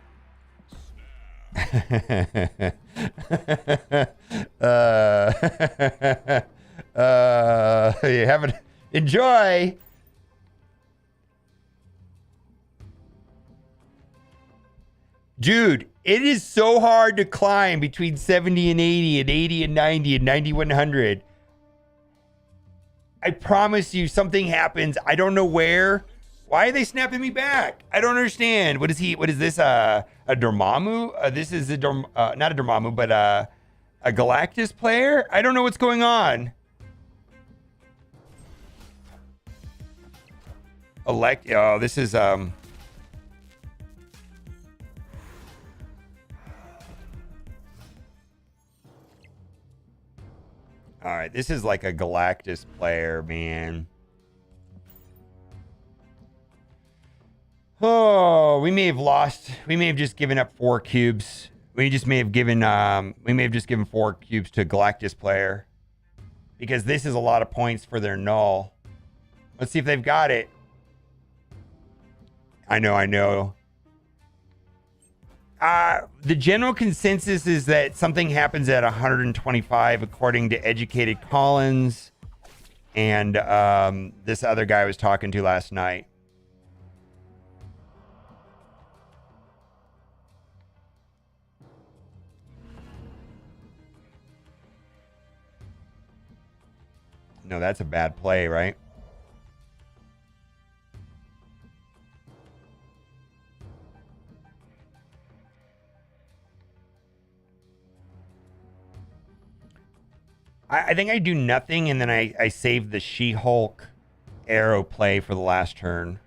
You haven't. Enjoy. Dude, it is so hard to climb between 70 and 80 and 80 and 90 and 90 100. I promise you something happens. I don't know where. Why are they snapping me back? I don't understand. What is this? A Dormammu? This is not a Dormammu, but a Galactus player? I don't know what's going on. Oh, this is all right, this is like a Galactus player, man. Oh, we may have lost. We may have just given up 4 cubes. We may have given 4 cubes to a Galactus player. Because this is a lot of points for their null. Let's see if they've got it. I know. The general consensus is that something happens at 125, according to Educated Collins and this other guy I was talking to last night. No, that's a bad play, right? I think I do nothing, and then I save the She-Hulk arrow play for the last turn.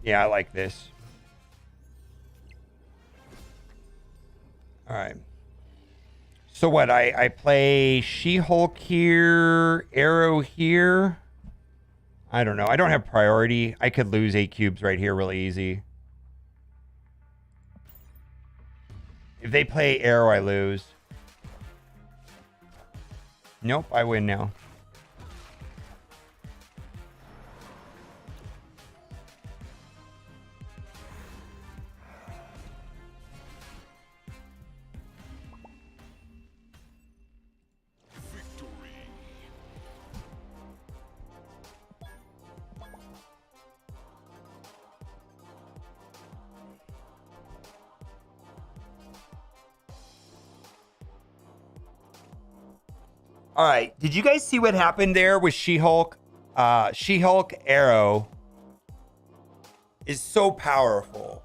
Yeah, I like this. All right. So what? I play She-Hulk here, arrow here. I don't know. I don't have priority. I could lose 8 cubes right here really easy. If they play arrow, I lose. Nope, I win now. All right. Did you guys see what happened there with She-Hulk? She-Hulk Arrow is so powerful.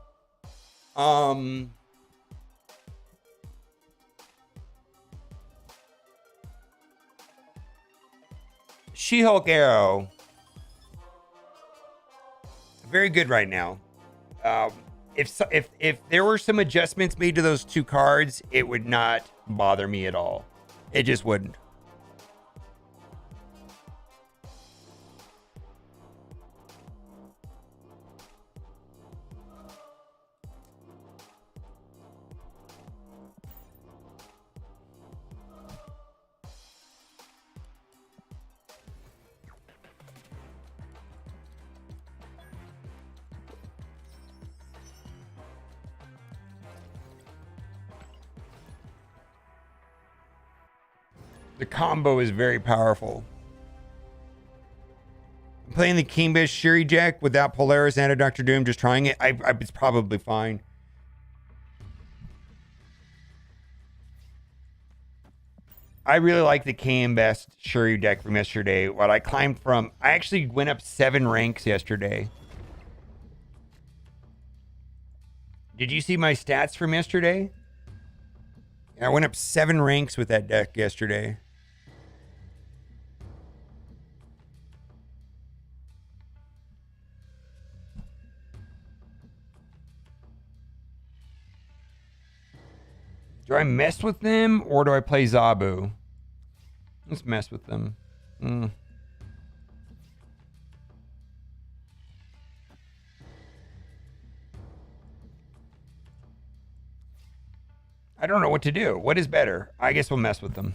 She-Hulk Arrow, very good right now. If there were some adjustments made to those two cards, it would not bother me at all. It just wouldn't. The combo is very powerful. I'm playing the Kingbish Shuri deck without Polaris and a Doctor Doom, just trying it. It's probably fine. I really like the KM Best Shuri deck from yesterday. What I climbed from, I actually went up 7 ranks yesterday. Did you see my stats from yesterday? I went up 7 ranks with that deck yesterday. Do I mess with them or do I play Zabu? Let's mess with them. I don't know what to do. What is better? I guess we'll mess with them.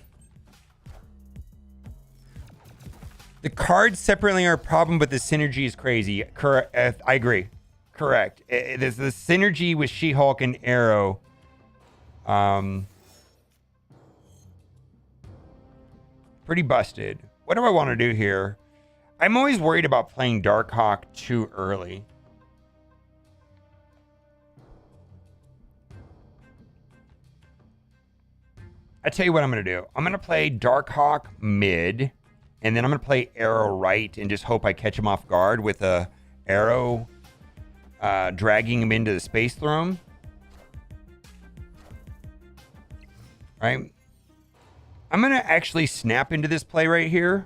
The cards separately are a problem, but the synergy is crazy. Correct. I agree. Correct. There's the synergy with She-Hulk and Arrow. Pretty busted. What do I want to do here? I'm always worried about playing Darkhawk too early. I tell you what I'm going to do. I'm going to play Darkhawk mid, and then I'm going to play Arrow right and just hope I catch him off guard with a Arrow dragging him into the Space Throne. Right? I'm going to actually snap into this play right here.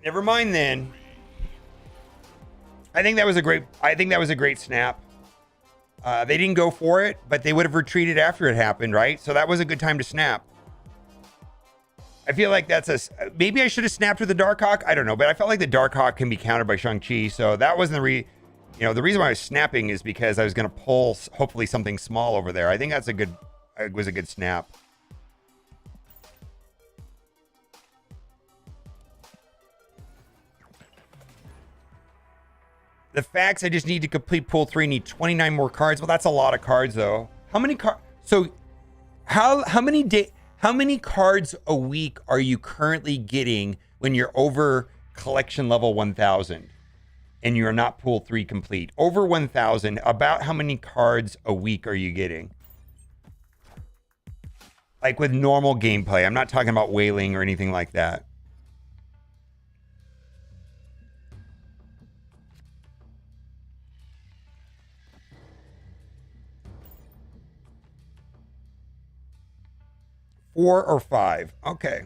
Never mind then. I think that was a great snap. They didn't go for it, but they would have retreated after it happened, right? So that was a good time to snap. I feel like maybe I should have snapped with the Darkhawk. I don't know, but I felt like the Darkhawk can be countered by Shang-Chi, so that wasn't the reason why I was snapping is because I was going to pull hopefully something small over there. I think that's was a good snap. The facts, I just need to complete pool 3, need 29 more cards. Well, that's a lot of cards though. How many cards? So how many cards a week are you currently getting when you're over collection level 1000 and you're not pool 3 complete? Over 1000, about how many cards a week are you getting? Like with normal gameplay. I'm not talking about whaling or anything like that. Four or 5. Okay.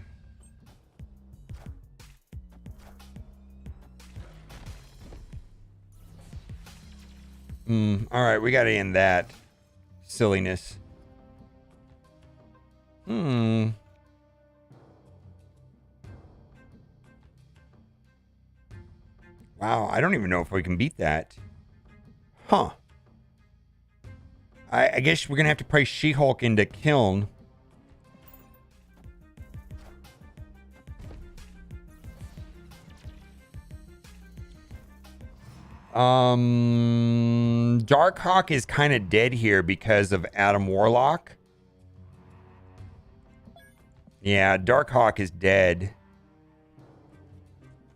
All right, we got to end that silliness. Wow, I don't even know if we can beat that. Huh. I guess we're going to have to play She-Hulk into Kiln. Darkhawk is kind of dead here because of Adam Warlock. Yeah, Darkhawk is dead.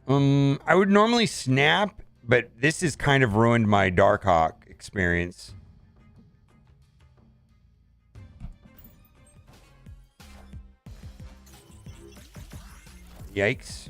I would normally snap, but this has kind of ruined my Darkhawk experience. Yikes.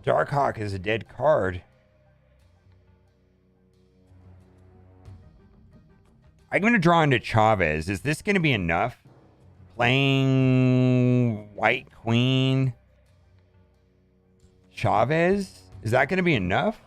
Darkhawk is a dead card. I'm going to draw into Chavez. Is this going to be enough? Playing White Queen. Chavez? Is that going to be enough?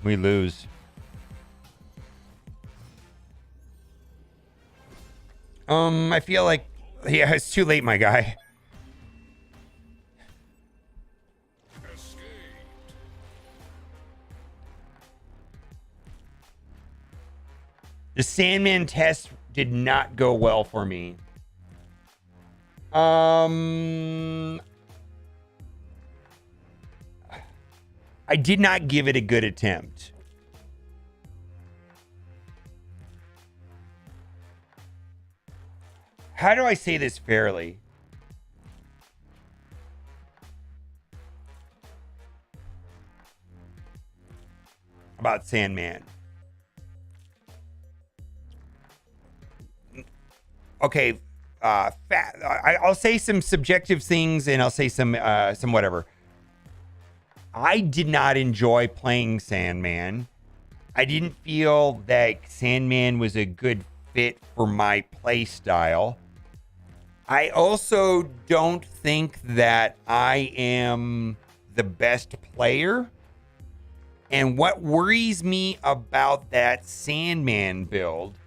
We lose. I feel like, yeah, it's too late, my guy. The Sandman test did not go well for me. I did not give it a good attempt. How do I say this fairly? About Sandman. Okay, I'll say some subjective things and I'll say some whatever. I did not enjoy playing Sandman. I didn't feel that Sandman was a good fit for my play style. I also don't think that I am the best player. And what worries me about that Sandman build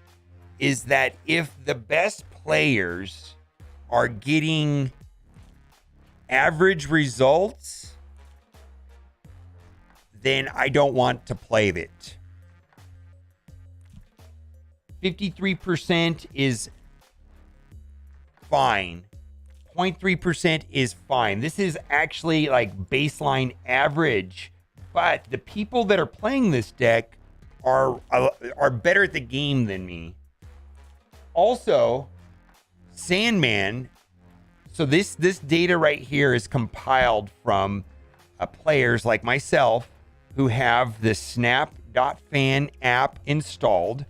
is that if the best players are getting average results, then I don't want to play it. 53% is fine. 0.3% is fine. This is actually like baseline average, but the people that are playing this deck are better at the game than me. Also, Sandman. So this data right here is compiled from players like myself who have the snap.fan app installed.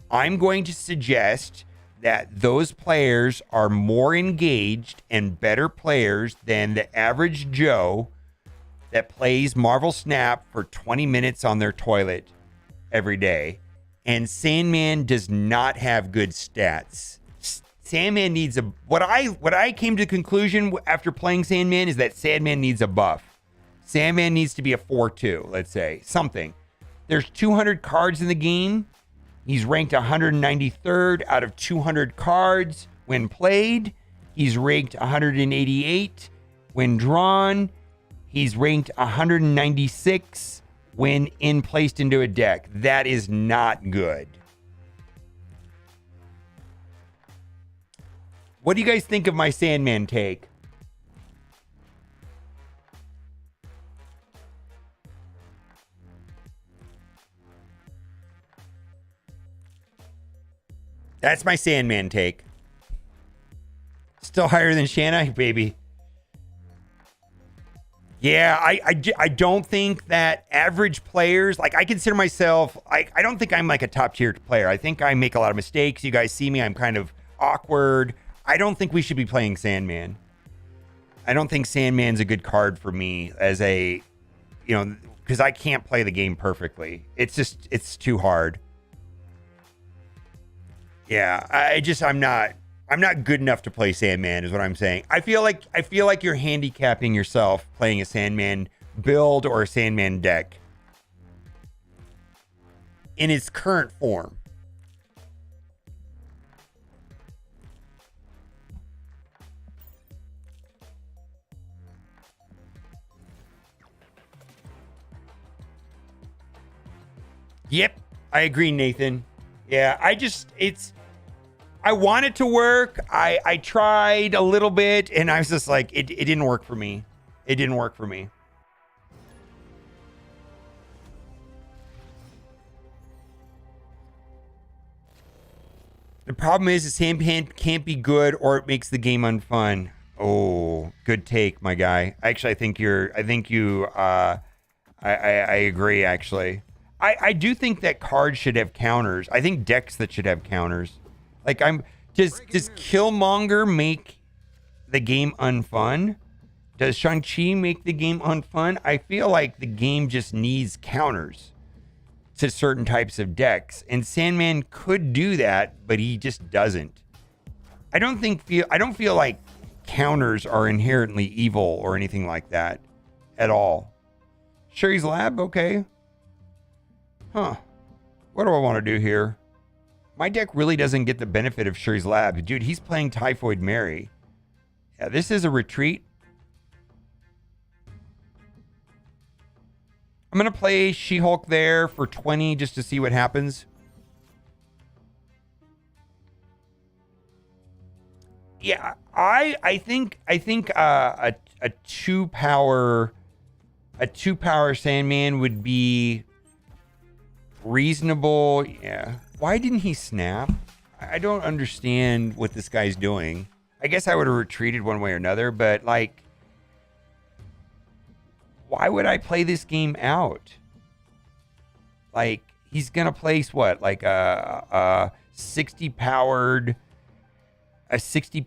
I'm going to suggest that those players are more engaged and better players than the average Joe that plays Marvel Snap for 20 minutes on their toilet every day. And Sandman does not have good stats. Sandman needs a... What I came to the conclusion after playing Sandman is that Sandman needs a buff. Sandman needs to be a 4-2, let's say. Something. There's 200 cards in the game. He's ranked 193rd out of 200 cards when played. He's ranked 188 when drawn. He's ranked 196 when placed into a deck. That is not good. What do you guys think of my Sandman take? That's my Sandman take. Still higher than Shanna, baby. Yeah, I don't think that average players, like I consider myself, I don't think I'm like a top tier player. I think I make a lot of mistakes. You guys see me, I'm kind of awkward. I don't think we should be playing Sandman. I don't think Sandman's a good card for me as a, you know, because I can't play the game perfectly. It's too hard. Yeah, I'm not good enough to play Sandman is what I'm saying. I feel like you're handicapping yourself playing a Sandman build or a Sandman deck in its current form. Yep, I agree, Nathan. Yeah, I want it to work. I tried a little bit and I was just like, it didn't work for me. It didn't work for me. The problem is the Sandman can't be good or it makes the game unfun. Oh, good take, my guy. Actually, I agree, actually. I do think that cards should have counters. I think decks that should have counters. Like does Killmonger make the game unfun? Does Shang-Chi make the game unfun? I feel like the game just needs counters to certain types of decks. And Sandman could do that, but he just doesn't. I don't feel like counters are inherently evil or anything like that at all. Shuri's Lab, okay. Huh. What do I want to do here? My deck really doesn't get the benefit of Shuri's Lab. Dude, he's playing Typhoid Mary. Yeah, this is a retreat. I'm going to play She-Hulk there for 20 just to see what happens. Yeah, I think a two power Sandman would be reasonable. Yeah. Why didn't he snap? I don't understand what this guy's doing. I guess I would have retreated one way or another, but like, why would I play this game out? Like, he's gonna place what? Like a 60 powered a 30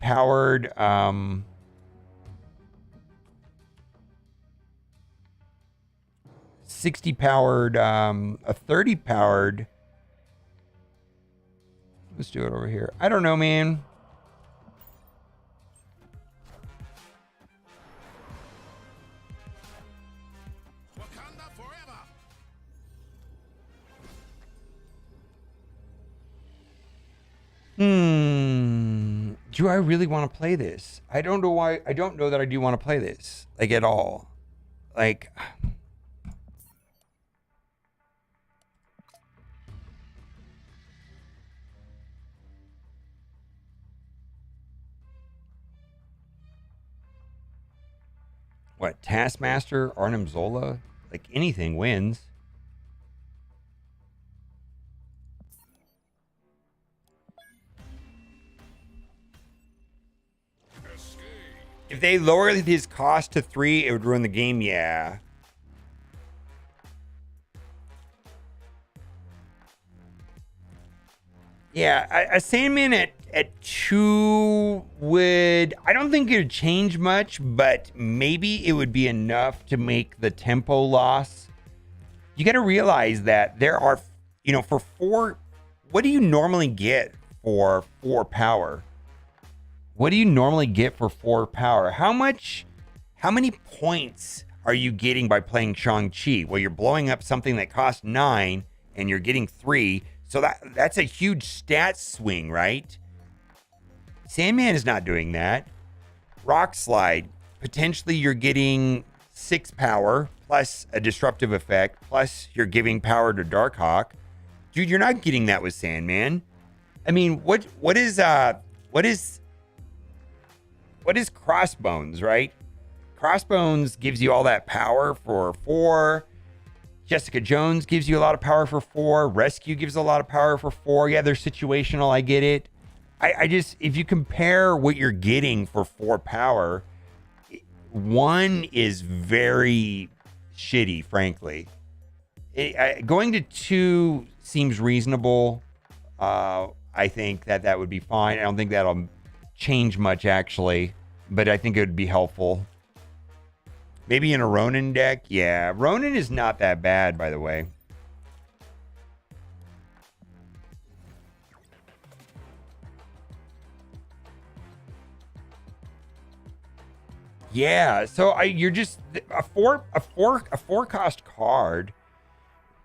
powered. Let's do it over here. I don't know, man. Wakanda forever. Do I really want to play this? I don't know why. I don't know that I do want to play this, like, at all. Like, what, Taskmaster, Arnim Zola? Like, anything wins. If they lower his cost to 3, it would ruin the game. Yeah. Yeah, a Sandman at 2 would, I don't think it would change much, but maybe it would be enough to make the tempo loss. You got to realize that there are, you know, for 4, what do you normally get for 4 power? What do you normally get for 4 power? How many points are you getting by playing Shang-Chi? Well, you're blowing up something that costs 9 and you're getting 3. So that's a huge stat swing, right? Sandman is not doing that. Rock Slide, potentially you're getting 6 power plus a disruptive effect, plus you're giving power to Darkhawk. Dude, you're not getting that with Sandman. I mean, what is Crossbones, right? Crossbones gives you all that power for 4. Jessica Jones gives you a lot of power for 4. Rescue gives a lot of power for 4. Yeah, they're situational. I get it. I just, if you compare what you're getting for 4 power 1 is very shitty, frankly. Going to 2 seems reasonable. I think that would be fine. I don't think that'll change much, actually, but I think it would be helpful. Maybe in a Ronin deck? Yeah, Ronin is not that bad, by the way. Yeah, so you're just a four cost card.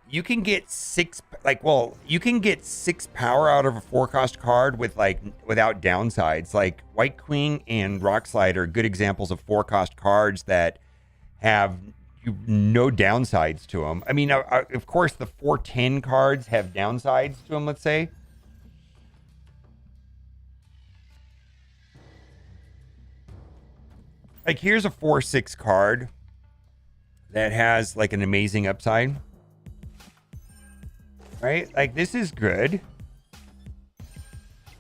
You can get 6, like, well, you can get 6 power out of a 4 cost card with, like, without downsides. Like White Queen and Rock Slide are good examples of 4 cost cards that have no downsides to them. I mean, of course, the 4/10 cards have downsides to them, let's say. Like, here's a 4/6 card that has, like, an amazing upside. Right? Like, this is good.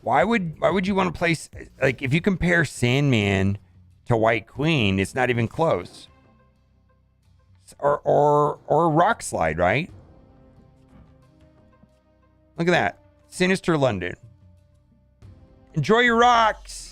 Why would you want to place, like, if you compare Sandman to White Queen, it's not even close. Or Rock Slide, right? Look at that. Sinister London. Enjoy your rocks.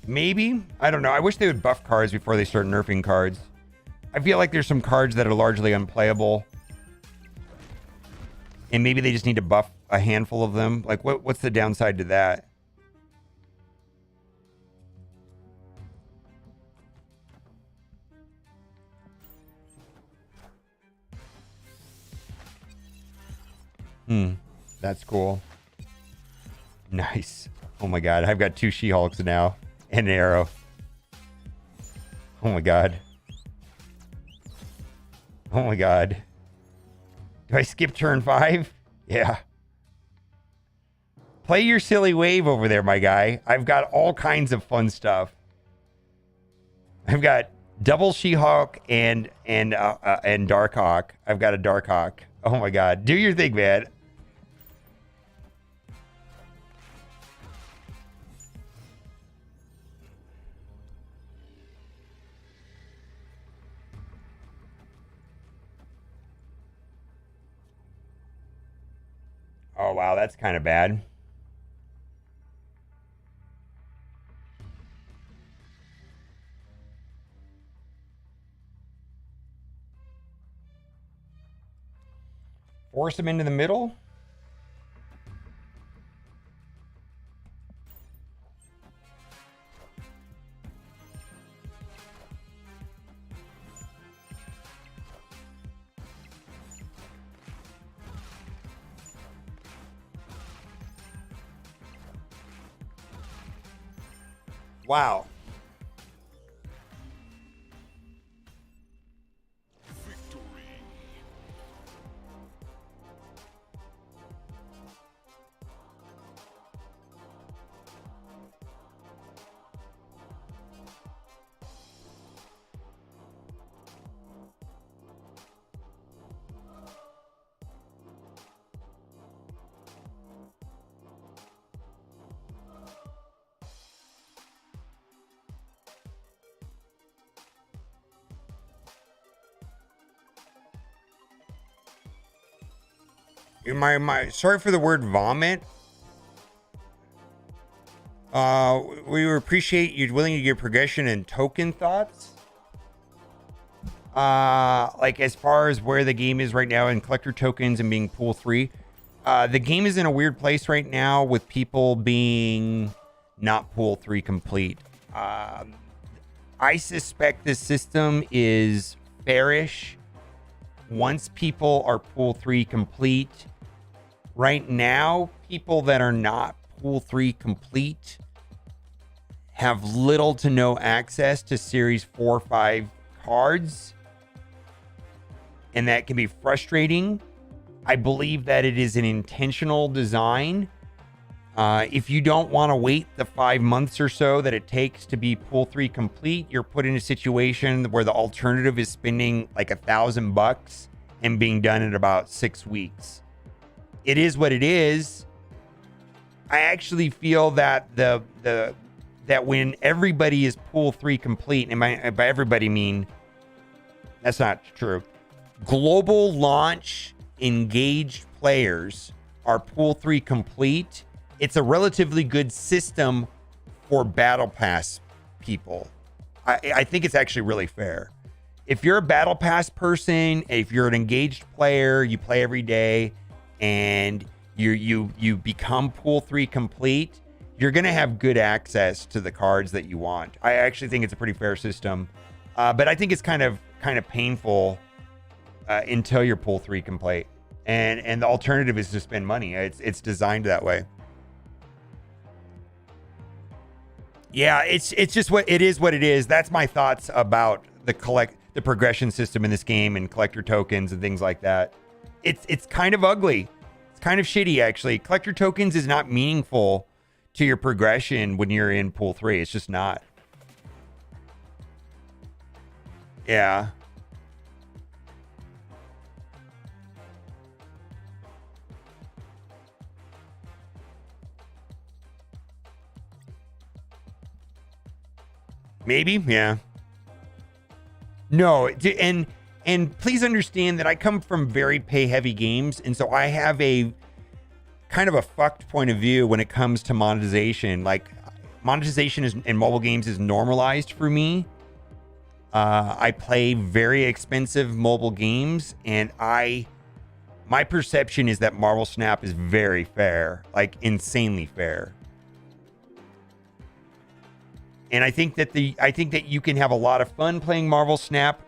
Maybe. I don't know. I wish they would buff cards before they start nerfing cards. I feel like there's some cards that are largely unplayable. And maybe they just need to buff a handful of them. Like, what's the downside to that? That's cool. Nice. Oh my god, I've got 2 She-Hulks now. And an Arrow. Oh my god. Oh my god. Do I skip turn 5? Yeah. Play your silly wave over there, my guy. I've got all kinds of fun stuff. I've got double She-Hulk and Darkhawk. I've got a Darkhawk. Oh my god. Do your thing, man. Oh, wow, that's kind of bad. Force him into the middle? Wow. My sorry for the word vomit. We appreciate you willing to give progression and token thoughts. Like, as far as where the game is right now and collector tokens and being pool 3. The game is in a weird place right now with people being not pool 3 complete. I suspect this system is fairish once people are pool 3 complete. Right now, people that are not pool 3 complete have little to no access to series 4 5 cards, and that can be frustrating. I believe that it is an intentional design If you don't want to wait the 5 months or so that it takes to be pool 3 complete, you're put in a situation where the alternative is spending like $1,000 and being done in about 6 weeks. It is what it is. I actually feel that that when everybody is pool 3 complete, and by everybody mean that's not true. Global launch engaged players are pool 3 complete. It's a relatively good system for battle pass people. I think it's actually really fair. If you're a battle pass person, if you're an engaged player, you play every day, and you become pool 3 complete, you're gonna have good access to the cards that you want. I actually think it's a pretty fair system, but I think it's kind of painful until you're pool 3 complete, and the alternative is to spend money. It's designed that way. Yeah, it's just what it is. What it is. That's my thoughts about the progression system in this game and collector tokens and things like that. It's kind of ugly. It's kind of shitty, actually. Collector tokens is not meaningful to your progression when you're in pool 3. It's just not. Yeah. Maybe, yeah. No, and please understand that I come from very pay-heavy games, and so I have a kind of a fucked point of view when it comes to monetization. Like, monetization in mobile games is normalized for me. I play very expensive mobile games, and my perception is that Marvel Snap is very fair, like insanely fair. And I think that you can have a lot of fun playing Marvel Snap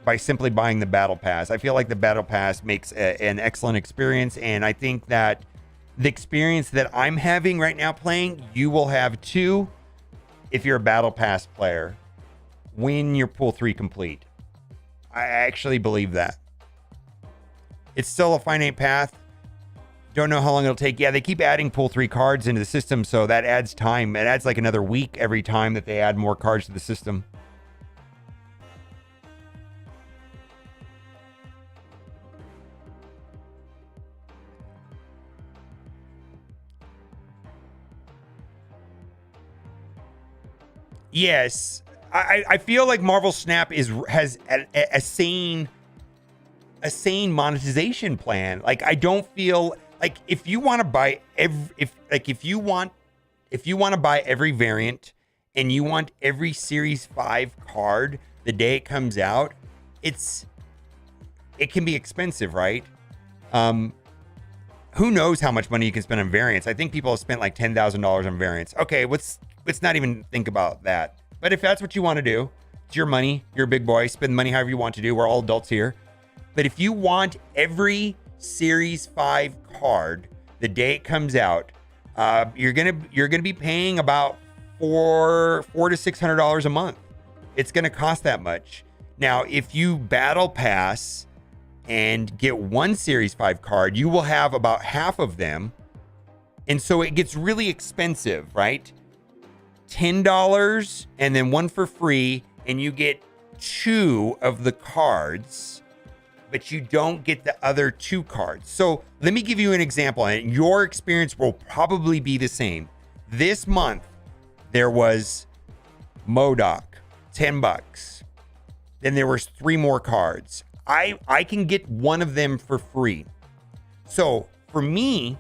by simply buying the Battle Pass. I feel like the Battle Pass makes an excellent experience, and I think that the experience that I'm having right now playing, you will have too if you're a Battle Pass player when you're pool 3 complete. I actually believe that. It's still a finite path. Don't know how long it'll take. Yeah, they keep adding pool 3 cards into the system, so that adds time. It adds like another week every time that they add more cards to the system. Yes, I feel like Marvel Snap has a sane monetization plan. Like, I don't feel like if you want to buy if you want to buy every variant and you want every Series 5 card the day it comes out, it can be expensive, right? Who knows how much money you can spend on variants? I think people have spent like $10,000 on variants. Okay, let's not even think about that. But if that's what you want to do, it's your money. You're a big boy. Spend money however you want to do. We're all adults here. But if you want every Series 5 card the day it comes out, you're gonna be paying about $400 to $600 a month. It's gonna cost that much. Now, if you battle pass and get one Series 5 card, you will have about half of them, and so it gets really expensive, right? $10 and then one for free, and you get 2 of the cards, but you don't get the other 2 cards. So let me give you an example, and your experience will probably be the same. This month, there was MODOK, $10. Then there was 3 more cards. I can get one of them for free. So for me,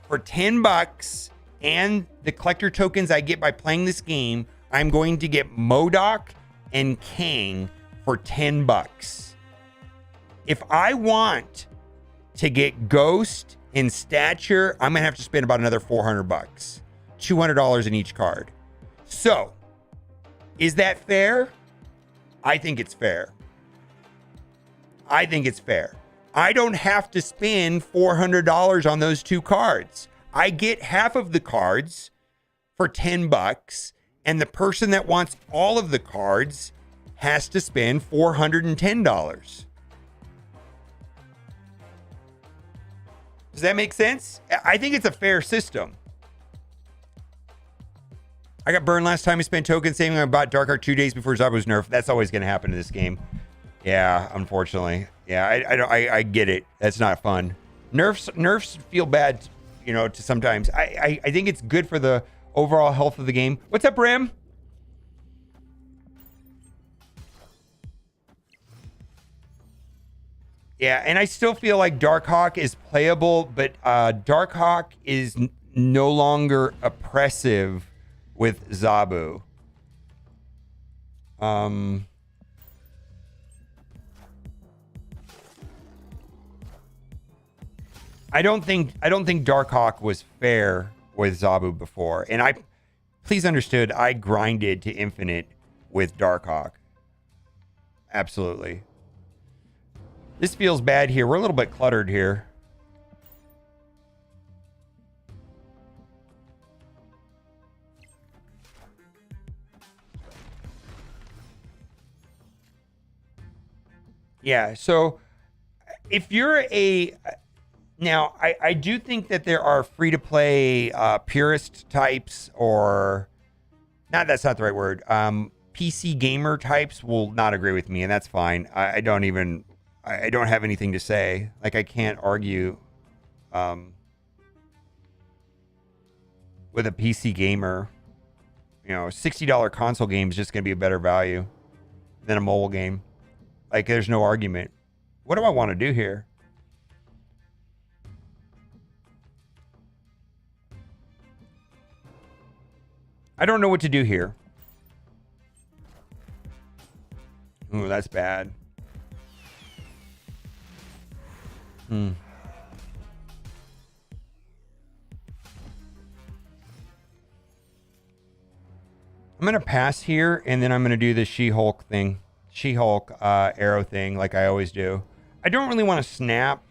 for $10 and the collector tokens I get by playing this game, I'm going to get MODOK and Kang for $10. If I want to get Ghost and Stature, I'm gonna have to spend about another $400, $200 in each card. So, is that fair? I think it's fair. I think it's fair. I don't have to spend $400 on those 2 cards. I get half of the cards for $10, and the person that wants all of the cards has to spend $410. Does that make sense? I think it's a fair system. I got burned last time I spent tokens saving. I bought Dark Arc 2 days before Zabu was nerfed. That's always going to happen in this game. Yeah, unfortunately. Yeah, I get it. That's not fun. Nerfs feel bad, you know, to sometimes. I think it's good for the overall health of the game. What's up, Bram? Yeah, and I still feel like Darkhawk is playable, but Darkhawk is no longer oppressive with Zabu. I don't think Darkhawk was fair with Zabu before, and please understood, I grinded to infinite with Darkhawk. Absolutely. This feels bad here. We're a little bit cluttered here. Yeah, so if you're now, I do think that there are free-to-play purist types, or that's not the right word. PC gamer types will not agree with me, and that's fine. I don't have anything to say. Like, I can't argue with a PC gamer. You know, $60 console game is just going to be a better value than a mobile game. Like, there's no argument. What do I want to do here? I don't know what to do here. Ooh, that's bad. I'm going to pass here, and then I'm going to do the She-Hulk thing. She-Hulk arrow thing, like I always do. I don't really want to snap.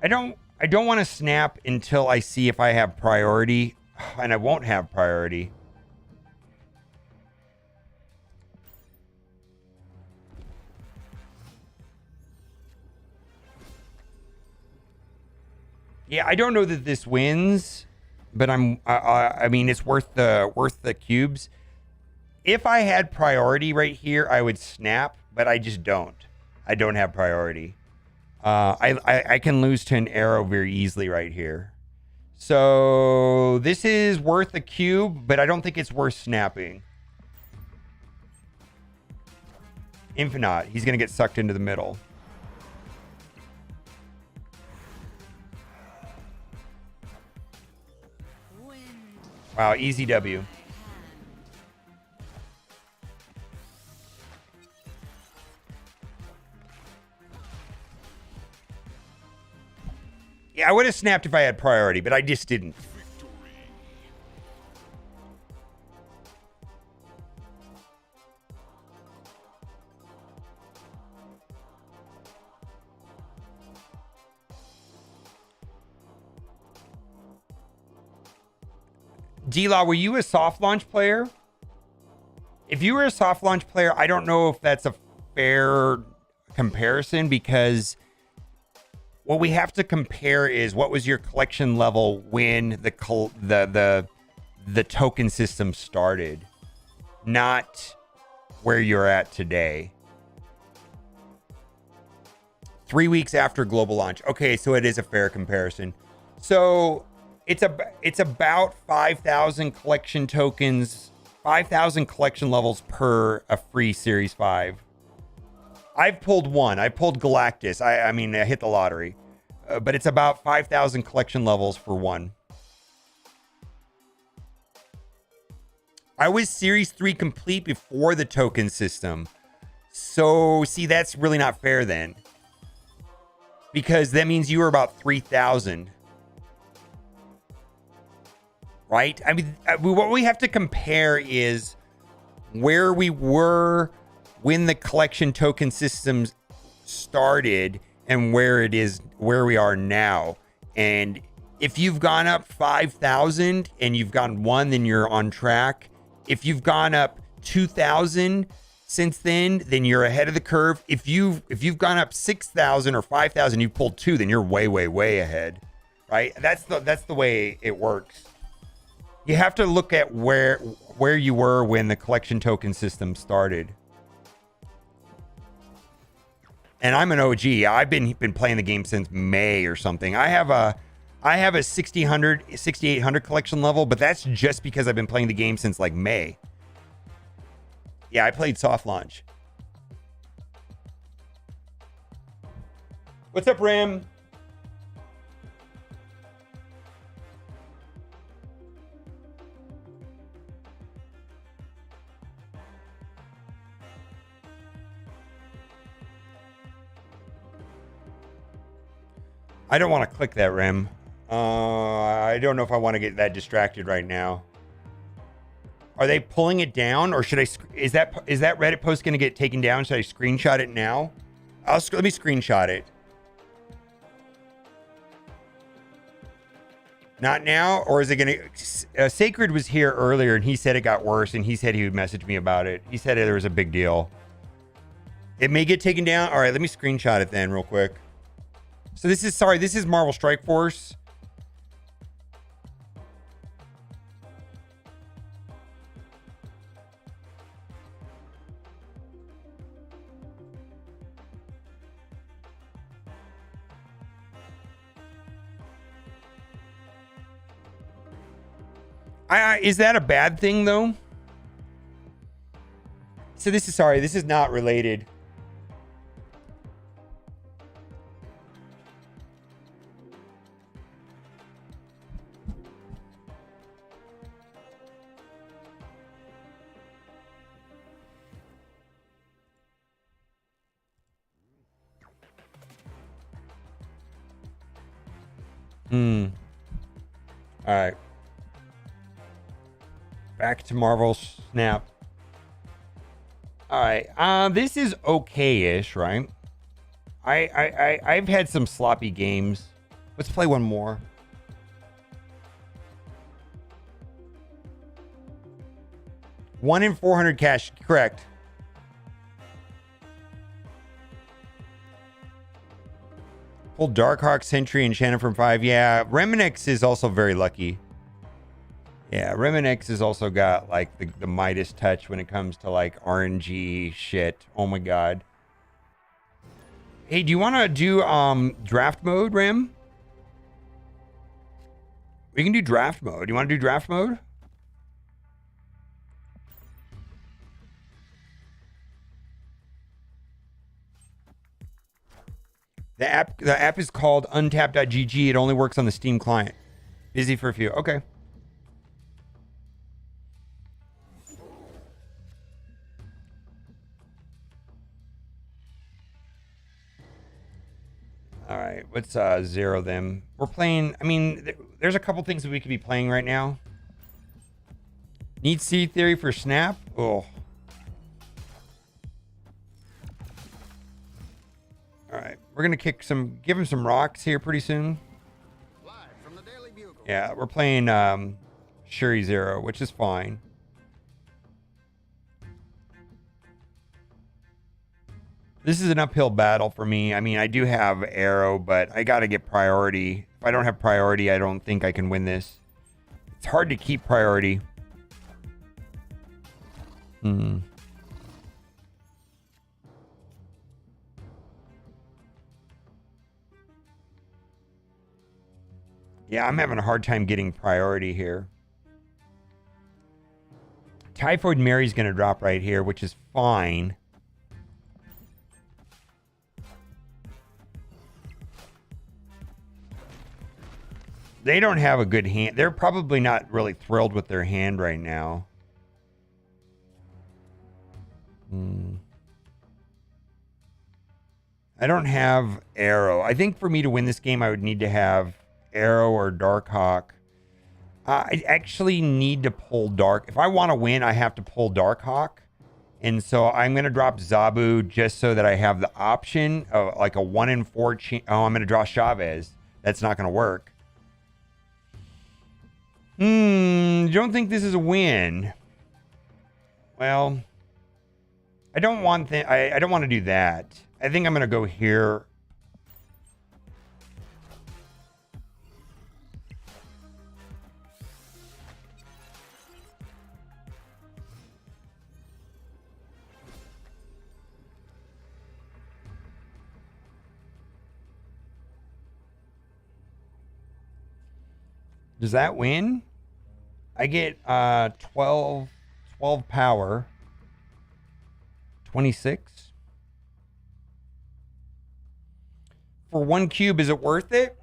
I don't want to snap until I see if I have priority, and I won't have priority. Yeah, I don't know that this wins, but I mean, it's worth the cubes. If I had priority right here, I would snap, but I just don't. I don't have priority. I can lose to an arrow very easily right here. So this is worth a cube, but I don't think it's worth snapping. Infinite. He's going to get sucked into the middle. Wow, easy W. Yeah, I would have snapped if I had priority, but I just didn't. D-Law, were you a soft launch player? If you were a soft launch player, I don't know if that's a fair comparison, because what we have to compare is what was your collection level when the token system started, not where you're at today. 3 weeks after global launch. Okay, so it is a fair comparison. So it's about 5,000 collection tokens, 5,000 collection levels per a free Series 5. I've pulled one. I pulled Galactus. I mean, I hit the lottery. But it's about 5,000 collection levels for one. I was Series 3 complete before the token system. So, see, that's really not fair then. Because that means you were about 3,000. Right? I mean, what we have to compare is where we were when the collection token systems started and where we are now. And if you've gone up 5,000 and you've gotten one, then you're on track. If you've gone up 2,000 since then you're ahead of the curve. If you've gone up 6,000 or 5,000, you've pulled 2, then you're way ahead, right? That's the way it works. You have to look at where you were when the collection token system started. And I'm an OG. I've been playing the game since May or something. I have a 6,800 collection level, but that's just because I've been playing the game since like May. Yeah, I played soft launch. What's up, Ram? I don't want to click that, Ram. I don't know if I want to get that distracted right now. Are they pulling it down, or should I? Is that Reddit post going to get taken down? Should I screenshot it now? Let me screenshot it. Not now, or is it going to? Sacred was here earlier, and he said it got worse, and he said he would message me about it. He said there was a big deal. It may get taken down. All right, let me screenshot it then, real quick. So this is Marvel Strike Force. Is that a bad thing though? So this is not related. All right. Back to Marvel Snap. All right. This is okay-ish, right? I've had some sloppy games. Let's play one more. One in 400 cash, correct. Pull Darkhawk, Sentry, and Shannon from 5. Yeah, Reminix is also very lucky. Yeah, Reminix has also got like the Midas touch when it comes to like RNG shit. Oh my god. Hey, do you want to do draft mode, Ram? We can do draft mode. You want to do draft mode? The app is called untap.gg. It only works on the Steam client. Busy for a few. Okay. All right, let's zero them. We're playing, I mean, there's a couple things that we could be playing right now. Need C theory for Snap? Oh. All right, we're gonna give him some rocks here pretty soon. Live from the Daily Bugle. Yeah, we're playing Shuri Zero, which is fine. This is an uphill battle for me. I mean, I do have arrow, but I got to get priority. If I don't have priority, I don't think I can win this. It's hard to keep priority. Yeah, I'm having a hard time getting priority here. Typhoid Mary's going to drop right here, which is fine. They don't have a good hand. They're probably not really thrilled with their hand right now. I don't have arrow. I think for me to win this game, I would need to have arrow or Darkhawk. I actually need to pull Dark. If I want to win, I have to pull Darkhawk. And so I'm going to drop Zabu just so that I have the option of like a 1 in 4 chance. Oh, I'm going to draw Chavez. That's not going to work. Don't think this is a win. Well, I don't want I don't want to do that. I think I'm gonna go here. Does that win? I get 12 power. 26. For 1 cube, is it worth it?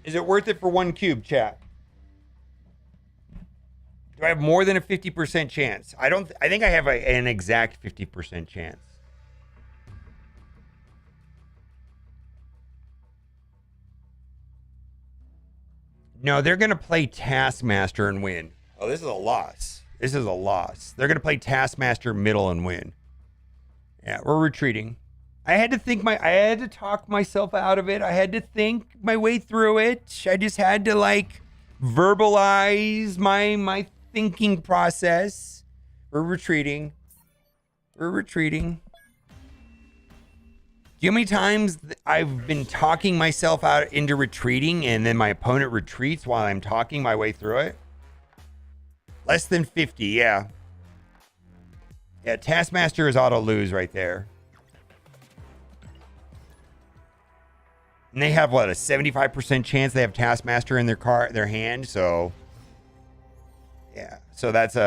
Is it worth it for 1 cube, chat? Do I have more than a 50% chance? I think I have an exact 50% chance. No, they're going to play Taskmaster and win. Oh, this is a loss. This is a loss. They're going to play Taskmaster middle and win. Yeah, we're retreating. I had to talk myself out of it. I had to think my way through it. I just had to like verbalize my thinking process. We're retreating. We're retreating. Do you know how many times I've been talking myself out into retreating and then my opponent retreats while I'm talking my way through it? Less than 50, yeah. Yeah, Taskmaster is auto lose right there. And they have what, a 75% chance they have Taskmaster in their hand, so yeah. So that's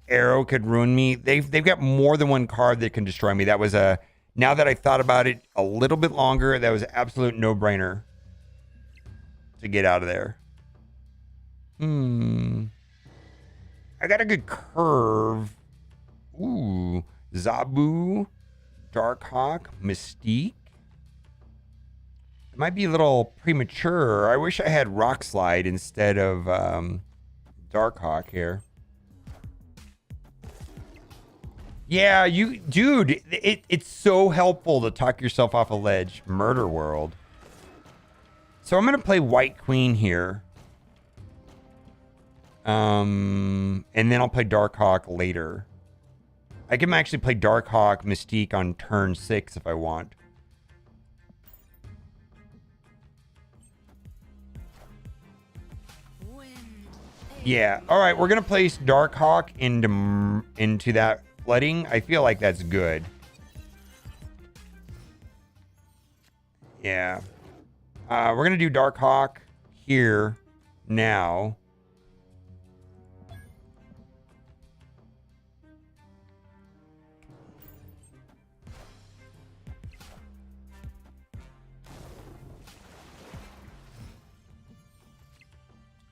arrow could ruin me. They've got more than one card that can destroy me. That was now that I thought about it a little bit longer, that was an absolute no-brainer to get out of there. I got a good curve. Ooh, Zabu, Darkhawk, Mystique. It might be a little premature. I wish I had Rock Slide instead of Darkhawk here. Yeah, dude, it's so helpful to talk yourself off a ledge. Murder World. So I'm gonna play White Queen here. And then I'll play Darkhawk later. I can actually play Darkhawk Mystique on turn 6 if I want. Yeah. All right, we're gonna place Darkhawk into that flooding. I feel like that's good. Yeah. We're gonna do Darkhawk here now.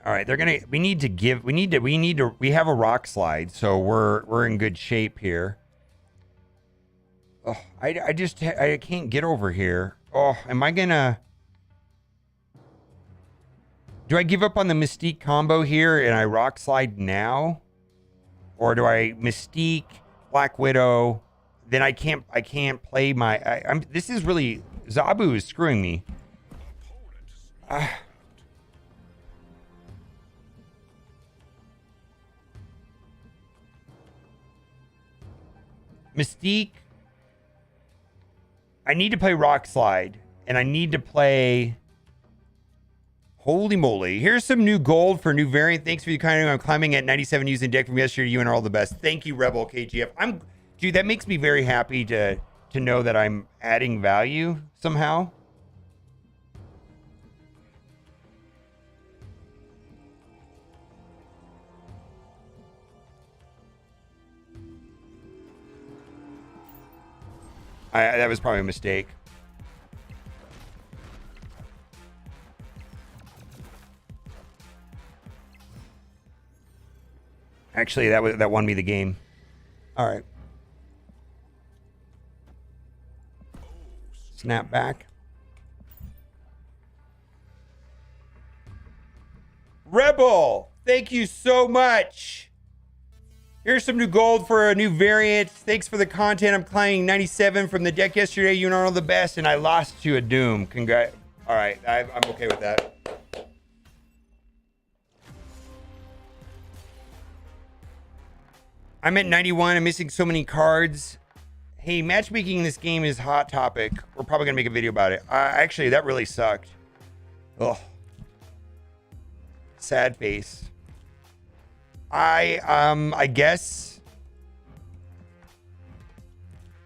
All right, we have a Rock Slide, so we're in good shape here. Oh, I can't get over here. Oh, am I gonna... Do I give up on the Mystique combo here and I Rock Slide now? Or do I Mystique, Black Widow, then I can't play my... this is really... Zabu is screwing me. Mystique. I need to play Rock Slide. And I need to play... Holy moly. Here's some new gold for new variant. Thanks for the kind of... I'm climbing at 97 using deck from yesterday. You and are all the best. Thank you, Rebel KGF. Dude, that makes me very happy to know that I'm adding value somehow. That was probably a mistake. Actually, that won me the game. All right. Snap back. Rebel, thank you so much. Here's some new gold for a new variant. Thanks for the content. I'm climbing 97 from the deck yesterday. You are all the best, and I lost to a Doom. Congrats. All right, I'm okay with that. I'm at 91. I'm missing so many cards. Hey, matchmaking in this game is hot topic. We're probably gonna make a video about it. Actually, that really sucked. Ugh. Sad face. I guess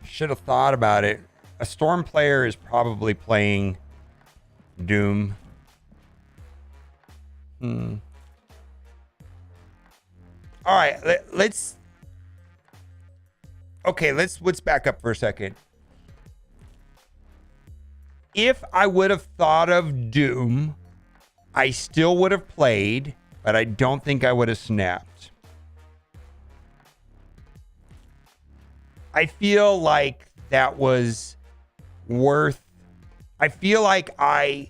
should have thought about it. A Storm player is probably playing Doom. All right, let's back up for a second. If I would have thought of Doom, I still would have played, but I don't think I would have snapped. I feel like that was worth. I feel like I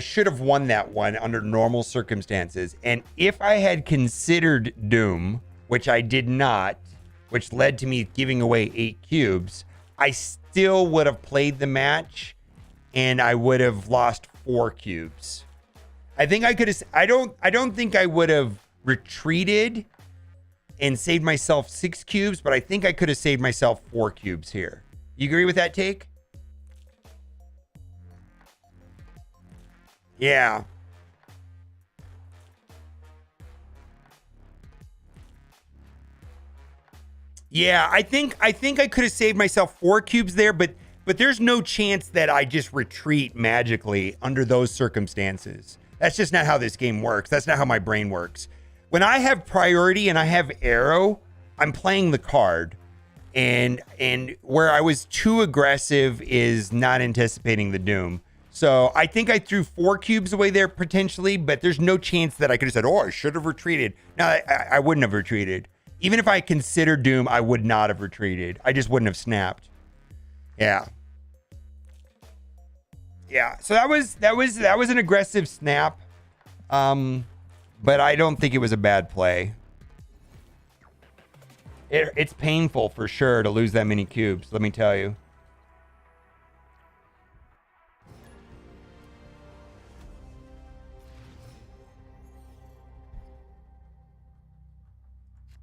should have won that one under normal circumstances. And if I had considered Doom, which I did not, which led to me giving away 8 cubes, I still would have played the match and I would have lost 4 cubes. I think I could have, I don't think I would have retreated and saved myself 6 cubes, but I think I could have saved myself 4 cubes here. You agree with that take? Yeah. Yeah, I think I could have saved myself 4 cubes there, but there's no chance that I just retreat magically under those circumstances. That's just not how this game works. That's not how my brain works. When I have priority and I have arrow, I'm playing the card. And where I was too aggressive is not anticipating the Doom. So I think I threw 4 cubes away there potentially, but there's no chance that I could have said, oh, I should have retreated. No, I wouldn't have retreated. Even if I considered Doom, I would not have retreated. I just wouldn't have snapped. Yeah. Yeah. So that was an aggressive snap. But I don't think it was a bad play. It's painful for sure to lose that many cubes, let me tell you.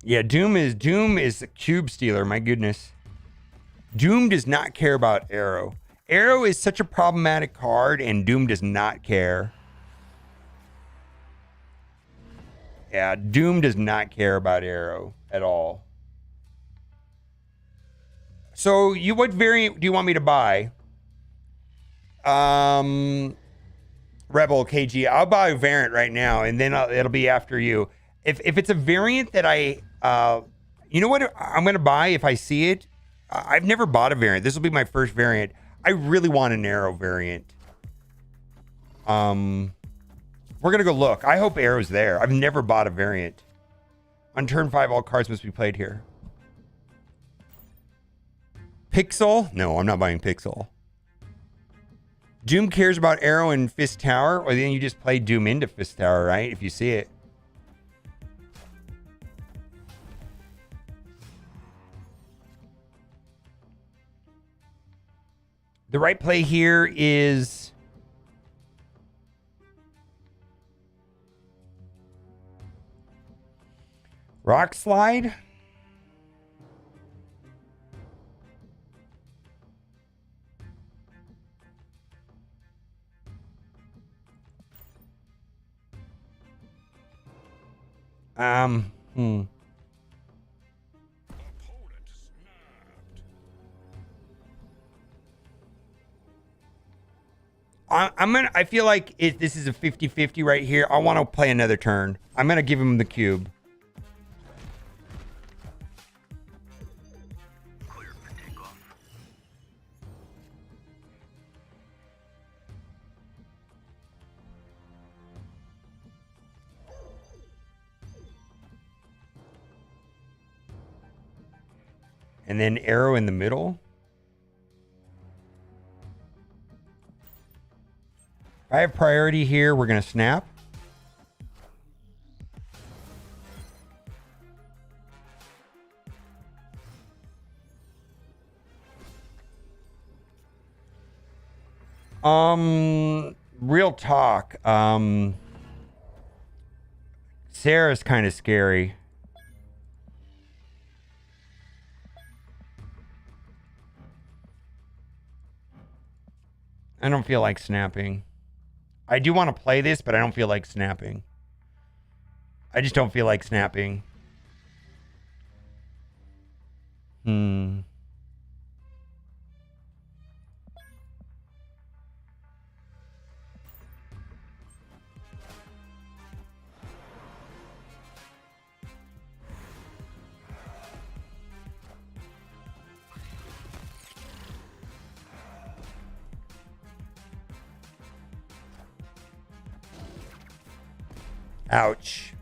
Yeah, Doom is a cube stealer, my goodness. Doom does not care about Arrow. Arrow is such a problematic card, and Doom does not care. Yeah, Doom does not care about Arrow at all. So, what variant do you want me to buy? Rebel KG. I'll buy a variant right now, and then it'll be after you. If it's a variant that you know what I'm going to buy if I see it? I've never bought a variant. This will be my first variant. I really want an Arrow variant. We're going to go look. I hope Arrow's there. I've never bought a variant. On turn 5, all cards must be played here. Pixel? No, I'm not buying Pixel. Doom cares about Arrow and Fist Tower, or then you just play Doom into Fist Tower, right? If you see it. The right play here is Rock Slide. I feel like this is a 50-50 right here. I want to play another turn. I'm going to give him the cube. And then Arrow in the middle. If I have priority here, we're going to snap. Real talk. Sarah's kind of scary. I don't feel like snapping. I do want to play this, but I don't feel like snapping. I just don't feel like snapping. Ouch.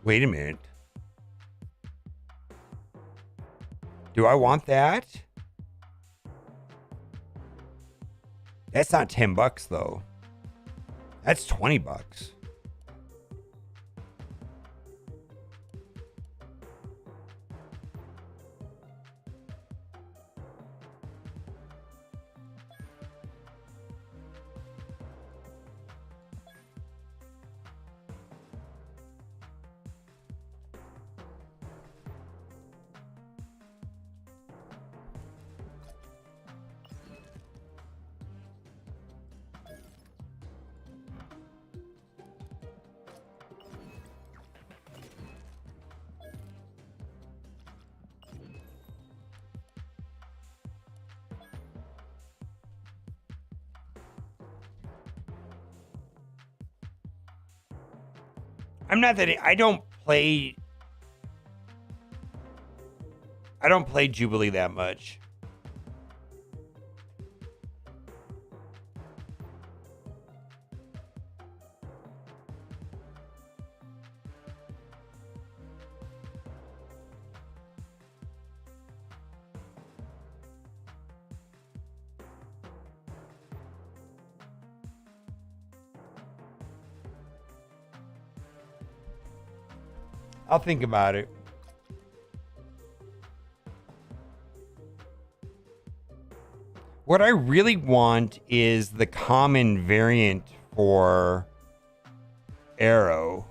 Wait a minute. Do I want that? That's not $10 though. That's $20. I'm not that I don't play Jubilee that much. I'll think about it. What I really want is the common variant for Arrow,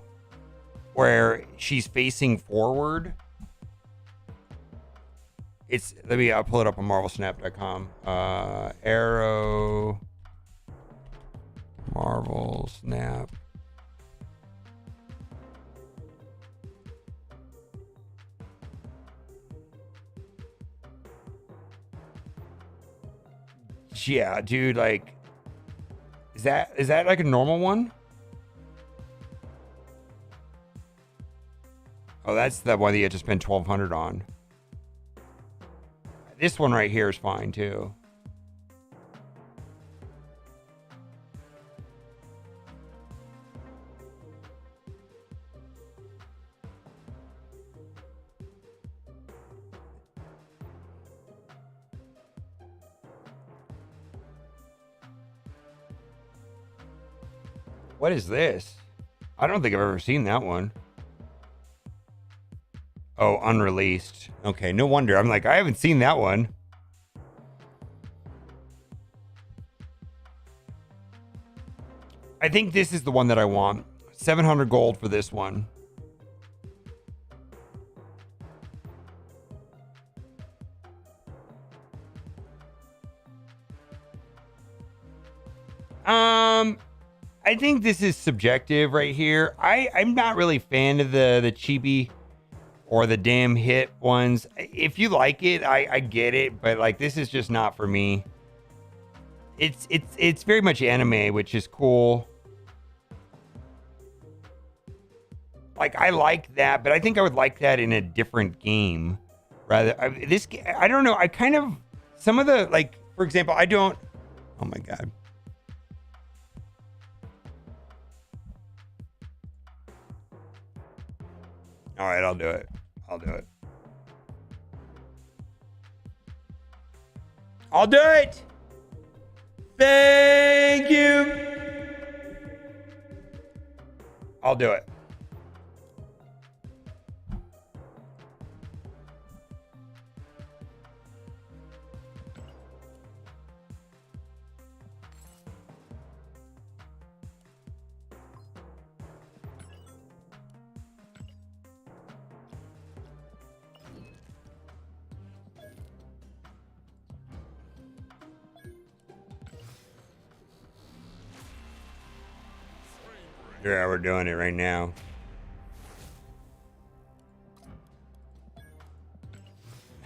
where she's facing forward. I'll pull it up on marvelsnap.com. Arrow Marvel Snap. Yeah, dude, like, is that like a normal one? Oh, that's the one that you had to spend $1,200 on. This one right here is fine too. What is this? I don't think I've ever seen that one. Oh, unreleased. Okay, no wonder. I'm like, I haven't seen that one. I think this is the one that I want. 700 gold for this one. I think this is subjective right here. I'm not really a fan of the chibi or the damn hit ones. If you like it, I get it, but like this is just not for me. It's very much anime, which is cool. Like I like that, but I think I would like that in a different game. Rather, I don't know. I kind of some of the, like, for example, I don't, oh my God. All right, I'll do it. I'll do it. I'll do it. Thank you. I'll do it. Yeah, we're doing it right now.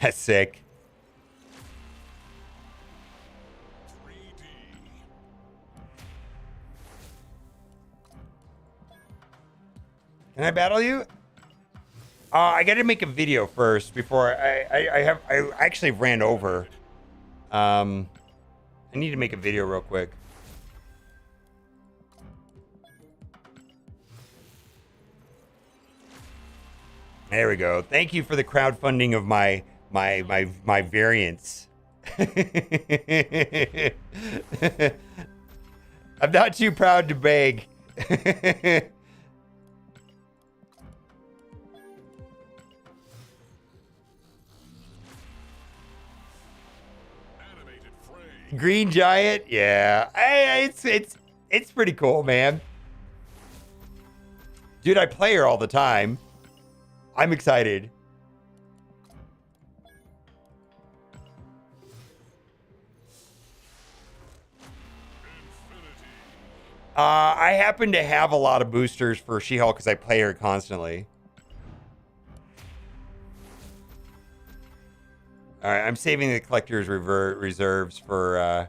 That's sick. Can I battle you? I got to make a video first before I actually ran over. I need to make a video real quick. There we go. Thank you for the crowdfunding of my variants. I'm not too proud to beg. Green Giant, yeah. It's pretty cool, man. Dude, I play her all the time. I'm excited. I happen to have a lot of boosters for She-Hulk because I play her constantly. All right, I'm saving the collector's reserves for. All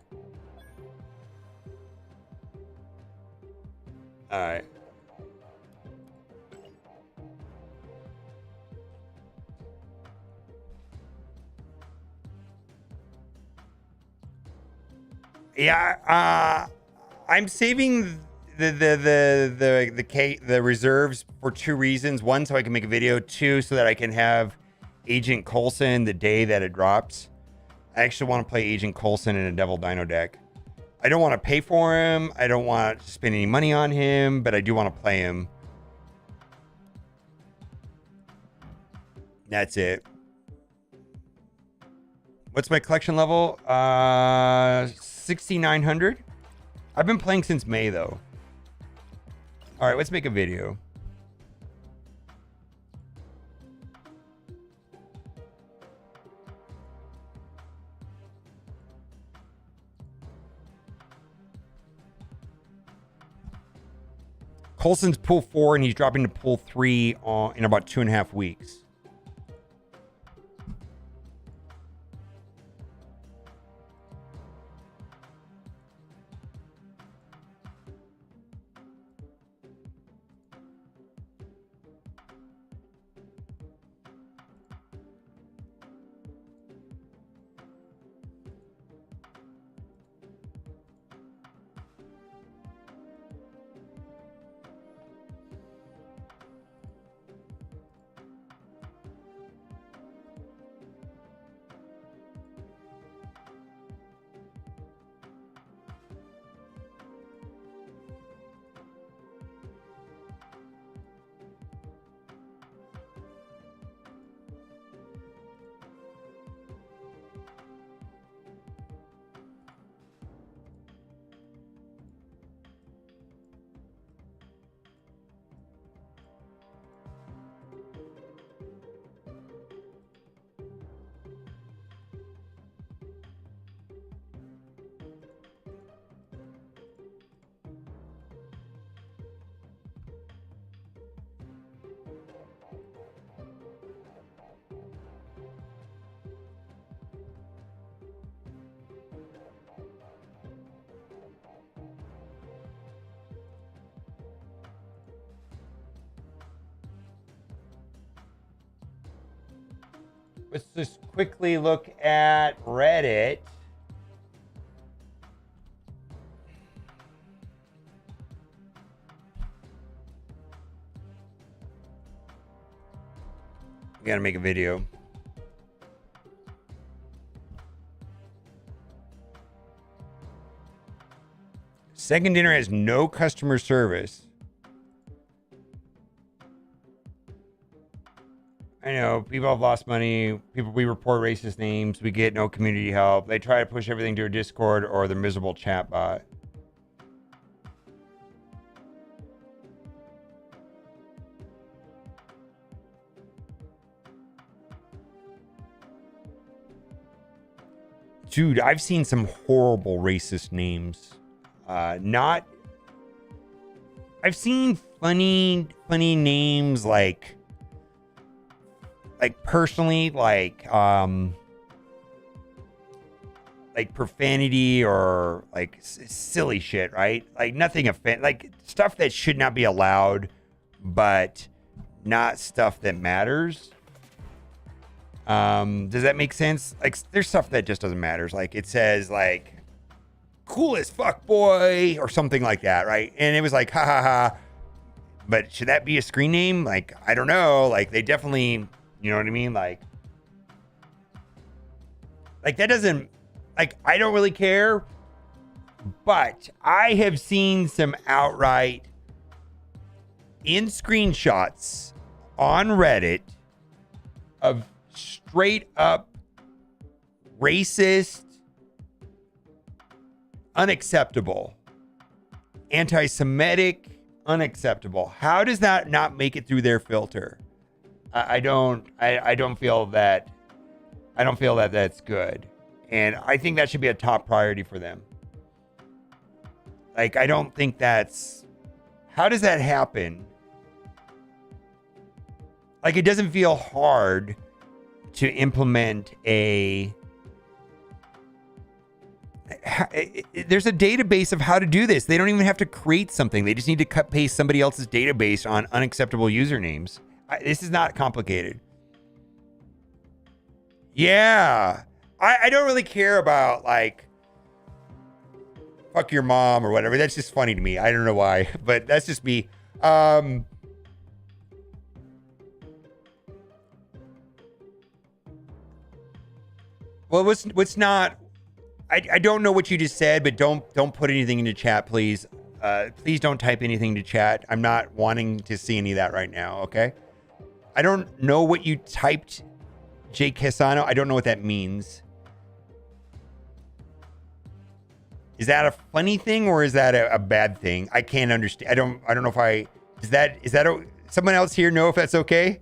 right. Yeah, I'm saving the reserves for two reasons. One, so I can make a video. Two, so that I can have Agent Coulson the day that it drops. I actually want to play Agent Coulson in a Devil Dino deck. I don't want to pay for him. I don't want to spend any money on him, but I do want to play him. That's it. What's my collection level? 6,900. I've been playing since May, though. All right, let's make a video. Coulson's pool 4, and he's dropping to pool 3 in about 2.5 weeks. Let's just quickly look at Reddit. We gotta make a video. Second dinner has no customer service. I know people have lost money. We report racist names. We get no community help. They try to push everything to a Discord or the miserable chat bot. Dude, I've seen some horrible racist names. I've seen funny names like personally, like profanity or like silly shit, right? Like nothing like stuff that should not be allowed, but not stuff that matters. Does that make sense? Like there's stuff that just doesn't matter. Like it says like cool as fuck boy or something like that, right? And it was like ha ha ha. But should that be a screen name? Like I don't know. Like they definitely, you know what I mean? Like that doesn't, like I don't really care. But I have seen some outright in screenshots on Reddit of straight up racist, unacceptable, anti-Semitic, unacceptable. How does that not make it through their filter? I don't feel that that's good. And I think that should be a top priority for them. Like, I don't think that's, how does that happen? Like, it doesn't feel hard to implement there's a database of how to do this. They don't even have to create something. They just need to cut paste somebody else's database on unacceptable usernames. This is not complicated. Yeah. I don't really care about like fuck your mom or whatever. That's just funny to me. I don't know why, but that's just me. Well, what's not, I don't know what you just said, but don't put anything into chat, please. Please don't type anything into chat. I'm not wanting to see any of that right now, okay? I don't know what you typed, Jay Casano. I don't know what that means. Is that a funny thing or is that a bad thing? I can't understand. I don't know if someone else here know if that's okay?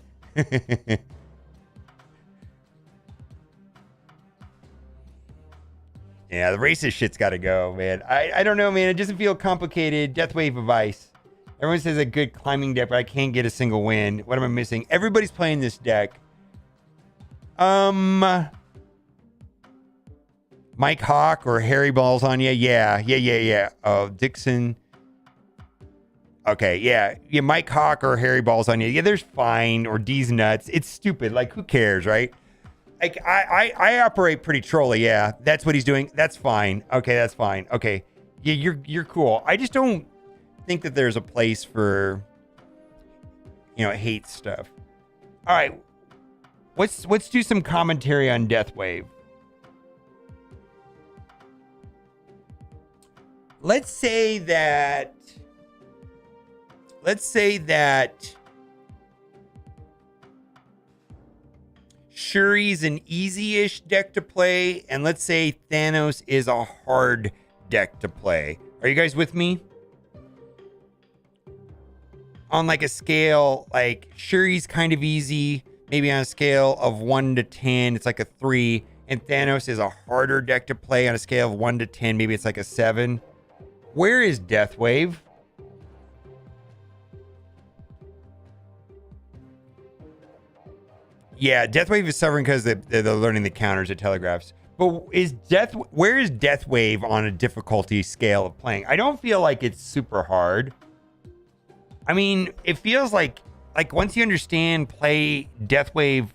Yeah, the racist shit's got to go, man. I don't know, man. It doesn't feel complicated. Deathwave advice. Everyone says a good climbing deck, but I can't get a single win. What am I missing? Everybody's playing this deck. Mike Hawk or Harry Balls on you? Yeah. Oh, Dixon. Okay, yeah. Mike Hawk or Harry Balls on you. Yeah, there's fine or D's nuts. It's stupid. Like, who cares, right? Like I operate pretty trolly. Yeah, that's what he's doing. That's fine. Okay, that's fine. Okay, yeah, you're cool. I just don't think that there's a place for, hate stuff. All right, let's do some commentary on Deathwave. Let's say that Shuri's an easy-ish deck to play, and let's say Thanos is a hard deck to play. Are you guys with me? On like a scale, like Shuri's kind of easy, maybe on a scale of 1 to 10, it's like a 3, and Thanos is a harder deck to play on a scale of 1 to 10, maybe it's like a 7. Where is Deathwave? Yeah, Deathwave is suffering because they're learning the counters it telegraphs. But where is Deathwave on a difficulty scale of playing? I don't feel like it's super hard. I mean, it feels like once you understand play Deathwave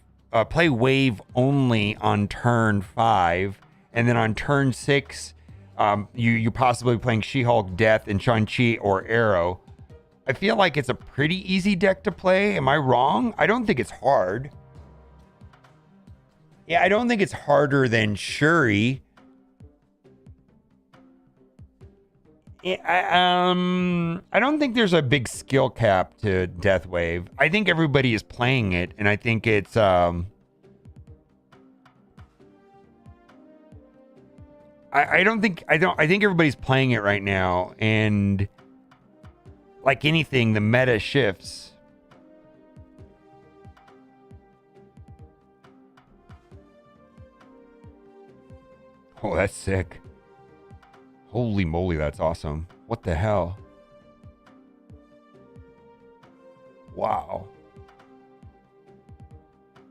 play wave only on turn 5, and then on turn 6, you possibly playing She-Hulk, Death, and Shang-Chi or Arrow. I feel like it's a pretty easy deck to play. Am I wrong? I don't think it's hard. Yeah, I don't think it's harder than Shuri. I don't think there's a big skill cap to Death Wave. I think everybody is playing it, and I think it's I think everybody's playing it right now, and like anything, the meta shifts. Oh, that's sick. Holy moly, that's awesome. What the hell? Wow.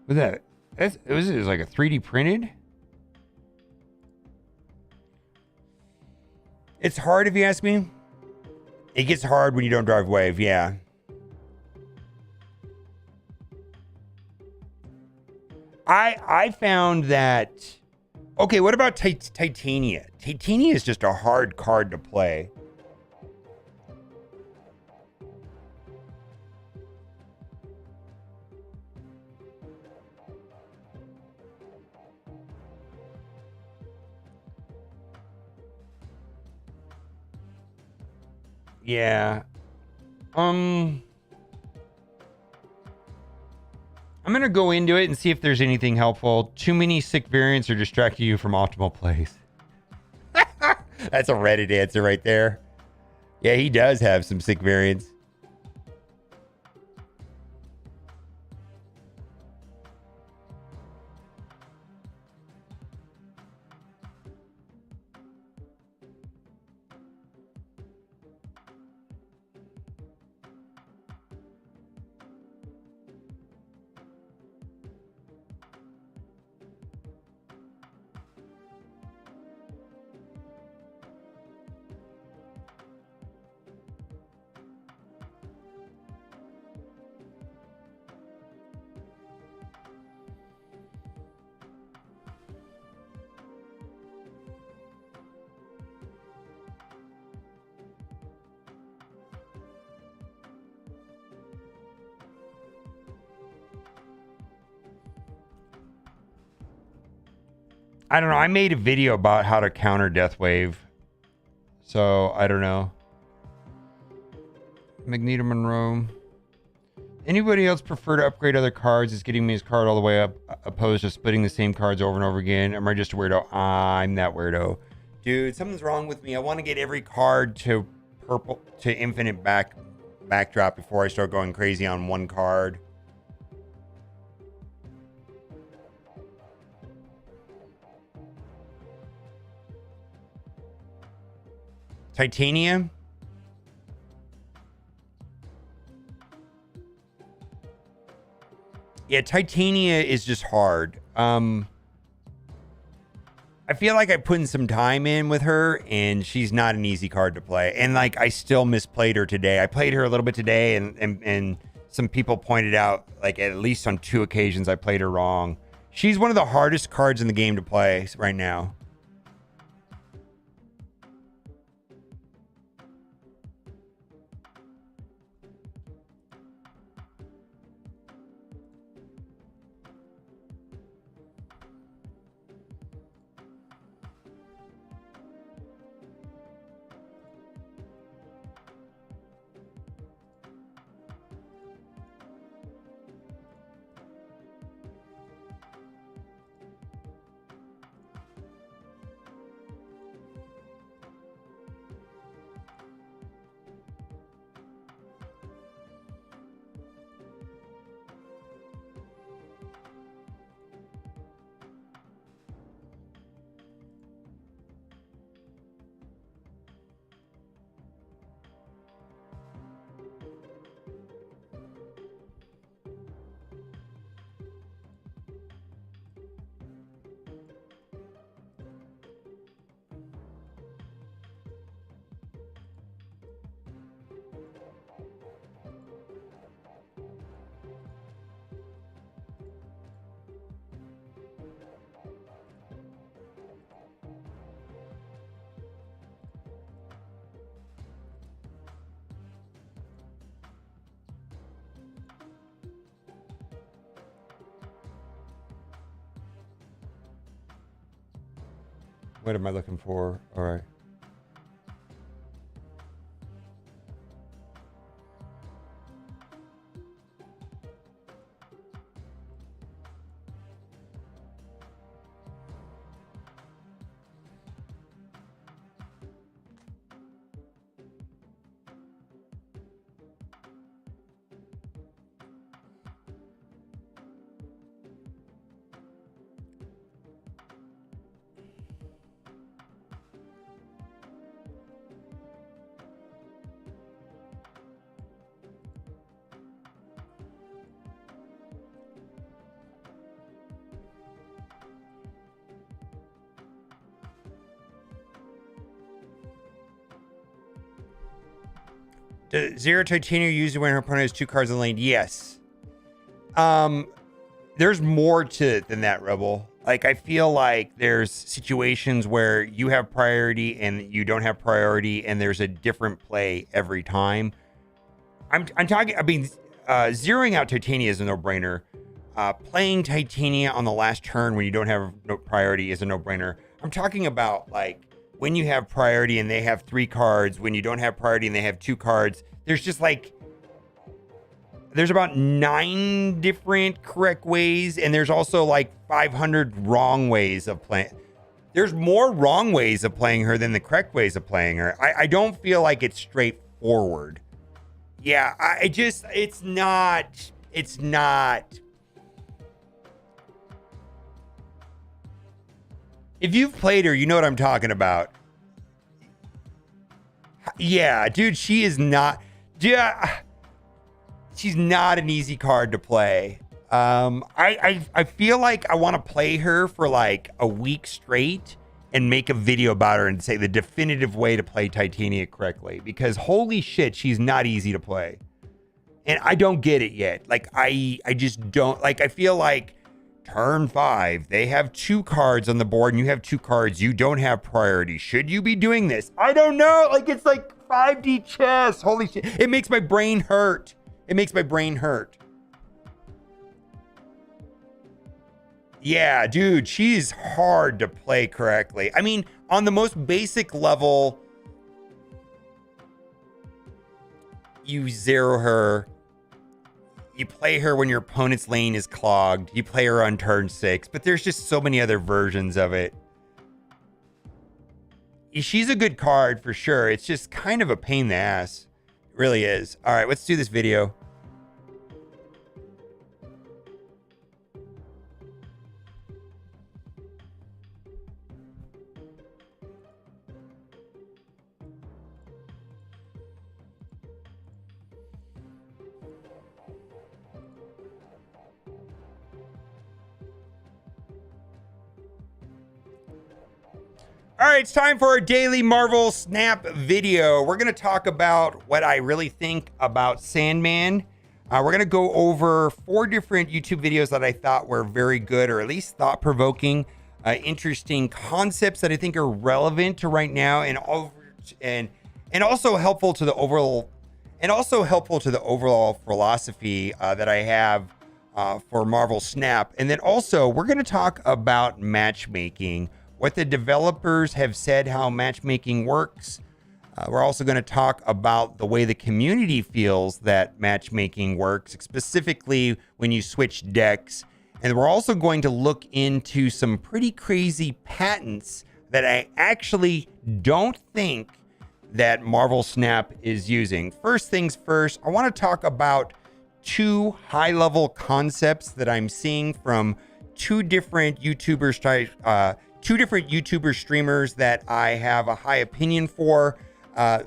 Was that? It was like a 3D printed? It's hard if you ask me. It gets hard when you don't drive wave, yeah. I found that... Okay, what about Titania? Titania is just a hard card to play. Yeah. I'm gonna go into it and see if there's anything helpful. Too many sick variants are distracting you from optimal plays. That's a Reddit answer right there. Yeah, he does have some sick variants. I don't know. I made a video about how to counter Death Wave. So, I don't know. Magneto Monroe. Anybody else prefer to upgrade other cards? Is getting me his card all the way up, opposed to splitting the same cards over and over again? Am I just a weirdo? I'm that weirdo. Dude, something's wrong with me. I want to get every card to purple, to infinite backdrop before I start going crazy on one card. Titania? Yeah, Titania is just hard. I feel like I put in some time in with her, and she's not an easy card to play. And like, I still misplayed her today. I played her a little bit today, and some people pointed out, like, at least on 2 occasions I played her wrong. She's one of the hardest cards in the game to play right now. What am I looking for? All right. Zero Titania used when her opponent has 2 cards in the lane. Yes. There's more to it than that, Rebel. Like, I feel like there's situations where you have priority and you don't have priority, and there's a different play every time. I'm talking, I mean, zeroing out Titania is a no-brainer. Playing Titania on the last turn when you don't have no priority is a no-brainer. I'm talking about, like, when you have priority and they have 3 cards, when you don't have priority and they have 2 cards, there's just like, there's about 9 different correct ways, and there's also like 500 wrong ways of playing. There's more wrong ways of playing her than the correct ways of playing her. I don't feel like it's straightforward. Yeah, it's not. If you've played her, you know what I'm talking about. Yeah, dude, she is not. Yeah, she's not an easy card to play. I feel like I want to play her for like a week straight and make a video about her and say the definitive way to play Titania correctly, because holy shit, she's not easy to play. And I don't get it yet. Like, I just don't. Like, I feel like turn 5, they have 2 cards on the board and you have 2 cards. You don't have priority. Should you be doing this? I don't know. Like, it's like 5D chess. Holy shit. It makes my brain hurt. It makes my brain hurt. Yeah, dude, she's hard to play correctly. I mean, on the most basic level, you zero her. You play her when your opponent's lane is clogged. You play her on turn 6, but there's just so many other versions of it. She's a good card for sure. It's just kind of a pain in the ass. It really is. All right, let's do this video. All right, it's time for our daily Marvel Snap video. We're going to talk about what I really think about Sandman. We're going to go over 4 different YouTube videos that I thought were very good, or at least thought-provoking, interesting concepts that I think are relevant to right now, and also helpful to the overall philosophy that I have for Marvel Snap. And then also, we're going to talk about matchmaking, what the developers have said, how matchmaking works. We're also going to talk about the way the community feels that matchmaking works, specifically when you switch decks. And we're also going to look into some pretty crazy patents that I actually don't think that Marvel Snap is using. First things first, I want to talk about 2 high-level concepts that I'm seeing from 2 different YouTubers, 2 different YouTuber streamers that I have a high opinion for, of.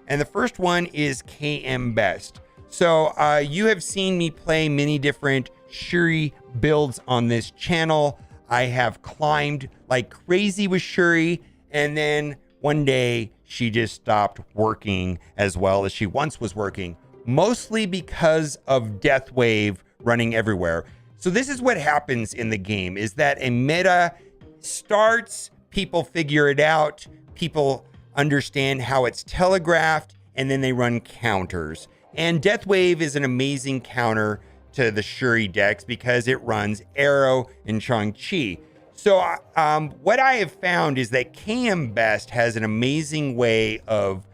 And the first one is KM Best. So you have seen me play many different Shuri builds on this channel. I have climbed like crazy with Shuri, and then one day she just stopped working as well as she once was working, mostly because of Death Wave running everywhere. So this is what happens in the game, is that a meta starts, people figure it out, people understand how it's telegraphed, and then they run counters. And Death Wave is an amazing counter to the Shuri decks because it runs Arrow and Shang-Chi. So what I have found is that KM Best has an amazing way of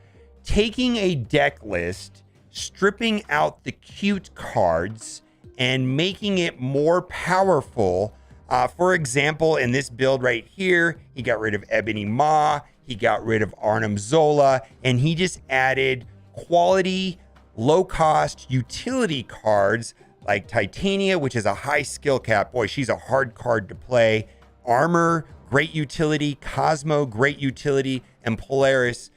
taking a deck list, stripping out the cute cards, and making it more powerful. For example, in this build right here, he got rid of Ebony Maw, he got rid of Arnim Zola, and he just added quality, low-cost utility cards like Titania, which is a high skill cap. Boy, she's a hard card to play. Armor, great utility. Cosmo, great utility. And Polaris,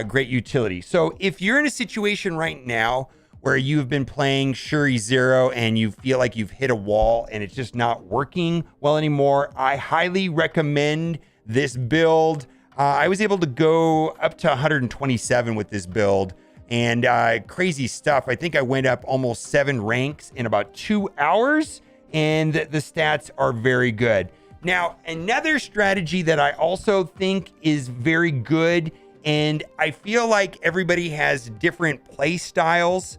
great utility. So if you're in a situation right now where you've been playing Shuri Zero and you feel like you've hit a wall and it's just not working well anymore, I highly recommend this build. I was able to go up to 127 with this build, and crazy stuff. I think I went up almost 7 ranks in about 2 hours, and the stats are very good. Now, another strategy that I also think is very good, and I feel like everybody has different play styles,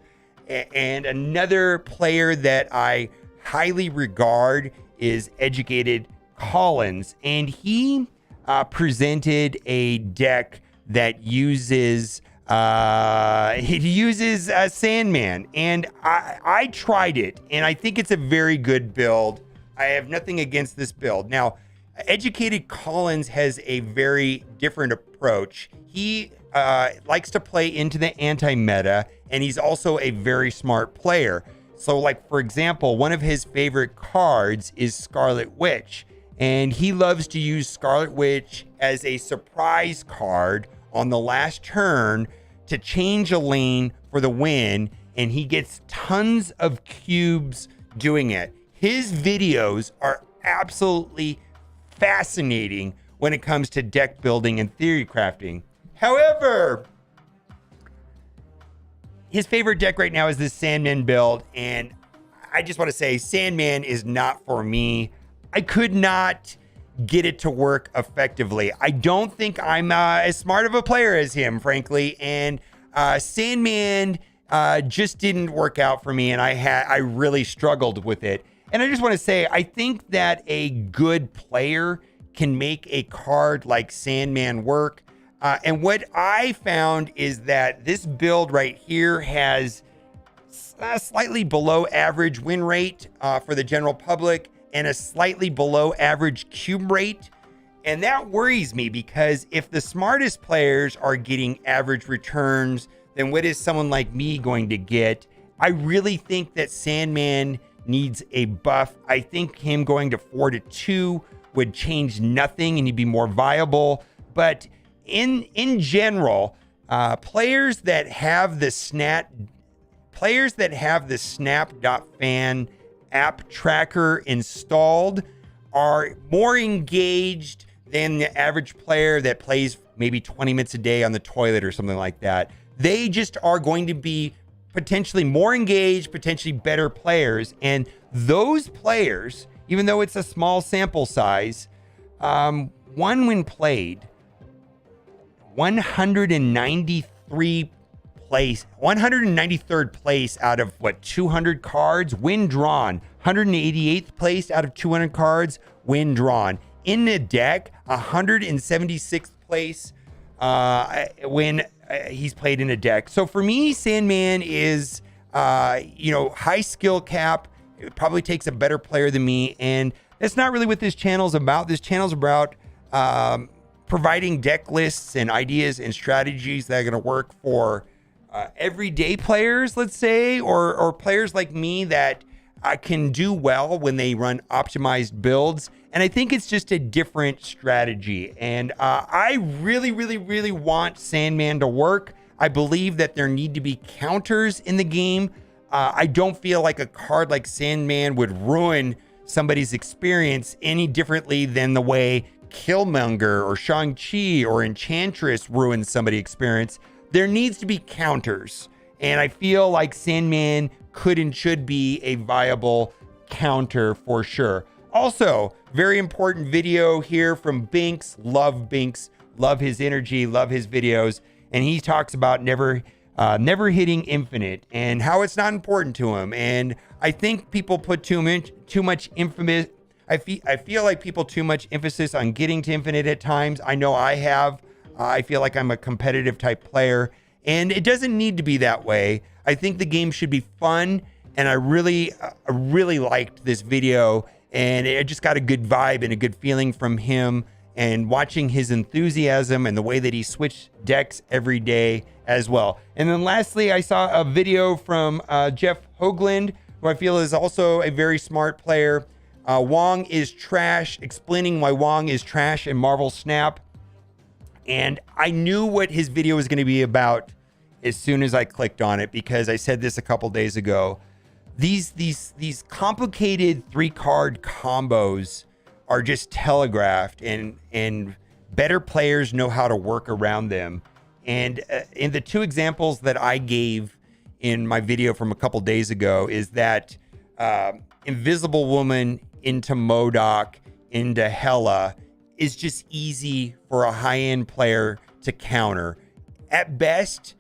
and another player that I highly regard is Educated Collins, and he presented a deck that uses Sandman, and I tried it, and I think it's a very good build. I have nothing against this build. Now, Educated Collins has a very different approach. He likes to play into the anti-meta, and he's also a very smart player. So, like, for example, one of his favorite cards is Scarlet Witch, and he loves to use Scarlet Witch as a surprise card on the last turn to change a lane for the win, and he gets tons of cubes doing it. His videos are absolutely fascinating when it comes to deck building and theory crafting. However, his favorite deck right now is this Sandman build, and I just want to say Sandman is not for me. I could not get it to work effectively. I don't think I'm as smart of a player as him, frankly, and Sandman just didn't work out for me, and I really struggled with it. And I just want to say, I think that a good player can make a card like Sandman work. And what I found is that this build right here has a slightly below average win rate for the general public and a slightly below average cube rate. And that worries me, because if the smartest players are getting average returns, then what is someone like me going to get? I really think that Sandman needs a buff. I think him going to 4-2 would change nothing and he'd be more viable. But in general, players that have the snap.fan app tracker installed are more engaged than the average player that plays maybe 20 minutes a day on the toilet or something like that. They just are going to be potentially more engaged, potentially better players. And those players, even though it's a small sample size, when played, 193rd place out of 200 cards, win drawn. 188th place out of 200 cards, win drawn. In the deck, 176th place when he's played in a deck. So for me, Sandman is, high skill cap. It probably takes a better player than me, and that's not really what this channel's about. This channel's about providing deck lists and ideas and strategies that are going to work for everyday players, let's say, or players like me that can do well when they run optimized builds. And I think it's just a different strategy. And I really, really, really want Sandman to work. I believe that there need to be counters in the game. I don't feel like a card like Sandman would ruin somebody's experience any differently than the way Killmonger or Shang-Chi or Enchantress ruins somebody's experience. There needs to be counters. And I feel like Sandman could and should be a viable counter for sure. Also, very important video here from Binks. Love Binks. Love his energy. Love his videos. And he talks about never hitting infinite and how it's not important to him. And I think people put too much I feel like people too much emphasis on getting to infinite at times. I know I have. I feel like I'm a competitive type player, and it doesn't need to be that way. I think the game should be fun, and I really liked this video, and I just got a good vibe and a good feeling from him, and watching his enthusiasm and the way that he switched decks every day as well. And then lastly, I saw a video from Jeff Hoagland, who I feel is also a very smart player. Wong is trash, explaining why Wong is trash in Marvel Snap. And I knew what his video was going to be about as soon as I clicked on it, because I said this a couple days ago. These complicated 3-card combos are just telegraphed, and better players know how to work around them. And in the 2 examples that I gave in my video from a couple days ago is that Invisible Woman into MODOK into Hela is just easy for a high-end player to counter. At best,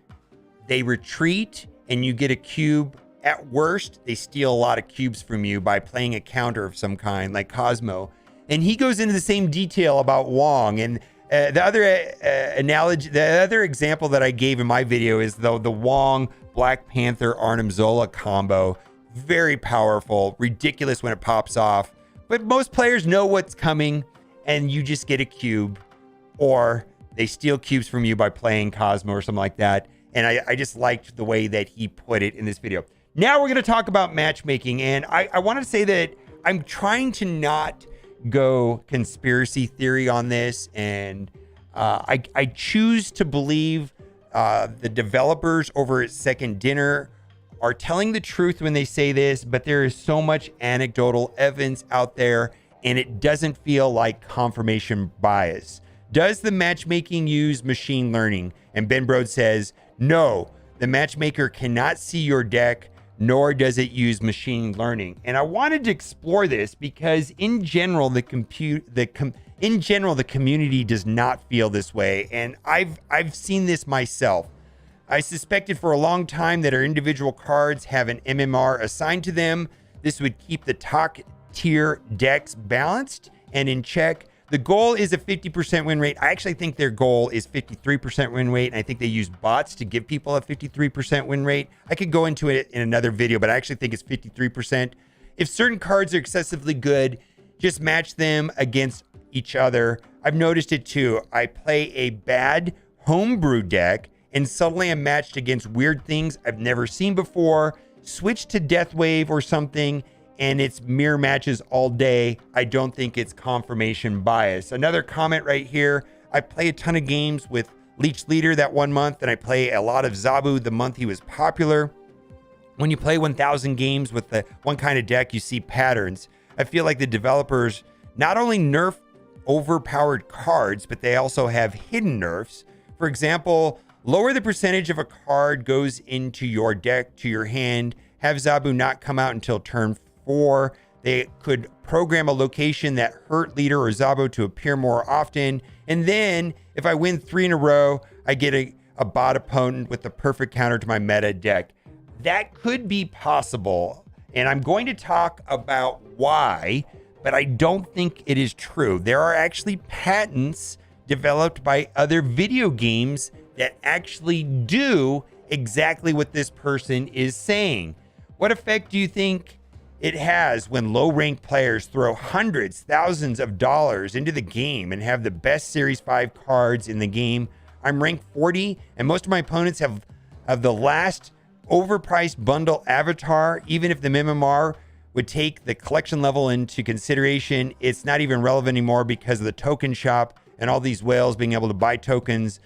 they retreat and you get a cube. At worst, they steal a lot of cubes from you by playing a counter of some kind, like Cosmo. And he goes into the same detail about Wong. And the other analogy, the other example that I gave in my video is the Wong Black Panther Arnim Zola combo. Very powerful, ridiculous when it pops off, but most players know what's coming, and you just get a cube, or they steal cubes from you by playing Cosmo or something like that. And I just liked the way that he put it in this video. Now we're going to talk about matchmaking, and I want to say that I'm trying to not go conspiracy theory on this, and I choose to believe the developers over at Second Dinner are telling the truth when they say this, but there is so much anecdotal evidence out there, and it doesn't feel like confirmation bias. Does the matchmaking use machine learning? And Ben Brode says, no, the matchmaker cannot see your deck, nor does it use machine learning. And I wanted to explore this because in general, the community does not feel this way. And I've seen this myself. I suspected for a long time that our individual cards have an MMR assigned to them. This would keep the top tier decks balanced and in check. The goal is a 50% win rate. I actually think their goal is 53% win rate. And I think they use bots to give people a 53% win rate. I could go into it in another video, but I actually think it's 53%. If certain cards are excessively good, just match them against each other. I've noticed it too. I play a bad homebrew deck, and suddenly I'm matched against weird things I've never seen before. Switch to Death Wave or something, and it's mirror matches all day. I don't think it's confirmation bias. Another comment right here. I play a ton of games with Leech Leader that 1 month, and I play a lot of Zabu the month he was popular. When you play 1,000 games with the one kind of deck, you see patterns. I feel like the developers not only nerf overpowered cards, but they also have hidden nerfs. For example, lower the percentage of a card goes into your deck to your hand. Have Zabu not come out until turn 4. They could program a location that hurt Leader or Zabu to appear more often. And then if I win 3 in a row, I get a bot opponent with the perfect counter to my meta deck. That could be possible. And I'm going to talk about why, but I don't think it is true. There are actually patents developed by other video games that actually do exactly what this person is saying. What effect do you think it has when low-ranked players throw hundreds, thousands of dollars into the game and have the best Series 5 cards in the game? I'm ranked 40, and most of my opponents have the last overpriced bundle avatar. Even if the MMR would take the collection level into consideration, it's not even relevant anymore because of the token shop and all these whales being able to buy tokens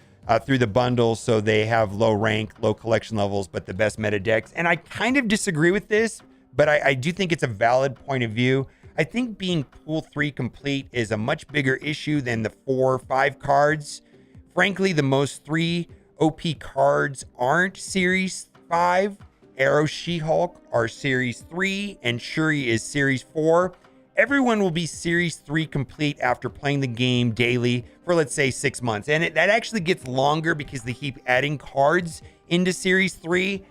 through the bundle, so they have low rank, low collection levels, but the best meta decks. And I kind of disagree with this, but I do think it's a valid point of view. I think being pool 3 complete is a much bigger issue than the 4 or 5 cards. Frankly, the most 3 OP cards aren't Series 5. Arrow She-Hulk are Series 3, and Shuri is Series 4. Everyone will be Series 3 complete after playing the game daily for, let's say, 6 months. And that actually gets longer because they keep adding cards into Series 3.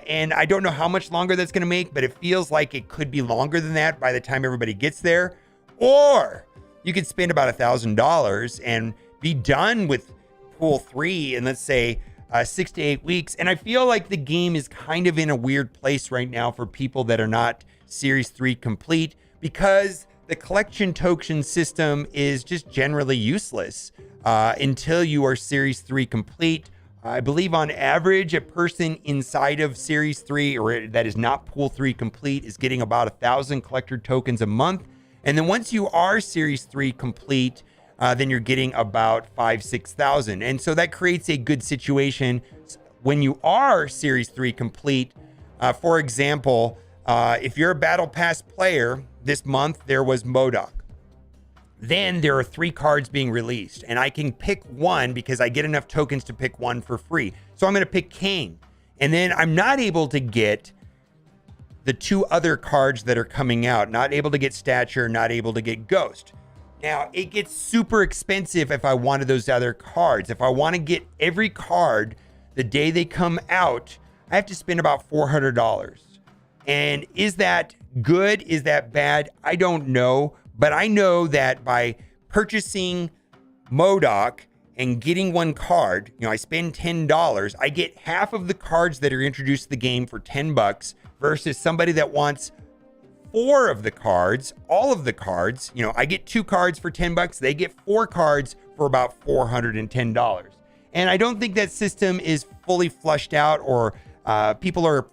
And I don't know how much longer that's going to make, but it feels like it could be longer than that by the time everybody gets there. Or you could spend about $1,000 and be done with Pool 3 in, let's say, 6 to 8 weeks. And I feel like the game is kind of in a weird place right now for people that are not Series 3 complete, because the collection token system is just generally useless until you are Series 3 complete. I believe on average, a person inside of Series 3 or that is not Pool 3 complete is getting about 1,000 collector tokens a month. And then once you are Series 3 complete, then you're getting about 6,000. And so that creates a good situation when you are Series 3 complete. For example, if you're a Battle Pass player, this month there was MODOK. Then there are 3 cards being released, and I can pick one because I get enough tokens to pick one for free. So I'm going to pick Kang. And then I'm not able to get the 2 other cards that are coming out. Not able to get Stature, not able to get Ghost. Now, it gets super expensive if I wanted those other cards. If I want to get every card the day they come out, I have to spend about $400. And is that good? Is that bad? I don't know. But I know that by purchasing MODOK and getting one card, I spend $10. I get half of the cards that are introduced to the game for $10 versus somebody that wants 4 of the cards, all of the cards. I get 2 cards for $10. They get 4 cards for about $410. And I don't think that system is fully flushed out, or people are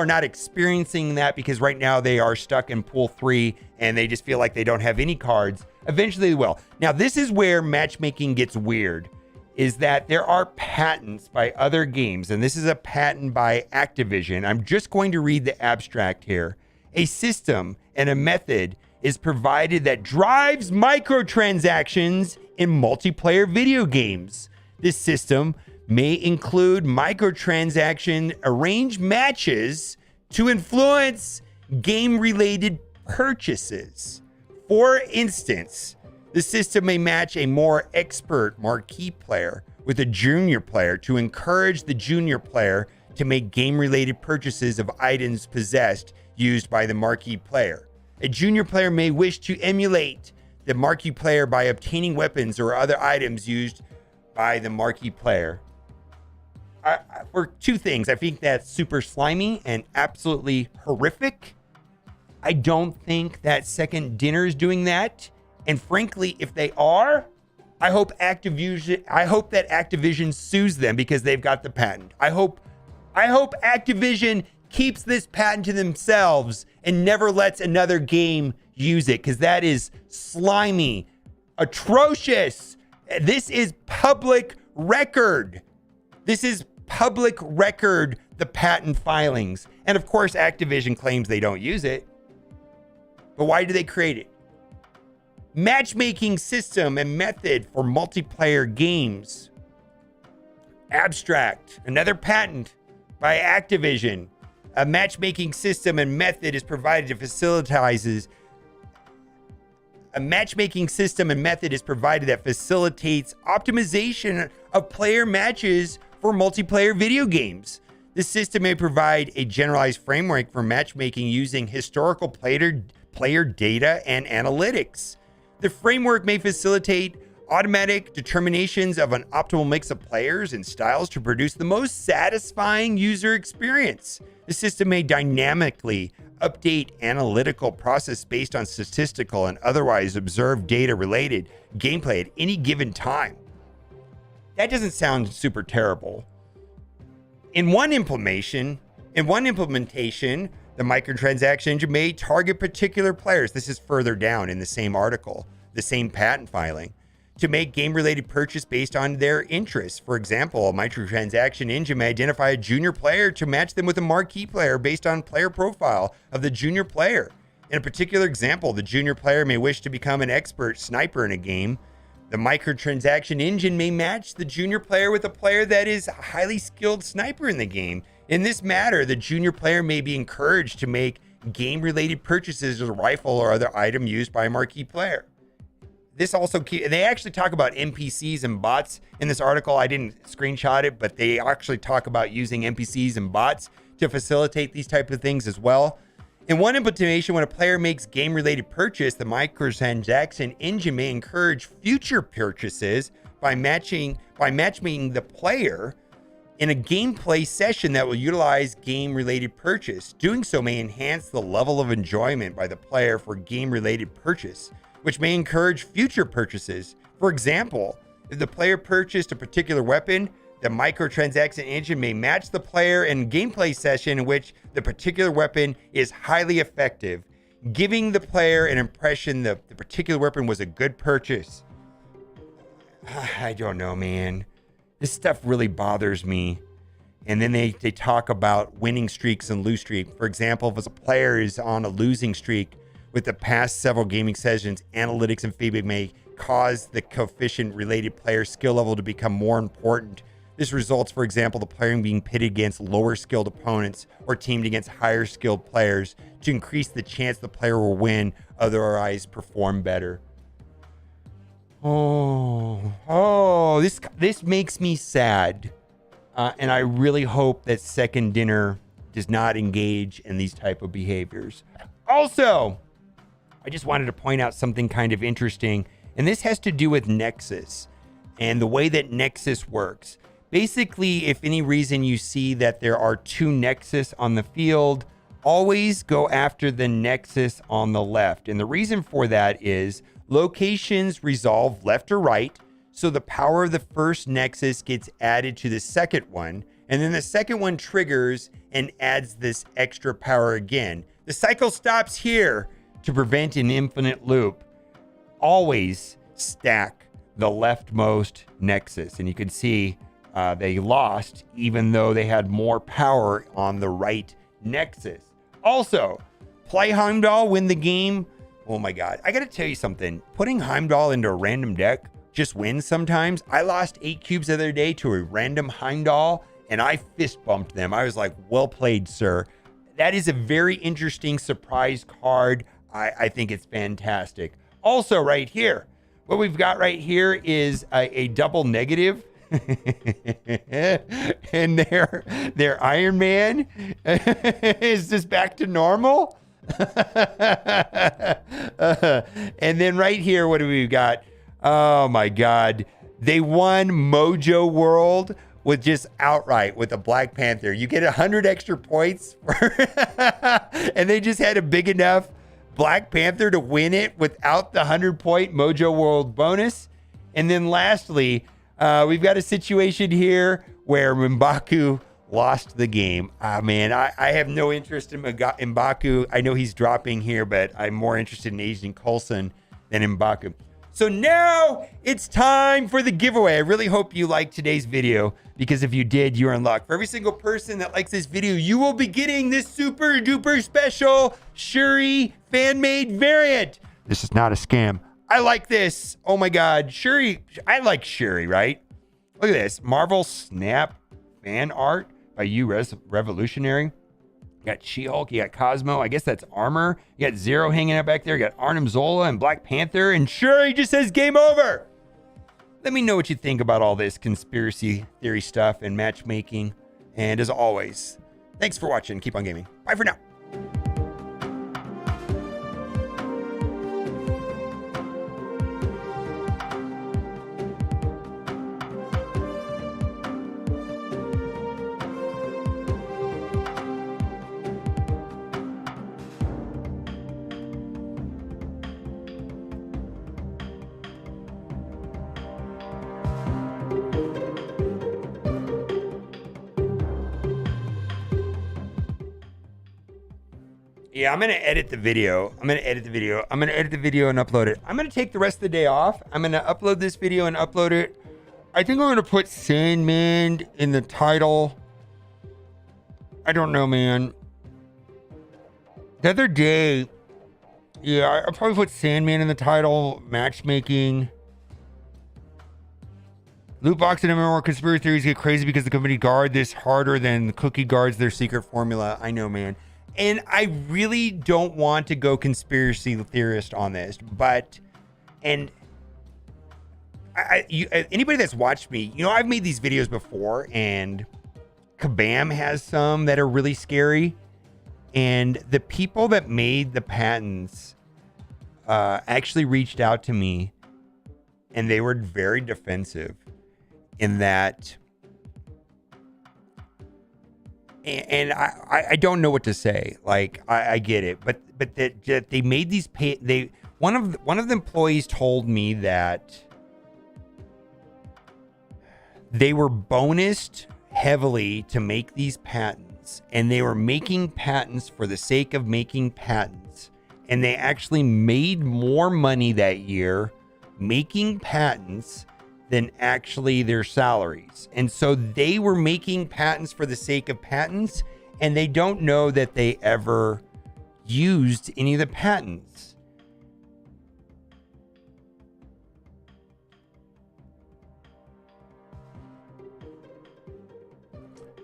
not experiencing that, because right now they are stuck in Pool 3 and they just feel like they don't have any cards. Eventually they will. Now, this is where matchmaking gets weird, is that there are patents by other games, and this is a patent by Activision. I'm just going to read the abstract here. A system and a method is provided that drives microtransactions in multiplayer video games. This system may include microtransaction arranged matches to influence game-related purchases. For instance, the system may match a more expert marquee player with a junior player to encourage the junior player to make game-related purchases of items possessed used by the marquee player. A junior player may wish to emulate the marquee player by obtaining weapons or other items used by the marquee player. For 2 things, I think that's super slimy and absolutely horrific. I don't think that Second Dinner is doing that. And frankly, if they are, I hope that Activision sues them because they've got the patent. I hope Activision keeps this patent to themselves and never lets another game use it, because that is slimy, atrocious. This is public record. This is public record, the patent filings. And of course, Activision claims they don't use it. But why do they create it? Matchmaking system and method for multiplayer games. Abstract, another patent by Activision. A matchmaking system and method is provided that facilitates optimization of player matches for multiplayer video games. This system may provide a generalized framework for matchmaking using historical player data and analytics. The framework may facilitate automatic determinations of an optimal mix of players and styles to produce the most satisfying user experience. The system may dynamically update analytical process based on statistical and otherwise observed data related gameplay at any given time. That doesn't sound super terrible. In one implementation, the microtransaction engine may target particular players. This is further down in the same article, the same patent filing, to make game-related purchase based on their interests. For example, a microtransaction engine may identify a junior player to match them with a marquee player based on player profile of the junior player. In a particular example, the junior player may wish to become an expert sniper in a game. The microtransaction engine may match the junior player with a player that is a highly skilled sniper in the game. In this matter, the junior player may be encouraged to make game-related purchases of a rifle or other item used by a marquee player. This also, they actually talk about NPCs and bots in this article. I didn't screenshot it, but they actually talk about using NPCs and bots to facilitate these type of things as well. In one implementation, when a player makes game-related purchase, the microtransaction engine may encourage future purchases by matchmaking the player in a gameplay session that will utilize game-related purchase. Doing so may enhance the level of enjoyment by the player for game-related purchase, which may encourage future purchases. For example, if the player purchased a particular weapon, the microtransaction engine may match the player in a gameplay session in which the particular weapon is highly effective, giving the player an impression that the particular weapon was a good purchase. I don't know, man. This stuff really bothers me. And then they talk about winning streaks and lose streak. For example, if a player is on a losing streak with the past several gaming sessions, analytics and feedback may cause the coefficient related player skill level to become more important. This results, for example, the player being pitted against lower skilled opponents or teamed against higher skilled players to increase the chance the player will win, otherwise perform better. This makes me sad. And I really hope that Second Dinner does not engage in these type of behaviors. Also, I just wanted to point out something kind of interesting, and this has to do with Nexus and the way that Nexus works. Basically, if any reason you see that there are two Nexus on the field, always go after the Nexus on the left. And the reason for that is locations resolve left or right, so the power of the first Nexus gets added to the second one, and then the second one triggers and adds this extra power again. The cycle stops here to prevent an infinite loop. Always stack the leftmost Nexus, and you can see they lost even though they had more power on the right Nexus. Also, play Heimdall, win the game. Oh my God, I gotta tell you something. Putting Heimdall into a random deck just wins sometimes. I lost 8 cubes the other day to a random Heimdall, and I fist bumped them. I was like, well played, sir. That is a very interesting surprise card. I think it's fantastic. Also right here, what we've got right here is a double negative. And their Iron Man is just back to normal. And then right here, what do we got? Oh my God. They won Mojo World with just outright with a Black Panther. You get 100 extra points and they just had a big enough Black Panther to win it without the 100-point Mojo World bonus. And then lastly, we've got a situation here where M'Baku lost the game. Man, I have no interest in M'Baku. I know he's dropping here, but I'm more interested in Agent Coulson than M'Baku. So now it's time for the giveaway. I really hope you liked today's video, because if you did, you're in luck. For every single person that likes this video, you will be getting this super duper special Shuri fan-made variant. This is not a scam. I like this. Oh my God. Shuri. I like Shuri, right? Look at this. Marvel Snap fan art by Revolutionary. You got She-Hulk. You got Cosmo. I guess that's Armor. You got Zero hanging out back there. You got Arnim Zola and Black Panther. And Shuri just says game over. Let me know what you think about all this conspiracy theory stuff and matchmaking. And as always, thanks for watching. Keep on gaming. Bye for now. Yeah, I'm going to edit the video. I'm going to edit the video and upload it. I'm going to take the rest of the day off. I'm going to upload this video and upload it. I think I'm going to put Sandman in the title. I don't know, man. The other day, yeah, I'll probably put Sandman in the title. Matchmaking. Loot box and MMOR conspiracy theories get crazy because the company guard this harder than the cookie guards their secret formula. I know, man. And I really don't want to go conspiracy theorist on this, but, and anybody that's watched me, you know, I've made these videos before, and Kabam has some that are really scary. And the people that made the patents actually reached out to me, and they were very defensive in that. And I don't know what to say. Like, I get it, but that they made these one of the employees told me that they were bonused heavily to make these patents, and they were making patents for the sake of making patents, and they actually made more money that year making patents than actually their salaries. And so they were making patents for the sake of patents, and they don't know that they ever used any of the patents.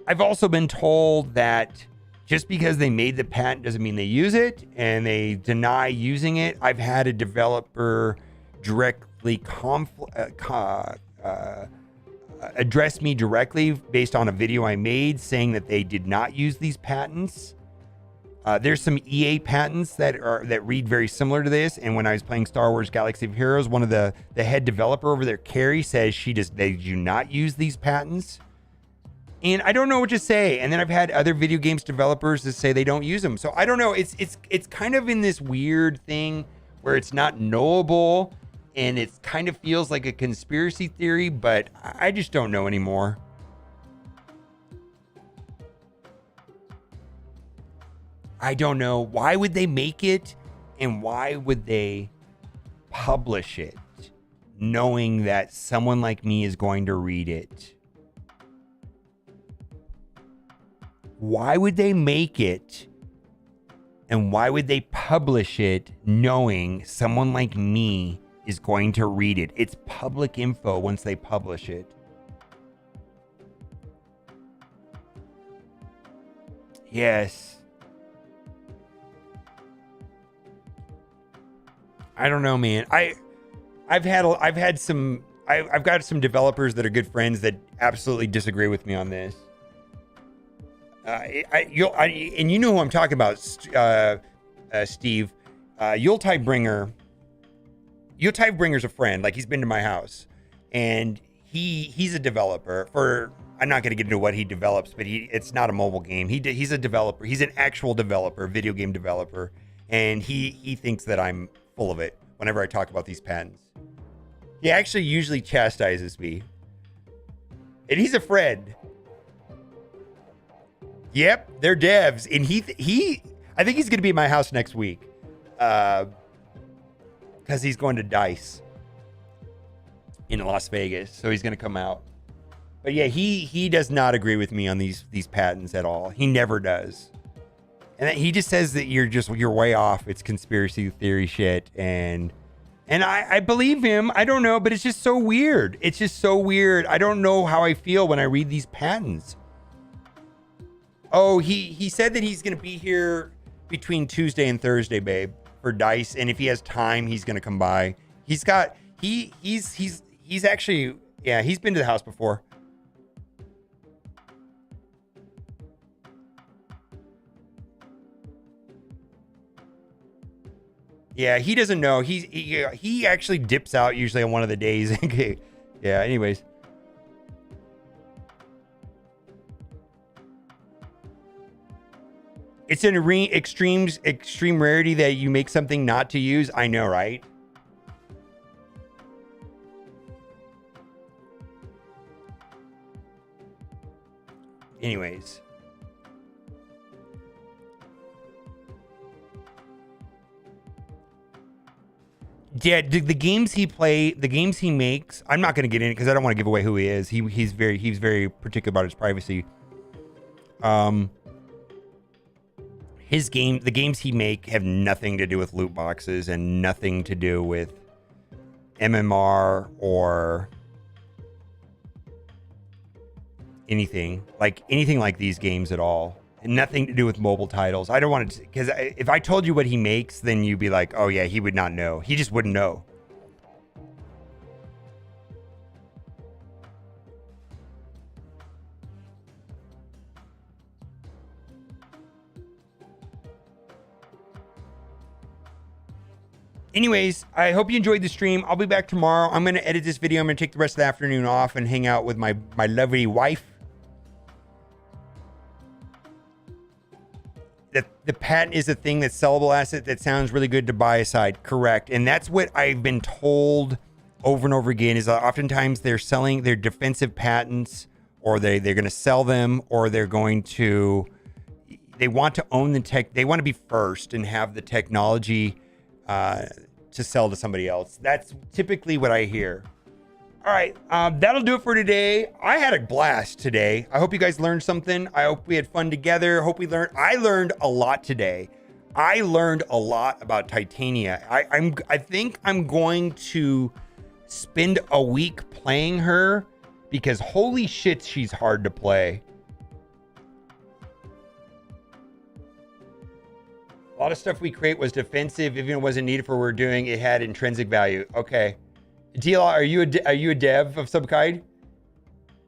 I've also been told that just because they made the patent doesn't mean they use it, and they deny using it. I've had a developer directly address me directly based on a video I made saying that they did not use these patents. There's some EA patents that read very similar to this. And when I was playing Star Wars Galaxy of Heroes, one of the head developer over there, Carrie, says they do not use these patents. And I don't know what to say. And then I've had other video games developers that say they don't use them. So I don't know. It's kind of in this weird thing where it's not knowable, and it kind of feels like a conspiracy theory, but I just don't know anymore. I don't know. Why would they make it, and why would they publish it knowing that someone like me is going to read it? Why would they make it, and why would they publish it knowing someone like me is going to read it? It's public info once they publish it. Yes. I don't know, man. I've got some developers that are good friends that absolutely disagree with me on this. And you know who I'm talking about, Steve. Yuletide Bringer's a friend. Like, he's been to my house, and he's a developer for. I'm not going to get into what he develops, but it's not a mobile game. He's a developer. He's an actual developer, video game developer, and he thinks that I'm full of it whenever I talk about these patents. He actually usually chastises me, and he's a friend. Yep, they're devs, and I think he's going to be at my house next week, because he's going to DICE in Las Vegas, so he's going to come out. But yeah, he does not agree with me on these patents at all. He never does, and he just says that you're way off. It's conspiracy theory shit, and I believe him. I don't know, but it's just so weird. It's just so weird. I don't know how I feel when I read these patents. Oh, he said that he's going to be here between Tuesday and Thursday, babe, for DICE, and if he has time, he's going to come by. He's actually, yeah, he's been to the house before. Yeah, he doesn't know. He actually dips out usually on one of the days. Okay. Yeah, anyways. It's an extreme rarity that you make something not to use. I know, right? Anyways. Yeah, the games he makes, I'm not going to get in it because I don't want to give away who he is. He's very particular about his privacy. The games he make have nothing to do with loot boxes and nothing to do with MMR or anything like these games at all. And nothing to do with mobile titles. I don't want to, because if I told you what he makes, then you'd be like, oh yeah, he would not know. He just wouldn't know. Anyways, I hope you enjoyed the stream. I'll be back tomorrow. I'm going to edit this video. I'm going to take the rest of the afternoon off and hang out with my lovely wife. The patent is a thing that's sellable asset that sounds really good to buy aside. Correct. And that's what I've been told over and over again is oftentimes they're selling their defensive patents, or they're going to sell them, or they want to own the tech. They want to be first and have the technology to sell to somebody else. That's typically what I hear. All right, that'll do it for today. I had a blast today. I hope you guys learned something. I hope we had fun together. I learned a lot today. I learned a lot about Titania. I think I'm going to spend a week playing her because holy shit, she's hard to play. A lot of stuff we create was defensive, even if it wasn't needed for what we're doing. It had intrinsic value. Okay. DLR, are you a dev of some kind?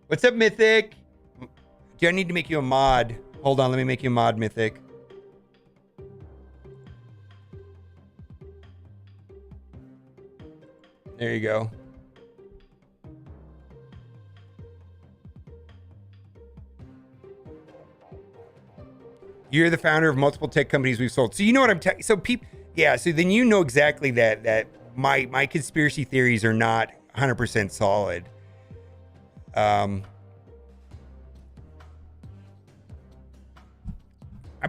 What's up, Mythic? Do I need to make you a mod? Hold on, let me make you a mod, Mythic. There you go. You're the founder of multiple tech companies we've sold. So you know what I'm telling. So so then you know exactly that my conspiracy theories are not 100% solid. I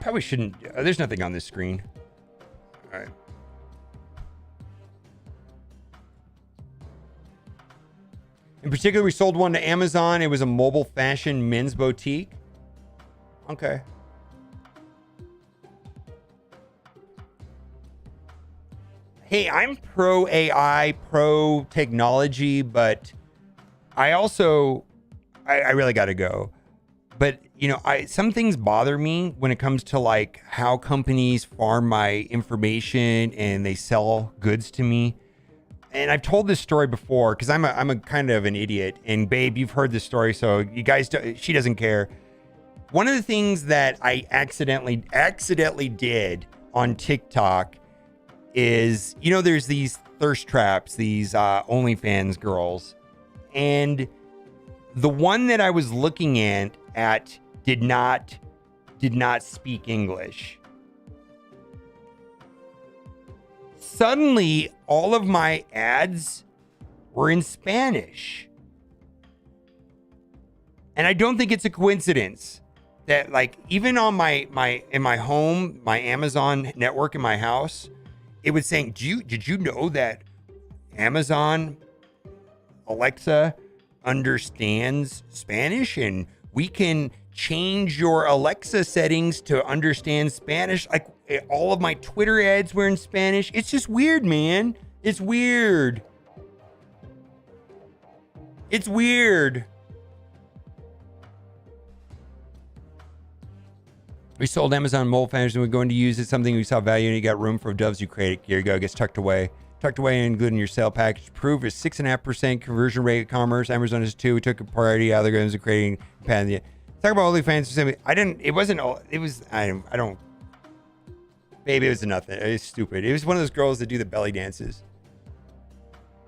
probably shouldn't. There's nothing on this screen. All right. In particular, we sold one to Amazon. It was a mobile fashion men's boutique. Okay. Hey, I'm pro AI, pro technology, but I also, I really got to go. But, you know, some things bother me when it comes to like how companies farm my information and they sell goods to me. And I've told this story before because I'm a kind of an idiot. And babe, you've heard this story, so you guys, she doesn't care. One of the things that I accidentally did on TikTok is, you know, there's these thirst traps, these OnlyFans girls, and the one that I was looking at did not speak English. Suddenly, all of my ads were in Spanish, and I don't think it's a coincidence that, like, even on in my home, my Amazon network in my house, it was saying, did you know that Amazon Alexa understands Spanish and we can change your Alexa settings to understand Spanish? Like, all of my Twitter ads were in Spanish. It's just weird, man. It's weird. It's weird. We sold Amazon mobile fashion and we're going to use it. Something we saw value in. You got room for doves you created. Here you go. It gets tucked away. Tucked away and included in your sale package. Proof is 6.5% conversion rate at commerce. Amazon is 2%. We took a priority algorithms of creating patent. Talk about OnlyFans specifically. I don't. Baby, it was nothing. It was stupid. It was one of those girls that do the belly dances.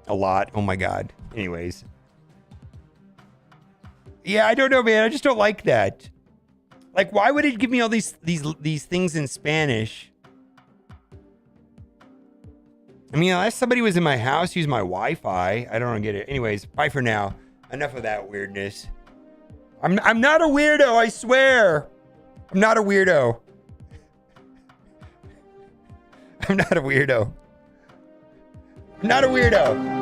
A lot. Oh my God. Anyways. Yeah, I don't know, man. I just don't like that. Like, why would it give me all these things in Spanish? I mean, unless somebody was in my house, use my Wi-Fi. I don't get it. Anyways, bye for now. Enough of that weirdness. I'm not a weirdo, I swear. I'm not a weirdo. I'm not a weirdo. I'm not a weirdo.